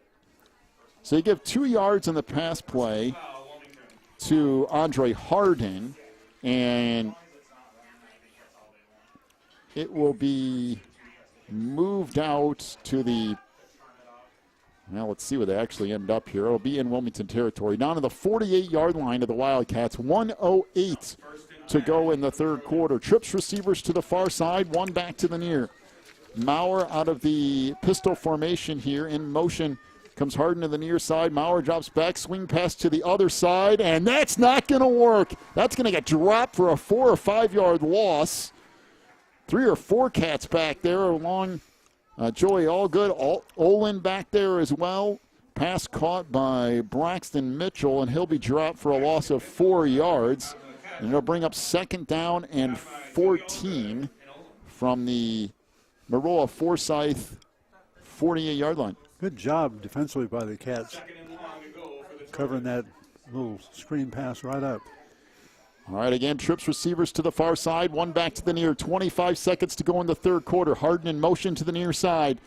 so you give 2 yards in the pass play to Andre Hardin, and it will be moved out to the, well, let's see where they actually end up here. It'll be in Wilmington territory. Down to the 48-yard line of the Wildcats. 1:08 to go in the third quarter. Trips receivers to the far side, 1 back to the near. Maurer out of the pistol formation here. In motion comes Hardin to the near side. Maurer drops back, swing pass to the other side, and that's not going to work. That's going to get dropped for a 4 or 5 yard loss. 3 or 4 Cats back there along Joey Allgood. Olin back there as well. Pass caught by Braxton Mitchell, and he'll be dropped for a loss of 4 yards. And it'll bring up 2nd down and 14 from the Maroa-Forsyth 48-yard line. Good job defensively by the Cats, covering that little screen pass right up. All right, again, trips receivers to the far side, 1 back to the near. 25 seconds to go in the third quarter. Hardin in motion to the near side.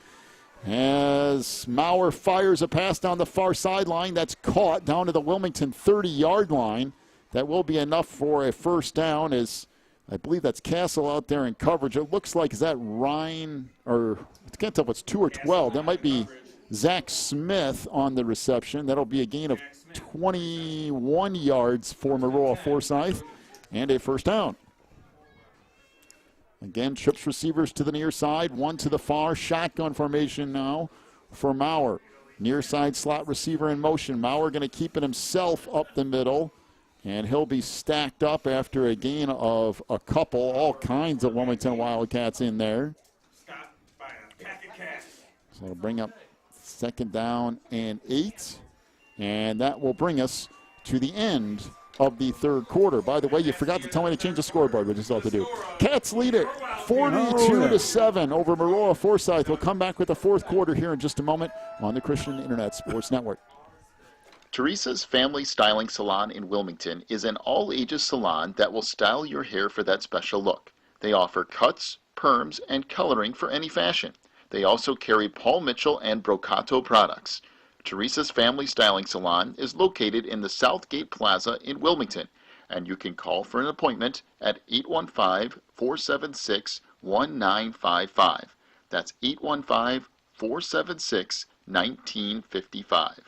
As Maurer fires a pass down the far sideline, that's caught down to the Wilmington 30-yard line. That will be enough for a first down, as I believe that's Castle out there in coverage. It looks like, is that Ryan, or I can't tell if it's 2 or 12. That might be Zach Smith on the reception. That'll be a gain of 21 yards for Maroa-Forsyth and a first down. Again, trips receivers to the near side, 1 to the far. Shotgun formation now for Maurer. Near side slot receiver in motion. Maurer going to keep it himself up the middle. And he'll be stacked up after a gain of a couple, all kinds of Wilmington Wildcats in there. So it'll bring up 2nd down and 8. And that will bring us to the end of the third quarter. By the way, you forgot to tell me to change the scoreboard, which is all to do. Cats lead it 42-7 over Maroa-Forsyth. We'll come back with the fourth quarter here in just a moment on the Christian Internet Sports Network. Teresa's Family Styling Salon in Wilmington is an all-ages salon that will style your hair for that special look. They offer cuts, perms, and coloring for any fashion. They also carry Paul Mitchell and Brocato products. Teresa's Family Styling Salon is located in the Southgate Plaza in Wilmington, and you can call for an appointment at 815-476-1955. That's 815-476-1955.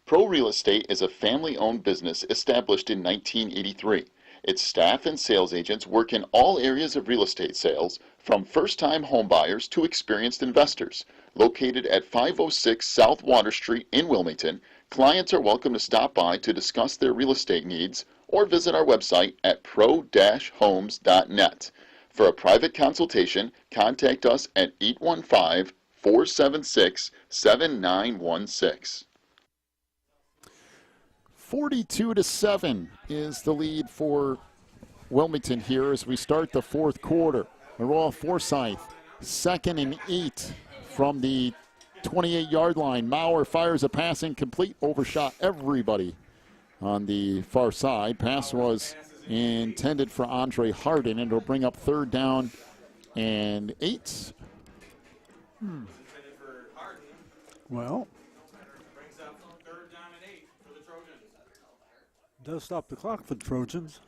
Pro Real Estate is a family-owned business established in 1983. Its staff and sales agents work in all areas of real estate sales, from first-time homebuyers to experienced investors. Located at 506 South Water Street in Wilmington, clients are welcome to stop by to discuss their real estate needs or visit our website at pro-homes.net. For a private consultation, contact us at 815 476-7916. 42-7 is the lead for Wilmington here as we start the fourth quarter. Maroa-Forsyth, 2nd and 8 from the 28-yard line. Maurer fires a pass incomplete, overshot everybody on the far side. Pass was intended for Andre Harden, and it'll bring up 3rd down and 8. Well, Brings up 3rd down and 8 for the Trojans. does stop the clock for the Trojans.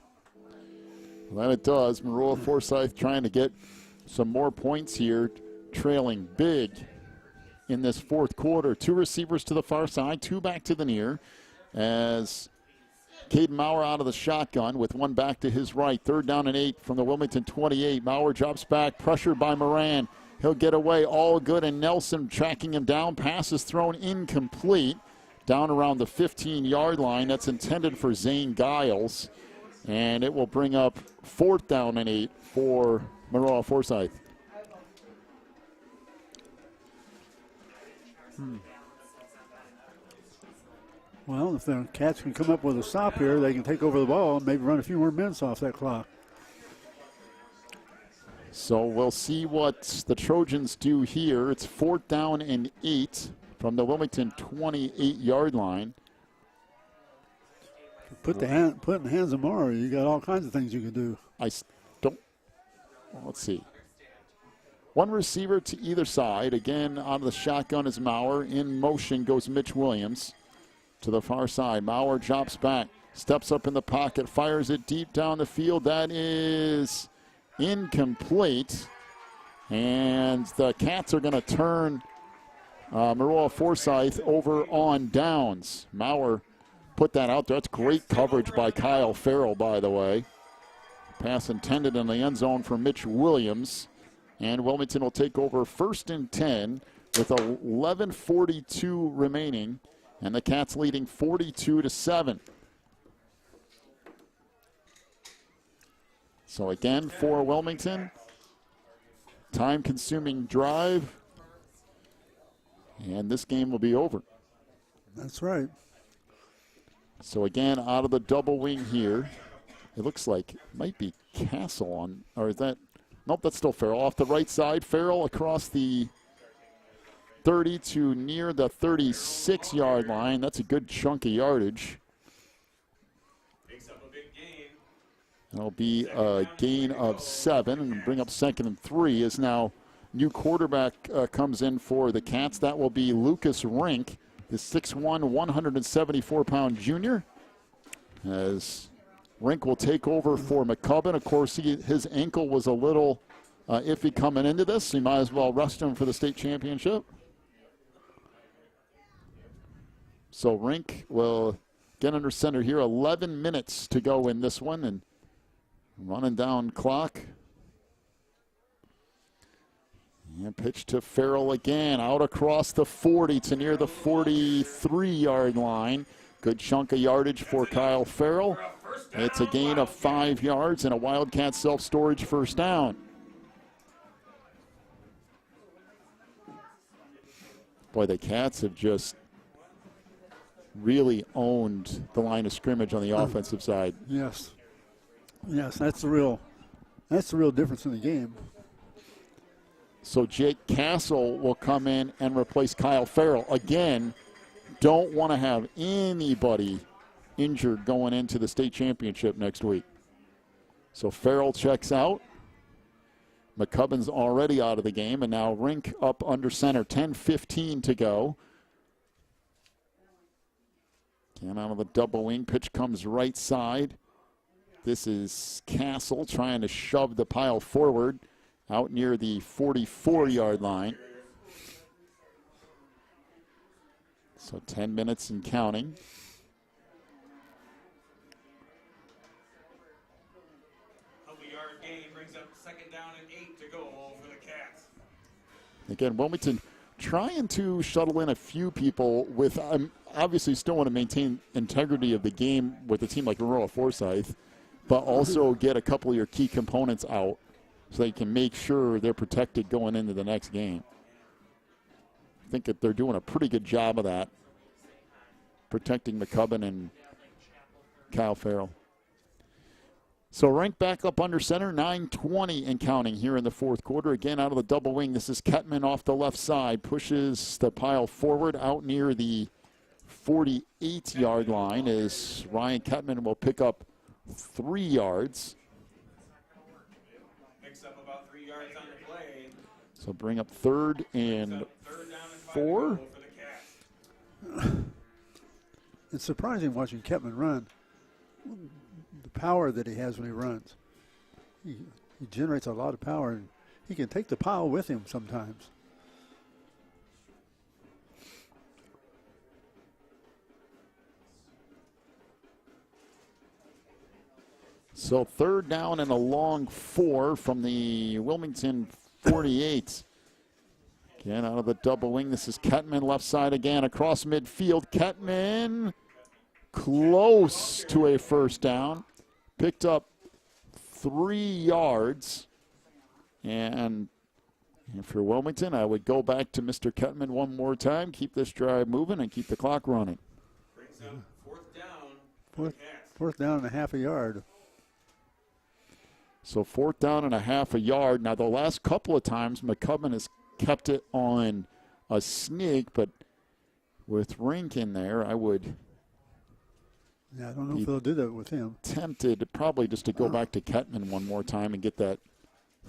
Well, it does. Maroa-Forsyth trying to get some more points here, trailing big in this fourth quarter. 2 receivers to the far side, 2 back to the near, as Caden Maurer out of the shotgun with 1 back to his right. 3rd down and 8 from the Wilmington 28. Maurer drops back, pressured by Moran. He'll get away, all good, and Nelson tracking him down. Pass is thrown incomplete down around the 15-yard line. That's intended for Zane Giles, and it will bring up 4th down and 8 for Maroa-Forsyth. Well, if the Cats can come up with a stop here, they can take over the ball and maybe run a few more minutes off that clock. So we'll see what the Trojans do here. It's 4th down and 8 from the Wilmington 28-yard line. Put in the hands of Maurer, you got all kinds of things you can do. Let's see. 1 receiver to either side. Again, out of the shotgun is Maurer. In motion goes Mitch Williams to the far side. Maurer drops back, steps up in the pocket, fires it deep down the field. That is incomplete. And the Cats are going to turn Maroa-Forsyth over on downs. Maurer put that out there. That's great coverage by Kyle Farrell, by the way. Pass intended in the end zone for Mitch Williams. And Wilmington will take over 1st and 10 with 11:42 remaining. And the Cats leading 42-7. So again, for Wilmington, time-consuming drive. And this game will be over. That's right. So again, out of the double wing here, it looks like it might be Castle on, or is that, nope, that's still Farrell. Off the right side, Farrell across the 30 to near the 36-yard line. That's a good chunk of yardage. Picks up a big gain. That'll be a gain of 7 and bring up 2nd and 3 as now new quarterback comes in for the Cats. That will be Lucas Rink, the 6'1", 174-pound junior, as Rink will take over for McCubbin. Of course, his ankle was a little iffy coming into this, so you might as well rest him for the state championship. So Rink will get under center here. 11 minutes to go in this one, and running down clock. And pitch to Farrell again, out across the 40 to near the 43-yard line. Good chunk of yardage for Kyle Farrell. It's a gain of 5 yards and a Wildcat self-storage 1st down. Boy, the Cats have just really owned the line of scrimmage on the offensive side. Yes, that's the real difference in the game. So Jake Castle will come in and replace Kyle Farrell. Again, don't want to have anybody injured going into the state championship next week. So Farrell checks out. McCubbin's already out of the game, and now Rink up under center. 10:15 to go. Again, out of the double wing. Pitch comes right side. This is Castle trying to shove the pile forward out near the 44-yard line. So 10 minutes and counting. Yard gain brings up 2nd down and 8 to go for the Cats. Again, Wilmington trying to shuttle in a few people with, obviously still want to maintain integrity of the game with a team like Maroa-Forsyth, but also get a couple of your key components out so they can make sure they're protected going into the next game. I think that they're doing a pretty good job of that, protecting McCubbin and Kyle Farrell. So Rank back up under center, 9:20 and counting here in the fourth quarter. Again, out of the double wing, this is Kettman off the left side, pushes the pile forward out near the 48-yard line as Ryan Kettman will pick up 3 yards. Picks up about 3 yards on the play. So bring up third and 4. It's surprising watching Kettman run. The power that he has when he runs. He generates a lot of power, and he can take the pile with him sometimes. So third down and a long 4 from the Wilmington 48. Again, out of the double wing, this is Kettman left side again across midfield. Kettman close to a first down. Picked up 3 yards. And for Wilmington, I would go back to Mr. Kettman one more time, keep this drive moving, and keep the clock running. Brings up fourth down. Fourth down and a half a yard. So fourth down and a half a yard. Now, the last couple of times, McCubbin has kept it on a sneak, but with Rink in there, I would... Yeah, I don't know if they'll do that with him. Tempted probably just to go back to Kettman one more time and get that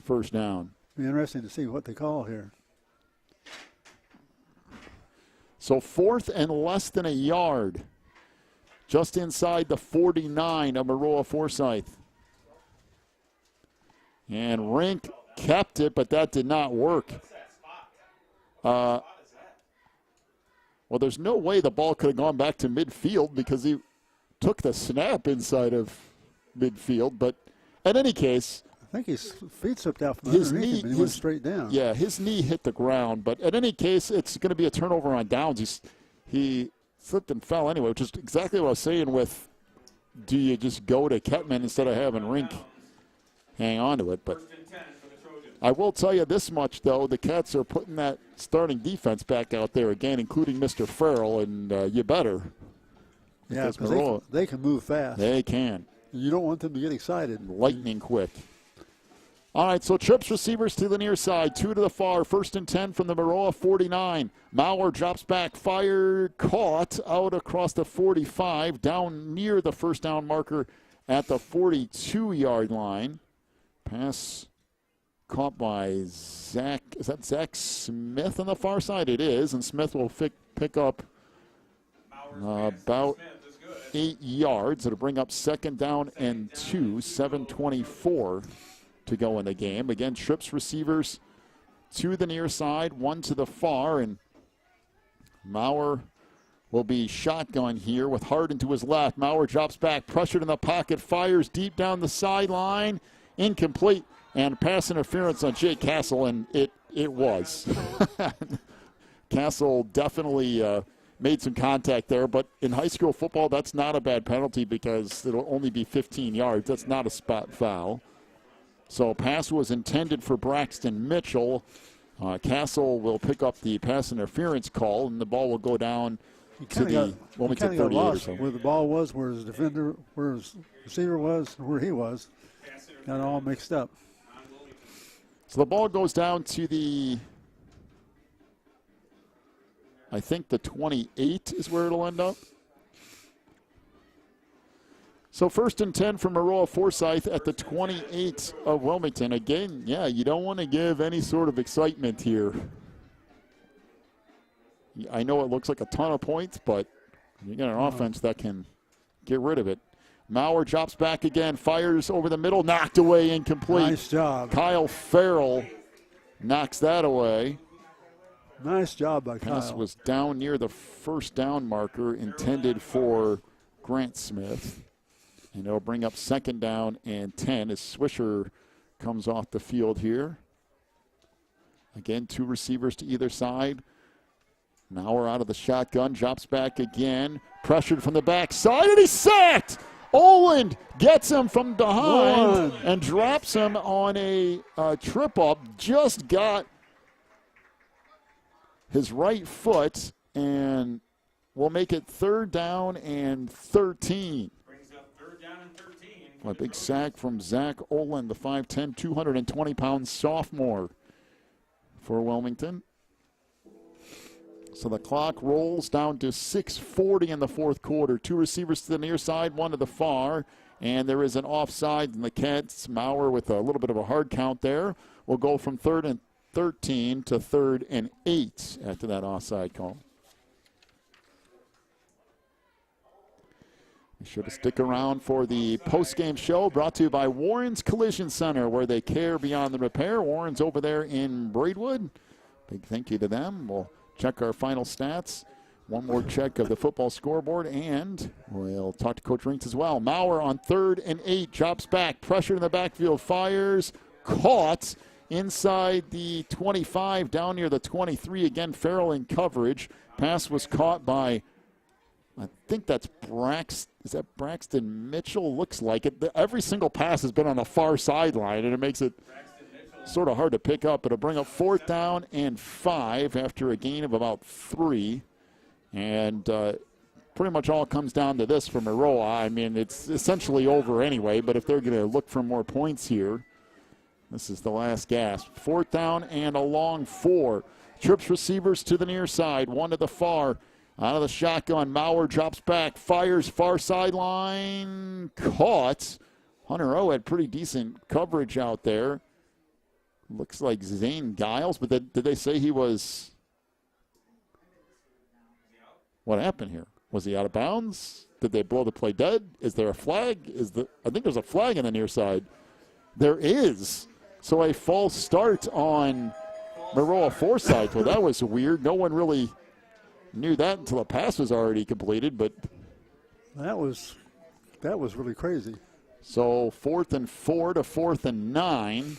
first down. Be interesting to see what they call here. So fourth and less than a yard. Just inside the 49 of Maroa-Forsyth. And Rink kept it, but that did not work. Well, there's no way the ball could have gone back to midfield because he took the snap inside of midfield. But in any case, I think his feet slipped out from his underneath knee, him and he went straight down. Yeah, his knee hit the ground. But in any case, it's going to be a turnover on downs. He slipped and fell anyway, which is exactly what I was saying with, do you just go to Kettman instead of having Rink hang on to it? But I will tell you this much, though. The Cats are putting that starting defense back out there again, including Mr. Farrell, and you better. Yeah, because they can move fast. They can. You don't want them to get excited. Lightning quick. All right, so trips receivers to the near side, 2 to the far, 1st and 10 from the Maroa 49. Maurer drops back, fire caught out across the 45, down near the first down marker at the 42-yard line. Pass caught by Zach. Is that Zach Smith on the far side? It is, and Smith will pick up about 8 yards. It'll bring up 2nd down and 2, 7:24 to go in the game. Again, trips receivers to the near side, 1 to the far, and Maurer will be shotgun here with Harden to his left. Maurer drops back, pressured in the pocket, fires deep down the sideline, incomplete, and pass interference on Jake Castle, and it was. Castle definitely made some contact there, but in high school football, that's not a bad penalty because it'll only be 15 yards. That's not a spot foul. So pass was intended for Braxton Mitchell. Castle will pick up the pass interference call, and the ball will go down to the Wilmington 38 or so. Where the ball was, where his defender, where his receiver was, where he was. Got it all mixed up. So the ball goes down to the, I think the 28 is where it'll end up. So 1st and 10 from Maroa-Forsyth at the 28 of Wilmington. Again, yeah, you don't want to give any sort of excitement here. I know it looks like a ton of points, but you got an offense that can get rid of it. Maurer drops back again, fires over the middle, knocked away, incomplete. Nice job. Kyle Farrell knocks that away. Nice job by Kyle. Pass was down near the first down marker intended for Grant Smith. And it'll bring up 2nd down and 10 as Swisher comes off the field here. Again, 2 receivers to either side. Maurer out of the shotgun, drops back again. Pressured from the backside, and he's sacked! Oland gets him from behind and drops him on a trip-up. Just got his right foot, and will make it 3rd down and 13. Brings up 3rd down and 13. A big sack from Zach Olin, the 5'10", 220-pound sophomore for Wilmington. So the clock rolls down to 6:40 in the 4th quarter. 2 receivers to the near side, 1 to the far. And there is an offside in the Cats. Mauer with a little bit of a hard count there. Will go from 3rd and 13 to 3rd and 8 after that offside call. Be sure to stick around for the post-game show brought to you by Warren's Collision Center, where they care beyond the repair. Warren's over there in Braidwood. Big thank you to them. We'll check our final stats. One more check of the football scoreboard, and we'll talk to Coach Reitz as well. Mauer on 3rd and 8, drops back, pressure in the backfield, fires, caught inside the 25, down near the 23. Again, Farrell in coverage. Pass was caught by, I think that's is that Braxton Mitchell? Looks like it. Every single pass has been on the far sideline, and it makes it sort of hard to pick up. It'll bring up 4th down and 5 after a gain of about 3. And pretty much all comes down to this for Maroa. I mean, it's essentially over anyway, but if they're going to look for more points here, this is the last gasp. 4th down and a long 4. Trips receivers to the near side, 1 to the far. Out of the shotgun, Mauer drops back, fires far sideline, caught. Hunter O had pretty decent coverage out there. Looks like Zane Giles, but did they say he was... What happened here? Was he out of bounds? Did they blow the play dead? Is there a flag? I think there's a flag in the near side. There is. So a false start on Maroa-Forsyth. Well, that was weird. No one really knew that until the pass was already completed, but that was really crazy. So 4th and 4 to 4th and 9.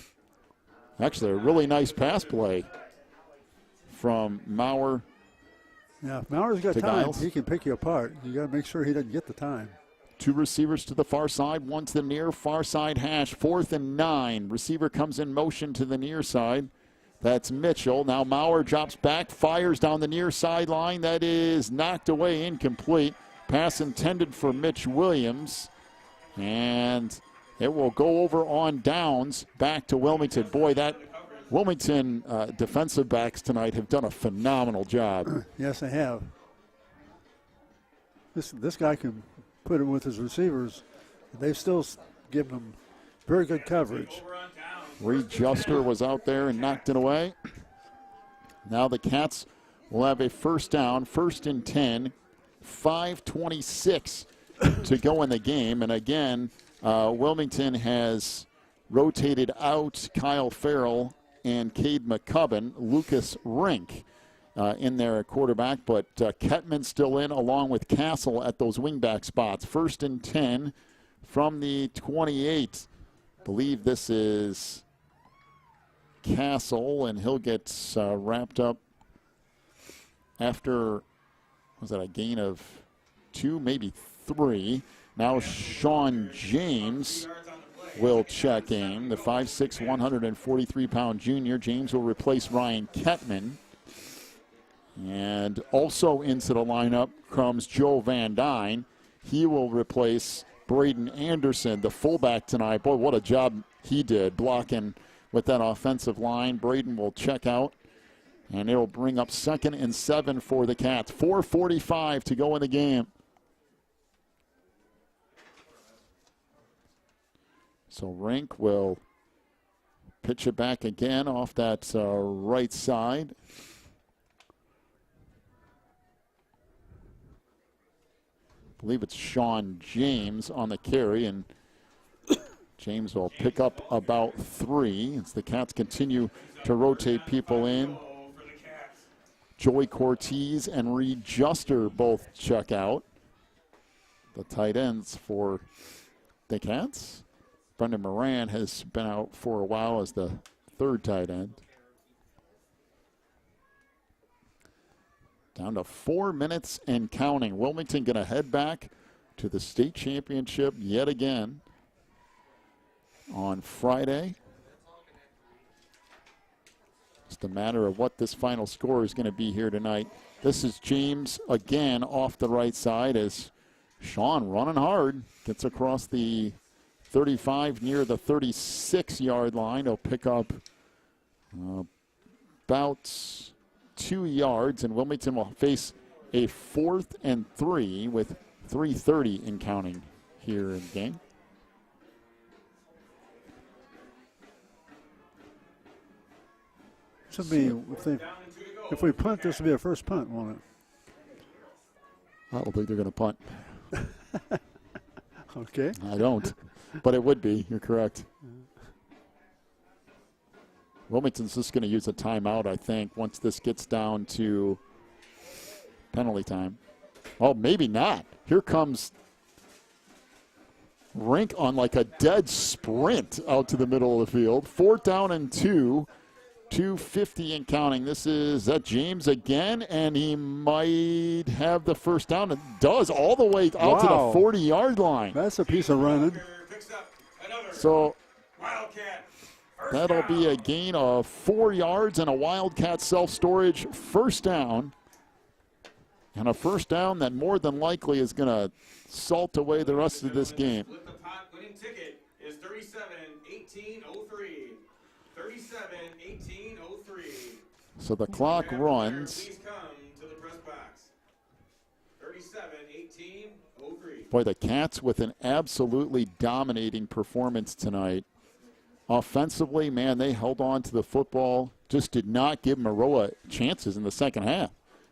Actually, a really nice pass play from Mauer. Yeah, if Mauer's got to time, Giles. he can pick you apart. You got to make sure he doesn't get the time. 2 receivers to the far side, 1 to the near far side hash. 4th and 9. Receiver comes in motion to the near side. That's Mitchell. Now Mauer drops back, fires down the near sideline. That is knocked away, incomplete. Pass intended for Mitch Williams. And it will go over on downs back to Wilmington. Boy, that Wilmington defensive backs tonight have done a phenomenal job. Yes, they have. This guy can put him with his receivers. They've still given him very good coverage. Reed Juster was out there and knocked it away. Now the Cats will have a 1st down, 1st and 10, 5:26 to go in the game. And again, Wilmington has rotated out Kyle Farrell and Cade McCubbin, Lucas Rink in there at quarterback, but Kettman still in along with Castle at those wingback spots. 1st and 10 from the 28. Believe this is Castle, and he'll get wrapped up after, was that a gain of 2, maybe 3. Now Sean James will check in, the 5'6", 143-pound junior. James will replace Ryan Kettman. And also into the lineup comes Joe Van Dyne. He will replace Braden Anderson, the fullback tonight. Boy, what a job he did blocking with that offensive line. Braden will check out, and it will bring up 2nd and 7 for the Cats. 4:45 to go in the game. So Rink will pitch it back again off that right side. I believe it's Sean James on the carry, and James will pick up about 3 as the Cats continue to rotate people in. Joey Cortez and Reed Juster both check out. The tight ends for the Cats. Brendan Moran has been out for a while as the 3rd tight end. Down to 4 minutes and counting. Wilmington going to head back to the state championship yet again on Friday. Just a matter of what this final score is going to be here tonight. This is James again off the right side as Sean running hard. Gets across the 35 near the 36-yard line. He'll pick up about 2 yards, and Wilmington will face a 4th and 3 with 3:30 in counting here in the game. Should be, if we punt, this will be a first punt, won't it? I don't think they're going to punt. Okay. I don't, but it would be. You're correct. Wilmington's just going to use a timeout, I think, once this gets down to penalty time. Oh, maybe not. Here comes Rink on like a dead sprint out to the middle of the field. 4th down and 2. 2:50 and counting. This is that James again, and he might have the first down. It does all the way out to the 40-yard line. That's a piece of running. So that'll be a gain of 4 yards and a Wildcat self-storage first down. And a first down that more than likely is going to salt away the rest of this game. The pot winning ticket is 37-18-03. 37-18-03. So the clock runs. Please come to the press box. 37-18-03. Boy, the Cats with an absolutely dominating performance tonight. Offensively, man, they held on to the football, just did not give Maroa chances in the second half.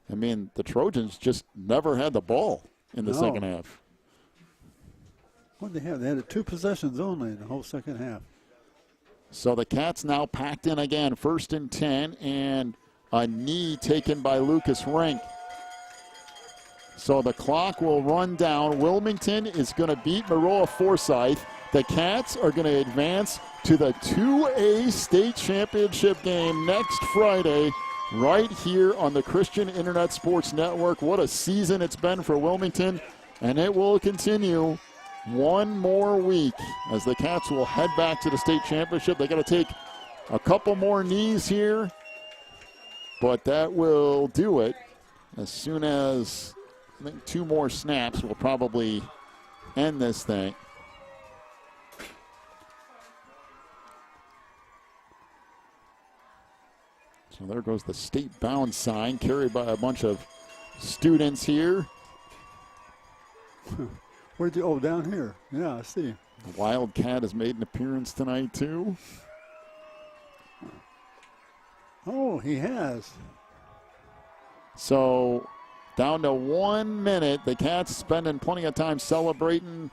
I mean, the Trojans just never had the ball in the second half. What did they have? They had 2 possessions only in the whole second half. So the Cats now packed in again, 1st and 10, and a knee taken by Lucas Rink. So the clock will run down. Wilmington is going to beat Maroa-Forsyth. The Cats are going to advance to the 2A state championship game next Friday right here on the Christian Internet Sports Network. What a season it's been for Wilmington, and it will continue one more week as the Cats will head back to the state championship. They got to take a couple more knees here, but that will do it. As soon as I think 2 more snaps will probably end this thing. So there goes the state-bound sign carried by a bunch of students here. Where'd you, down here. Yeah, I see. The Wildcat has made an appearance tonight, too. Oh, he has. So down to 1 minute. The Cats spending plenty of time celebrating.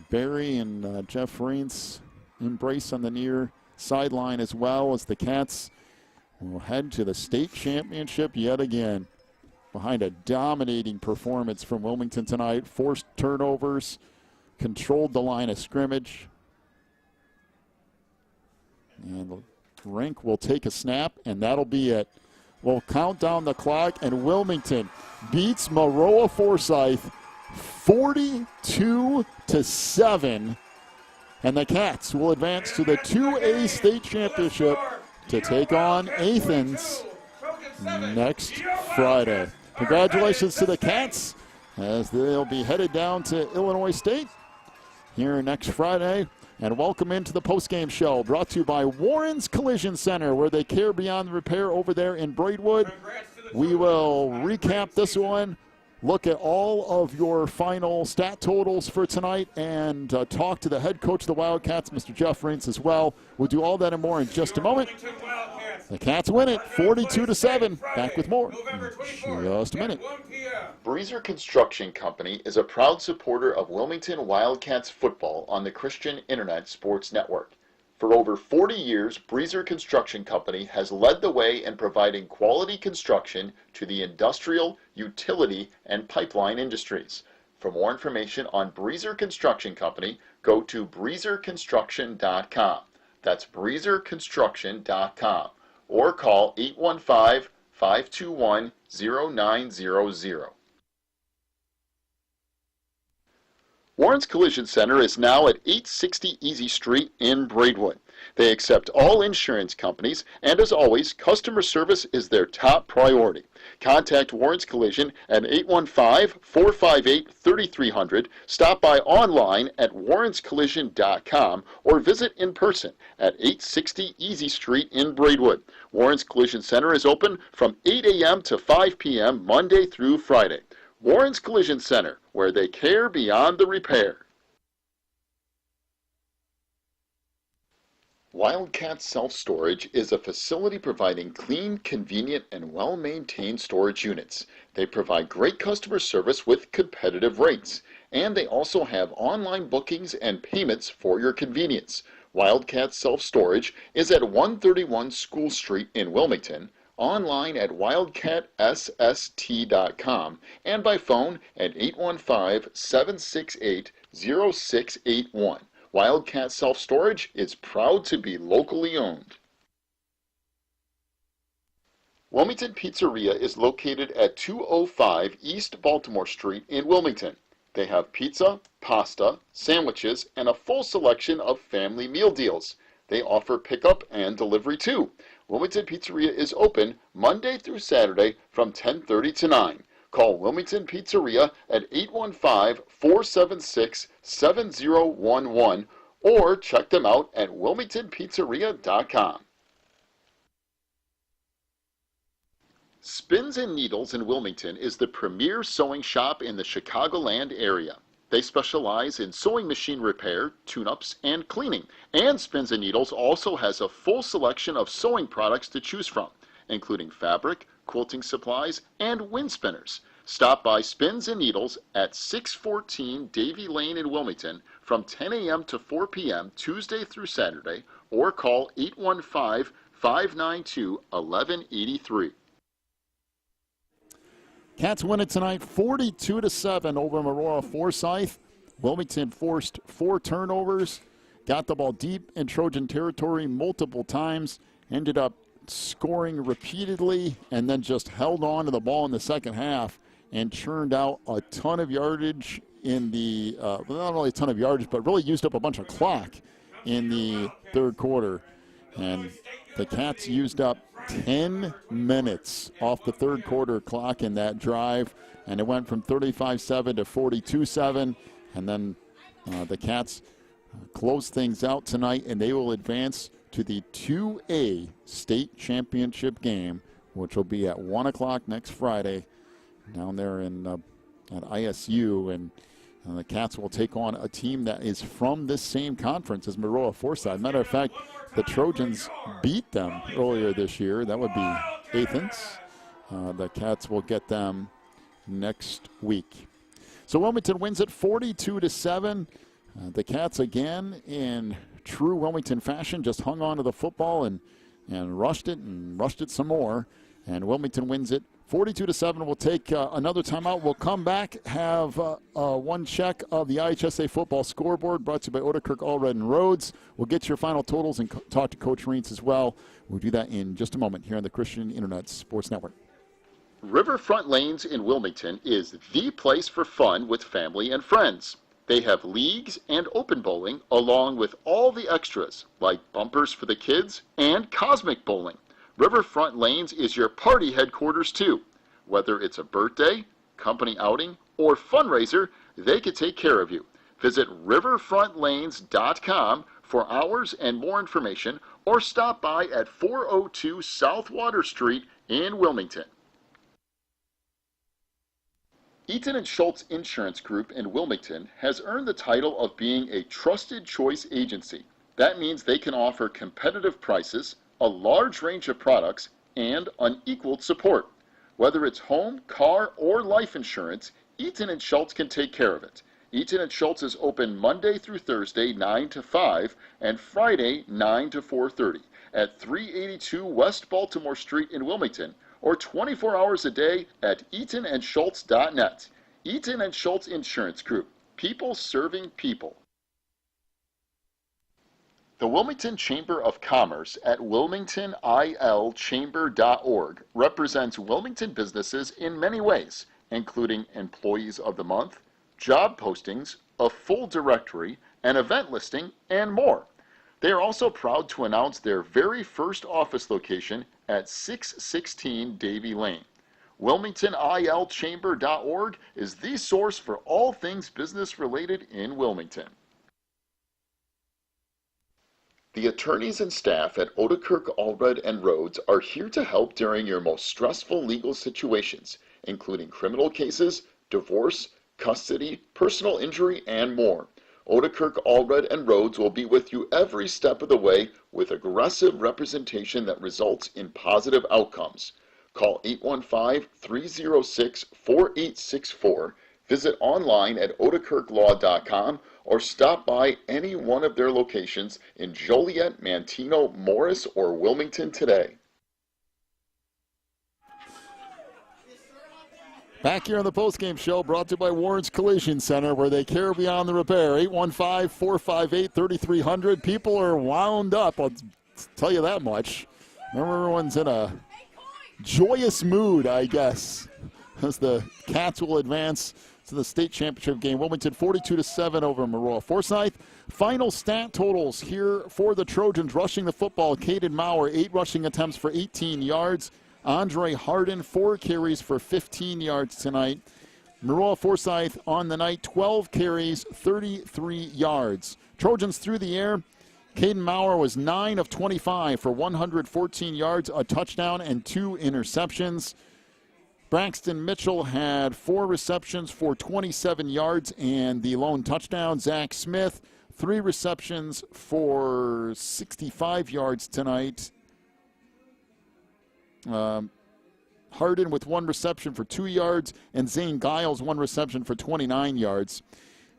Barry and Jeff Reitz embrace on the near sideline as well as the Cats will head to the state championship yet again. Behind a dominating performance from Wilmington tonight. Forced turnovers, controlled the line of scrimmage. And Rink will take a snap, and that'll be it. We'll count down the clock, and Wilmington beats Maroa-Forsyth 42-7. And the Cats will advance to the 2A state championship to take on Athens next Friday. Congratulations to the Cats as they'll be headed down to Illinois State here next Friday. And welcome into the postgame show brought to you by Warren's Collision Center, where they care beyond repair over there in Braidwood. We will recap this one, look at all of your final stat totals for tonight, and talk to the head coach of the Wildcats, Mr. Jeff Reitz, as well. We'll do all that and more in just a moment. The Cats win it 42-7. Back with more in just a minute. Breezer Construction Company is a proud supporter of Wilmington Wildcats football on the Christian Internet Sports Network. For over 40 years, Breezer Construction Company has led the way in providing quality construction to the industrial, utility, and pipeline industries. For more information on Breezer Construction Company, go to breezerconstruction.com. That's breezerconstruction.com. Or call 815-521-0900. Warren's Collision Center is now at 860 Easy Street in Braidwood. They accept all insurance companies, and as always, customer service is their top priority. Contact Warren's Collision at 815-458-3300, stop by online at warrenscollision.com, or visit in person at 860 Easy Street in Braidwood. Warren's Collision Center is open from 8 a.m. to 5 p.m. Monday through Friday. Warren's Collision Center, where they care beyond the repair. Wildcat Self-Storage is a facility providing clean, convenient, and well-maintained storage units. They provide great customer service with competitive rates, and they also have online bookings and payments for your convenience. Wildcat Self-Storage is at 131 School Street in Wilmington, online at wildcatsst.com, and by phone at 815-768-0681. Wildcat Self-Storage is proud to be locally owned. Wilmington Pizzeria is located at 205 East Baltimore Street in Wilmington. They have pizza, pasta, sandwiches, and a full selection of family meal deals. They offer pickup and delivery too. Wilmington Pizzeria is open Monday through Saturday from 10:30 to 9. Call Wilmington Pizzeria at 815-476-7011 or check them out at wilmingtonpizzeria.com. Spins and Needles in Wilmington is the premier sewing shop in the Chicagoland area. They specialize in sewing machine repair, tune-ups, and cleaning. And Spins and Needles also has a full selection of sewing products to choose from, including fabric, quilting supplies, and wind spinners. Stop by Spins and Needles at 614 Davie Lane in Wilmington from 10 a.m. to 4 p.m. Tuesday through Saturday, or call 815-592-1183. Cats win it tonight 42-7 over Maroa-Forsyth. Wilmington forced 4 turnovers, got the ball deep in Trojan territory multiple times, ended up scoring repeatedly, and then just held on to the ball in the second half and churned out a ton of yardage in the, not only a ton of yardage, but really used up a bunch of clock in the third quarter. And the Cats used up 10 minutes off the third quarter clock in that drive, and it went from 35-7 to 42-7. And then the Cats close things out tonight, and they will advance to the 2A state championship game, which will be at 1 o'clock next Friday down there in at ISU. And the Cats will take on a team that is from this same conference as Maroa-Forsyth. Matter of fact, the Trojans beat them earlier this year. That would be Athens. The Cats will get them next week. So Wilmington wins it 42-7. The Cats again in true Wilmington fashion just hung on to the football and rushed it some more. And Wilmington wins it 42-7. We'll take another timeout. We'll come back, have one check of the IHSA football scoreboard brought to you by Odekirk, Allred, and Rhodes. We'll get your final totals and talk to Coach Reitz as well. We'll do that in just a moment here on the Christian Internet Sports Network. Riverfront Lanes in Wilmington is the place for fun with family and friends. They have leagues and open bowling along with all the extras like bumpers for the kids and cosmic bowling. Riverfront Lanes is your party headquarters too. Whether it's a birthday, company outing, or fundraiser, they can take care of you. Visit riverfrontlanes.com for hours and more information, or stop by at 402 South Water Street in Wilmington. Eaton & Schultz Insurance Group in Wilmington has earned the title of being a trusted choice agency. That means they can offer competitive prices, a large range of products, and unequaled support. Whether it's home, car, or life insurance, Eaton & Schultz can take care of it. Eaton & Schultz is open Monday through Thursday 9 to 5 and Friday 9 to 4:30 at 382 West Baltimore Street in Wilmington, or 24 hours a day at eatonandschultz.net. Eaton & Schultz Insurance Group, people serving people. The Wilmington Chamber of Commerce at wilmingtonilchamber.org represents Wilmington businesses in many ways, including Employees of the Month, job postings, a full directory, an event listing, and more. They are also proud to announce their very first office location at 616 Davie Lane. WilmingtonILChamber.org is the source for all things business related in Wilmington. The attorneys and staff at Odekirk, Allred & Rhodes are here to help during your most stressful legal situations, including criminal cases, divorce, custody, personal injury, and more. Odekirk, Allred & Rhodes will be with you every step of the way with aggressive representation that results in positive outcomes. Call 815-306-4864, visit online at odekirklaw.com, or stop by any one of their locations in Joliet, Manteno, Morris, or Wilmington today. Back here on the postgame show, brought to you by Warren's Collision Center, where they care beyond the repair. 815-458-3300. People are wound up, I'll tell you that much. Remember, everyone's in a joyous mood, I guess, as the Cats will advance to the state championship game. Wilmington 42-7 over Maroa-Forsyth. Final stat totals here for the Trojans. Rushing the football, Caden Maurer, 8 rushing attempts for 18 yards. Andre Harden, 4 carries for 15 yards tonight. Maroa-Forsyth on the night, 12 carries, 33 yards. Trojans through the air. Caden Maurer was 9 of 25 for 114 yards, a touchdown, and 2 interceptions. Braxton Mitchell had 4 receptions for 27 yards and the lone touchdown. Zach Smith, 3 receptions for 65 yards tonight. Harden with 1 reception for 2 yards, and Zane Giles 1 reception for 29 yards.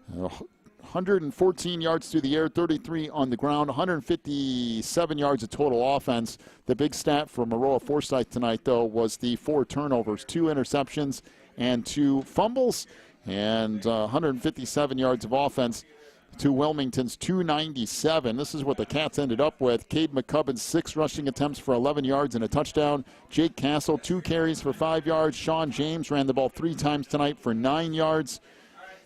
114 yards through the air, 33 on the ground, 157 yards of total offense. The big stat for Maroa-Forsyth tonight, though, was the 4 turnovers, 2 interceptions, and 2 fumbles, and 157 yards of offense to Wilmington's 297. This is what the Cats ended up with. Cade McCubbin, 6 rushing attempts for 11 yards and a touchdown. Jake Castle, 2 carries for 5 yards. Sean James ran the ball 3 times tonight for 9 yards.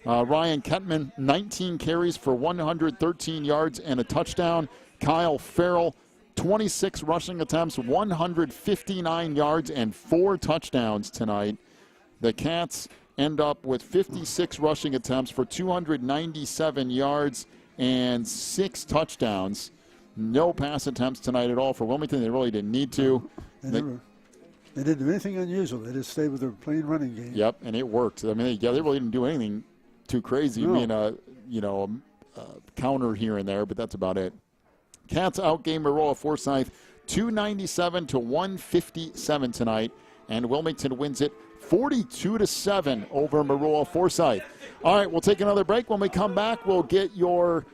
Ryan Kettman, 19 carries for 113 yards and a touchdown. Kyle Farrell, 26 rushing attempts, 159 yards, and 4 touchdowns tonight. The Cats end up with 56 rushing attempts for 297 yards and 6 touchdowns. No pass attempts tonight at all for Wilmington. They really didn't need to. They didn't do anything unusual. They just stayed with their plain running game. Yep, and it worked. I mean, they really didn't do anything too crazy. No. I mean, a counter here and there, but that's about it. Cats outgame Maroa-Forsyth 297 to 157 tonight, and Wilmington wins it 42-7 over Maroa-Forsyth. All right, we'll take another break. When we come back, we'll get your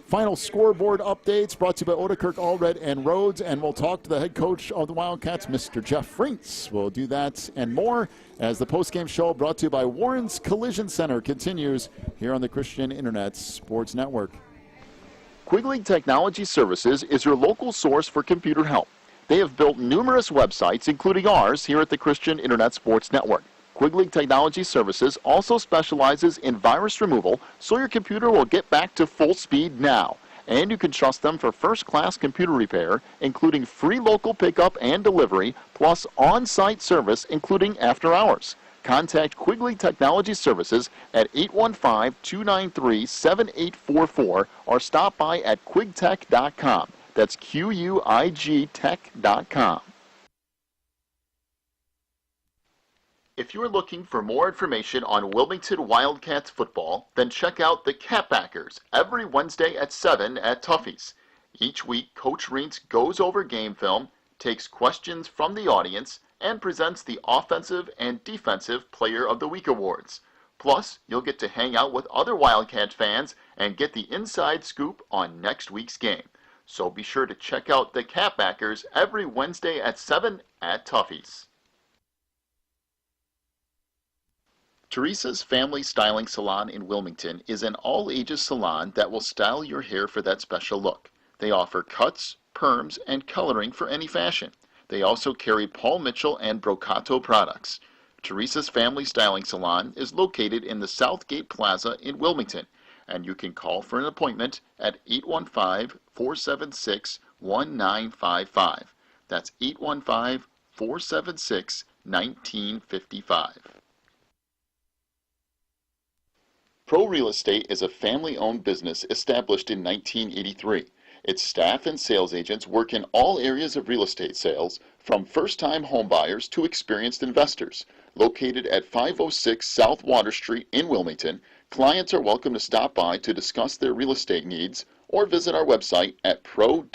final scoreboard updates brought to you by Odekirk, Allred & Rhodes, and we'll talk to the head coach of the Wildcats, Mr. Jeff Reitz. We'll do that and more as the postgame show brought to you by Warren's Collision Center continues here on the Christian Internet Sports Network. Quigley Technology Services is your local source for computer help. They have built numerous websites, including ours, here at the Christian Internet Sports Network. Quigley Technology Services also specializes in virus removal, so your computer will get back to full speed now. And you can trust them for first-class computer repair, including free local pickup and delivery, plus on-site service, including after hours. Contact Quigley Technology Services at 815-293-7844 or stop by at quigtech.com. That's QUIG-tech.com. If you're looking for more information on Wilmington Wildcats football, then check out the Catbackers every Wednesday at 7 at Tuffy's. Each week, Coach Reitz goes over game film, takes questions from the audience, and presents the Offensive and Defensive Player of the Week awards. Plus, you'll get to hang out with other Wildcat fans and get the inside scoop on next week's game. So be sure to check out the Catbackers every Wednesday at 7 at Tuffy's. Teresa's Family Styling Salon in Wilmington is an all-ages salon that will style your hair for that special look. They offer cuts, perms, and coloring for any fashion. They also carry Paul Mitchell and Brocato products. Teresa's Family Styling Salon is located in the Southgate Plaza in Wilmington. and you can call for an appointment at 815-476-1955. That's 815-476-1955. Pro Real Estate is a family-owned business established in 1983. Its staff and sales agents work in all areas of real estate sales, from first-time homebuyers to experienced investors. Located at 506 South Water Street in Wilmington, clients are welcome to stop by to discuss their real estate needs or visit our website at pro-homes.net.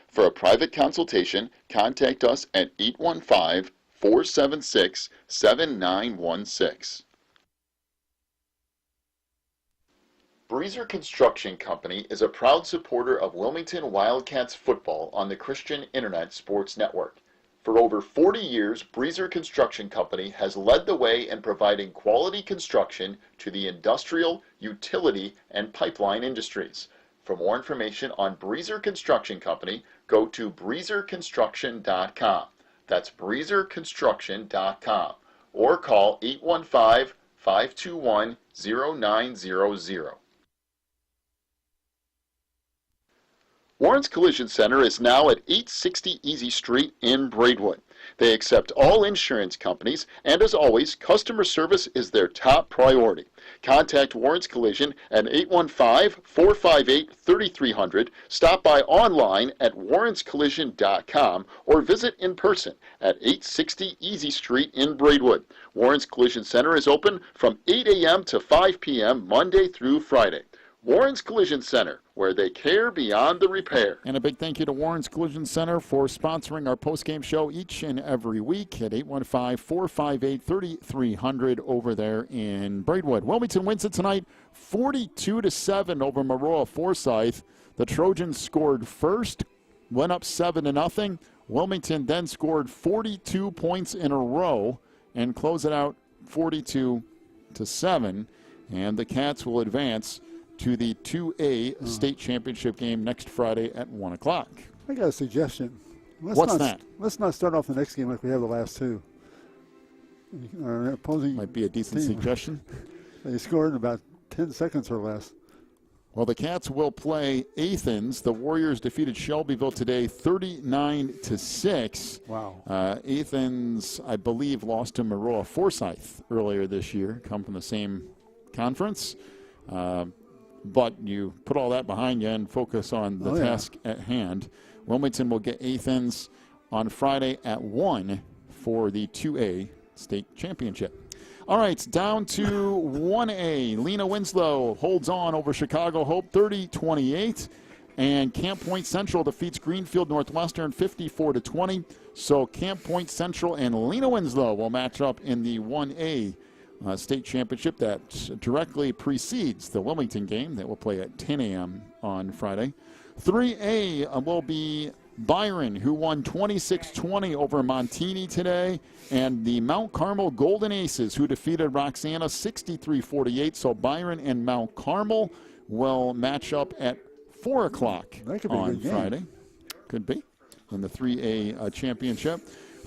For a private consultation, contact us at 815-476-7916. Breezer Construction Company is a proud supporter of Wilmington Wildcats football on the Christian Internet Sports Network. For over 40 years, Breezer Construction Company has led the way in providing quality construction to the industrial, utility, and pipeline industries. For more information on Breezer Construction Company, go to breezerconstruction.com. That's breezerconstruction.com. Or call 815-521-0900. Warren's Collision Center is now at 860 Easy Street in Braidwood. They accept all insurance companies, and as always, customer service is their top priority. Contact Warren's Collision at 815-458-3300, stop by online at warrenscollision.com, or visit in person at 860 Easy Street in Braidwood. Warren's Collision Center is open from 8 a.m. to 5 p.m. Monday through Friday. Warren's Collision Center, where they care beyond the repair. And a big thank you to Warren's Collision Center for sponsoring our postgame show each and every week at 815-458-3300 over there in Braidwood. Wilmington wins it tonight 42-7 over Maroa-Forsyth. The Trojans scored first, went up 7-0. Wilmington then scored 42 points in a row and close it out 42-7. And the Cats will advance to the 2A state championship game next Friday at 1 o'clock. I got a suggestion. What's that? Let's not start off the next game like we have the last two. Our opposing Might be a decent suggestion. They scored in about 10 seconds or less. Well, the Cats will play Athens. The Warriors defeated Shelbyville today 39-6. Wow. Athens, I believe, lost to Maroa-Forsyth earlier this year, come from the same conference. But you put all that behind you and focus on the task at hand. Wilmington will get Athens on Friday at 1 for the 2A state championship. All right, down to 1A. Lena Winslow holds on over Chicago Hope 30-28. And Camp Point Central defeats Greenfield Northwestern 54-20. So Camp Point Central and Lena Winslow will match up in the 1A state championship that directly precedes the Wilmington game that will play at 10 a.m. on Friday. 3A will be Byron, who won 26-20 over Montini today, and the Mount Carmel Golden Aces, who defeated Roxana 63-48. So Byron and Mount Carmel will match up at 4 o'clock on Friday. Could be in the 3A championship.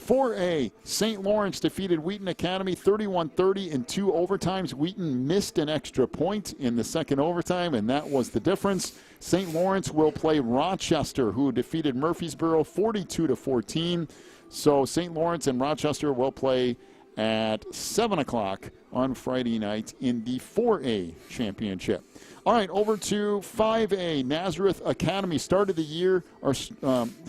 4A, St. Lawrence defeated Wheaton Academy 31-30 in 2 overtimes. Wheaton missed an extra point in the second overtime, and that was the difference. St. Lawrence will play Rochester, who defeated Murfreesboro 42-14. So St. Lawrence and Rochester will play at 7 o'clock on Friday night in the 4A championship. All right, over to 5A. Nazareth Academy started the year, or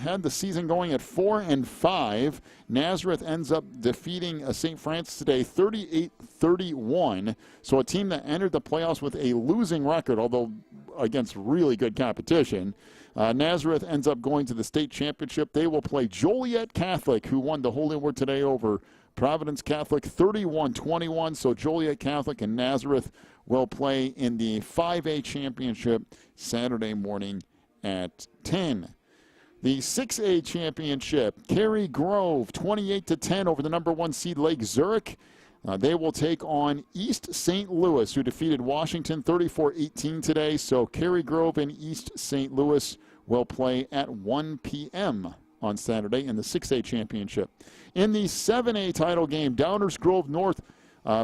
had the season going at 4-5. Nazareth ends up defeating St. Francis today 38-31. So a team that entered the playoffs with a losing record, although against really good competition. Nazareth ends up going to the state championship. They will play Joliet Catholic, who won the Holy Word today over Providence Catholic 31-21. So Joliet Catholic and Nazareth will play in the 5A championship Saturday morning at 10. The 6A championship, Cary Grove 28-10 over the number 1 seed Lake Zurich. They will take on East St. Louis, who defeated Washington 34-18 today. So Cary Grove and East St. Louis will play at 1 p.m. on Saturday in the 6A championship. In the 7A title game, Downers Grove North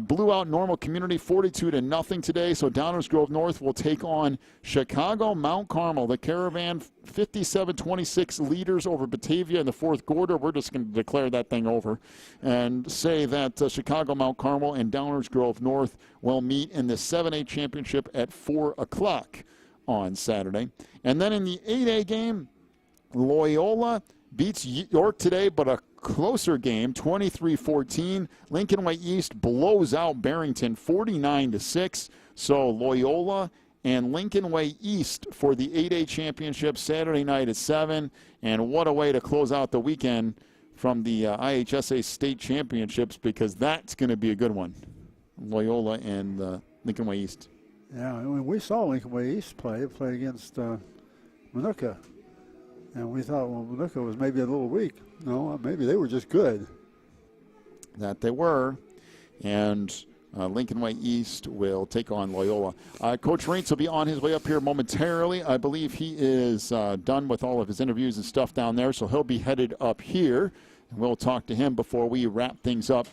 blew out Normal Community 42-0 today. So Downers Grove North will take on Chicago Mount Carmel. The Caravan 57-26 leaders over Batavia in the fourth quarter. We're just going to declare that thing over and say that Chicago Mount Carmel and Downers Grove North will meet in the 7A championship at 4 o'clock on Saturday. And then in the 8A game, Loyola beats York today, but a closer game, 23-14. Lincoln Way East blows out Barrington 49-6. So Loyola and Lincoln Way East for the 8A championship Saturday night at 7. And what a way to close out the weekend from the IHSA state championships, because that's going to be a good one. Loyola and Lincoln Way East. Yeah, we saw Lincoln Way East play against Manuka. And we thought, well, Manuka was maybe a little weak. No, maybe they were just good. That they were. And Lincoln Way East will take on Loyola. Coach Reitz will be on his way up here momentarily. I believe he is done with all of his interviews and stuff down there, so he'll be headed up here. And we'll talk to him before we wrap things up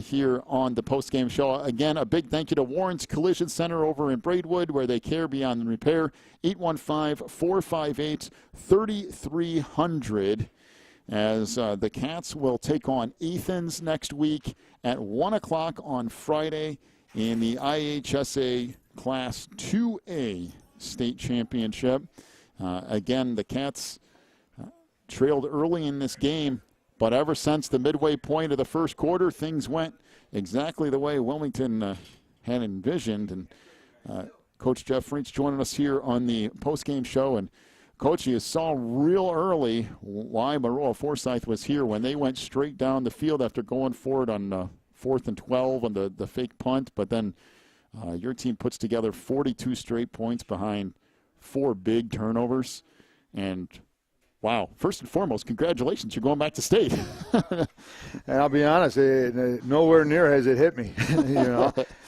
here on the postgame show. Again, a big thank you to Warren's Collision Center over in Braidwood, where they care beyond repair. 815-458-3300. As the Cats will take on Athens next week at 1 o'clock on Friday in the IHSA Class 2A state championship. Again, the Cats trailed early in this game, but ever since the midway point of the first quarter, things went exactly the way Wilmington had envisioned. And Coach Jeff Reitz joining us here on the postgame show. And Coach, you saw real early why Maroa-Forsyth was here when they went straight down the field after going for it on 4th and 12 on the fake punt. But then your team puts together 42 straight points behind 4 big turnovers. And wow, first and foremost, congratulations. You're going back to state. And I'll be honest, nowhere near has it hit me.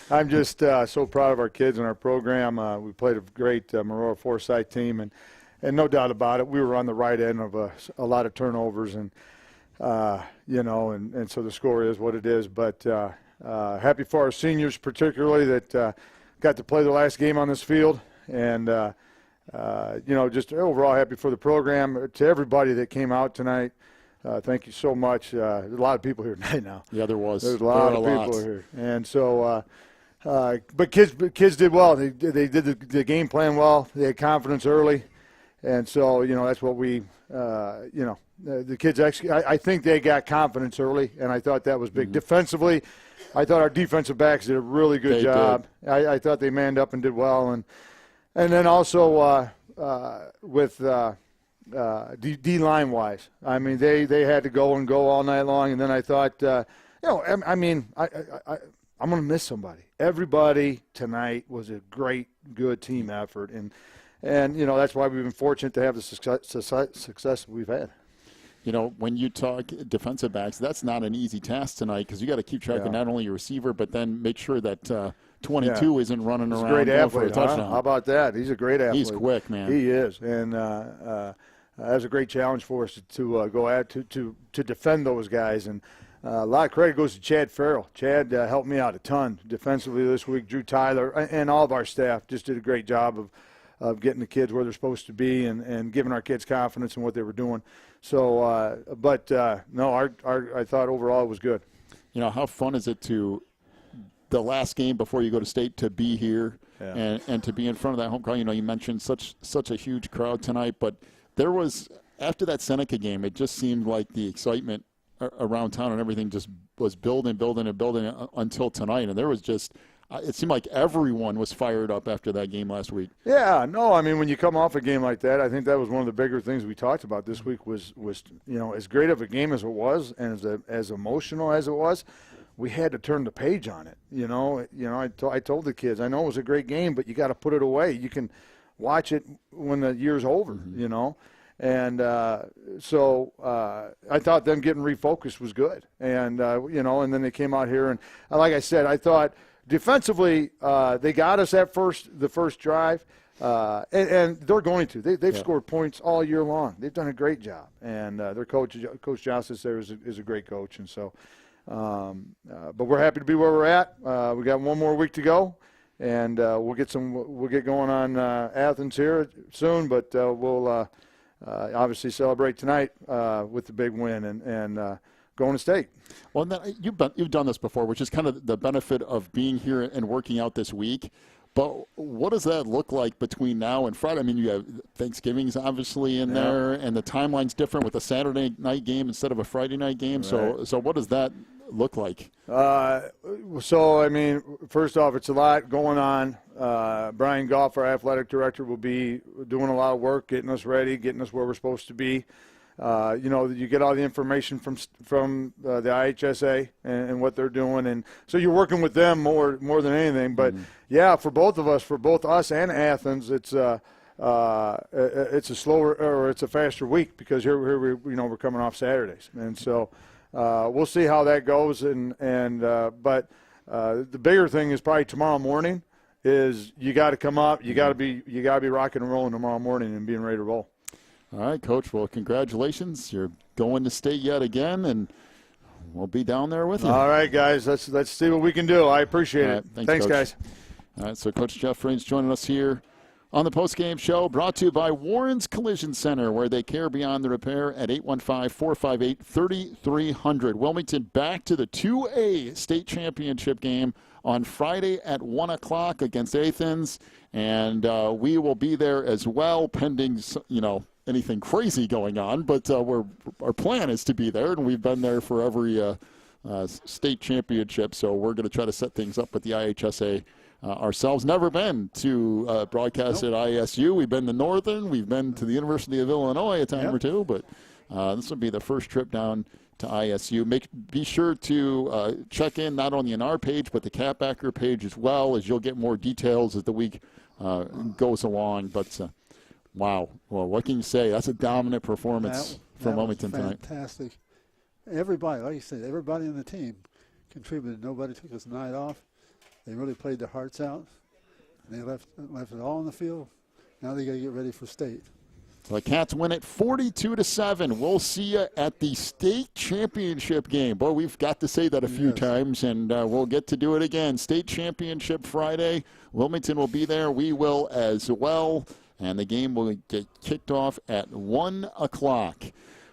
I'm just so proud of our kids and our program. We played a great Maroa-Forsyth team, and no doubt about it, we were on the right end of a lot of turnovers, and so the score is what it is. But happy for our seniors particularly that got to play their last game on this field, and just overall happy for the program. To everybody that came out tonight, thank you so much. There's a lot of people here tonight now. Yeah, there was. There's a lot of people here. And so, but kids did well. They did the game plan well. They had confidence early. And so, that's what we, the kids actually, I think they got confidence early, and I thought that was big. Mm-hmm. Defensively, I thought our defensive backs did a really good job. I thought they manned up and did well. And then also with D-line wise, I mean, they had to go all night long. And then I thought, I'm going to miss somebody. Everybody tonight was a great, good team effort. And that's why we've been fortunate to have the success we've had. When you talk defensive backs, that's not an easy task tonight, because you got to keep track of not only your receiver, but then make sure that 22 isn't running around. Great athlete, for a touchdown. How about that? He's a great athlete. He's quick, man. He is, and that was a great challenge for us to go at to defend those guys. And a lot of credit goes to Chad Farrell. Chad helped me out a ton defensively this week. Drew Tyler and all of our staff just did a great job of getting the kids where they're supposed to be and giving our kids confidence in what they were doing. So, I thought overall it was good. How fun is it to the last game before you go to state to be here and to be in front of that home crowd? You mentioned such a huge crowd tonight, but there was, after that Seneca game, it just seemed like the excitement around town and everything just was building until tonight. And there was just, it seemed like everyone was fired up after that game last week. Yeah, no, I mean, when you come off a game like that, I think that was one of the bigger things we talked about this week was as great of a game as it was and as emotional as it was, we had to turn the page on it. I told the kids, I know it was a great game, but you got to put it away. You can watch it when the year's over, And so I thought them getting refocused was good. And, and then they came out here. And like I said, I thought – defensively, they got us at the first drive, and they're going to. They've scored points all year long. They've done a great job, and their coach Justice there is a great coach, and so But we're happy to be where we're at. We got one more week to go, and we'll get going on Athens here soon. But we'll obviously celebrate tonight with the big win and going to state. Well, and then you've done this before, which is kind of the benefit of being here and working out this week. But what does that look like between now and Friday? I mean, you have Thanksgiving's obviously in there, and the timeline's different with a Saturday night game instead of a Friday night game. Right. So what does that look like? So, I mean, first off, it's a lot going on. Brian Goff, our athletic director, will be doing a lot of work, getting us ready, getting us where we're supposed to be. You get all the information from the IHSA and what they're doing, and so you're working with them more than anything. But yeah, for both of us, for both us and Athens, it's a slower or it's a faster week because here we're coming off Saturdays, and so we'll see how that goes. But the bigger thing is probably tomorrow morning. Is you got to come up, you got to be rocking and rolling tomorrow morning and being ready to roll. All right, Coach. Well, congratulations. You're going to state yet again, and we'll be down there with you. All right, guys. Let's see what we can do. I appreciate it. Thanks, guys. All right, so Coach Jeff Reitz joining us here on the postgame show, brought to you by Warren's Collision Center, where they care beyond the repair at 815-458-3300. Wilmington back to the 2A state championship game on Friday at 1 o'clock against Athens, and we will be there as well, pending, anything crazy going on, but our plan is to be there, and we've been there for every state championship, so we're going to try to set things up with the IHSA ourselves. Never been to broadcast at ISU. We've been to Northern. We've been to the University of Illinois a time or two, but this will be the first trip down to ISU. Be sure to check in not only on our page, but the Catbacker page as well, as you'll get more details as the week goes along. But wow. Well, what can you say? That's a dominant performance from Wilmington tonight. Fantastic. Everybody, like you said, everybody on the team contributed. Nobody took this night off. They really played their hearts out. They left it all on the field. Now they got to get ready for state. So the Cats win it 42-7. We'll see you at the state championship game. Boy, we've got to say that a few times, and we'll get to do it again. State championship Friday. Wilmington will be there. We will as well. And the game will get kicked off at 1 o'clock.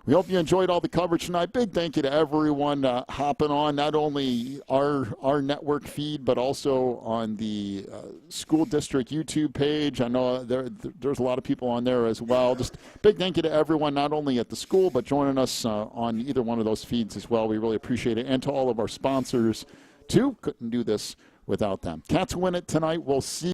We hope you enjoyed all the coverage tonight. Big thank you to everyone hopping on, not only our network feed, but also on the school district YouTube page. I know there's a lot of people on there as well. Just big thank you to everyone, not only at the school, but joining us on either one of those feeds as well. We really appreciate it. And to all of our sponsors, too. Couldn't do this without them. Cats win it tonight. We'll see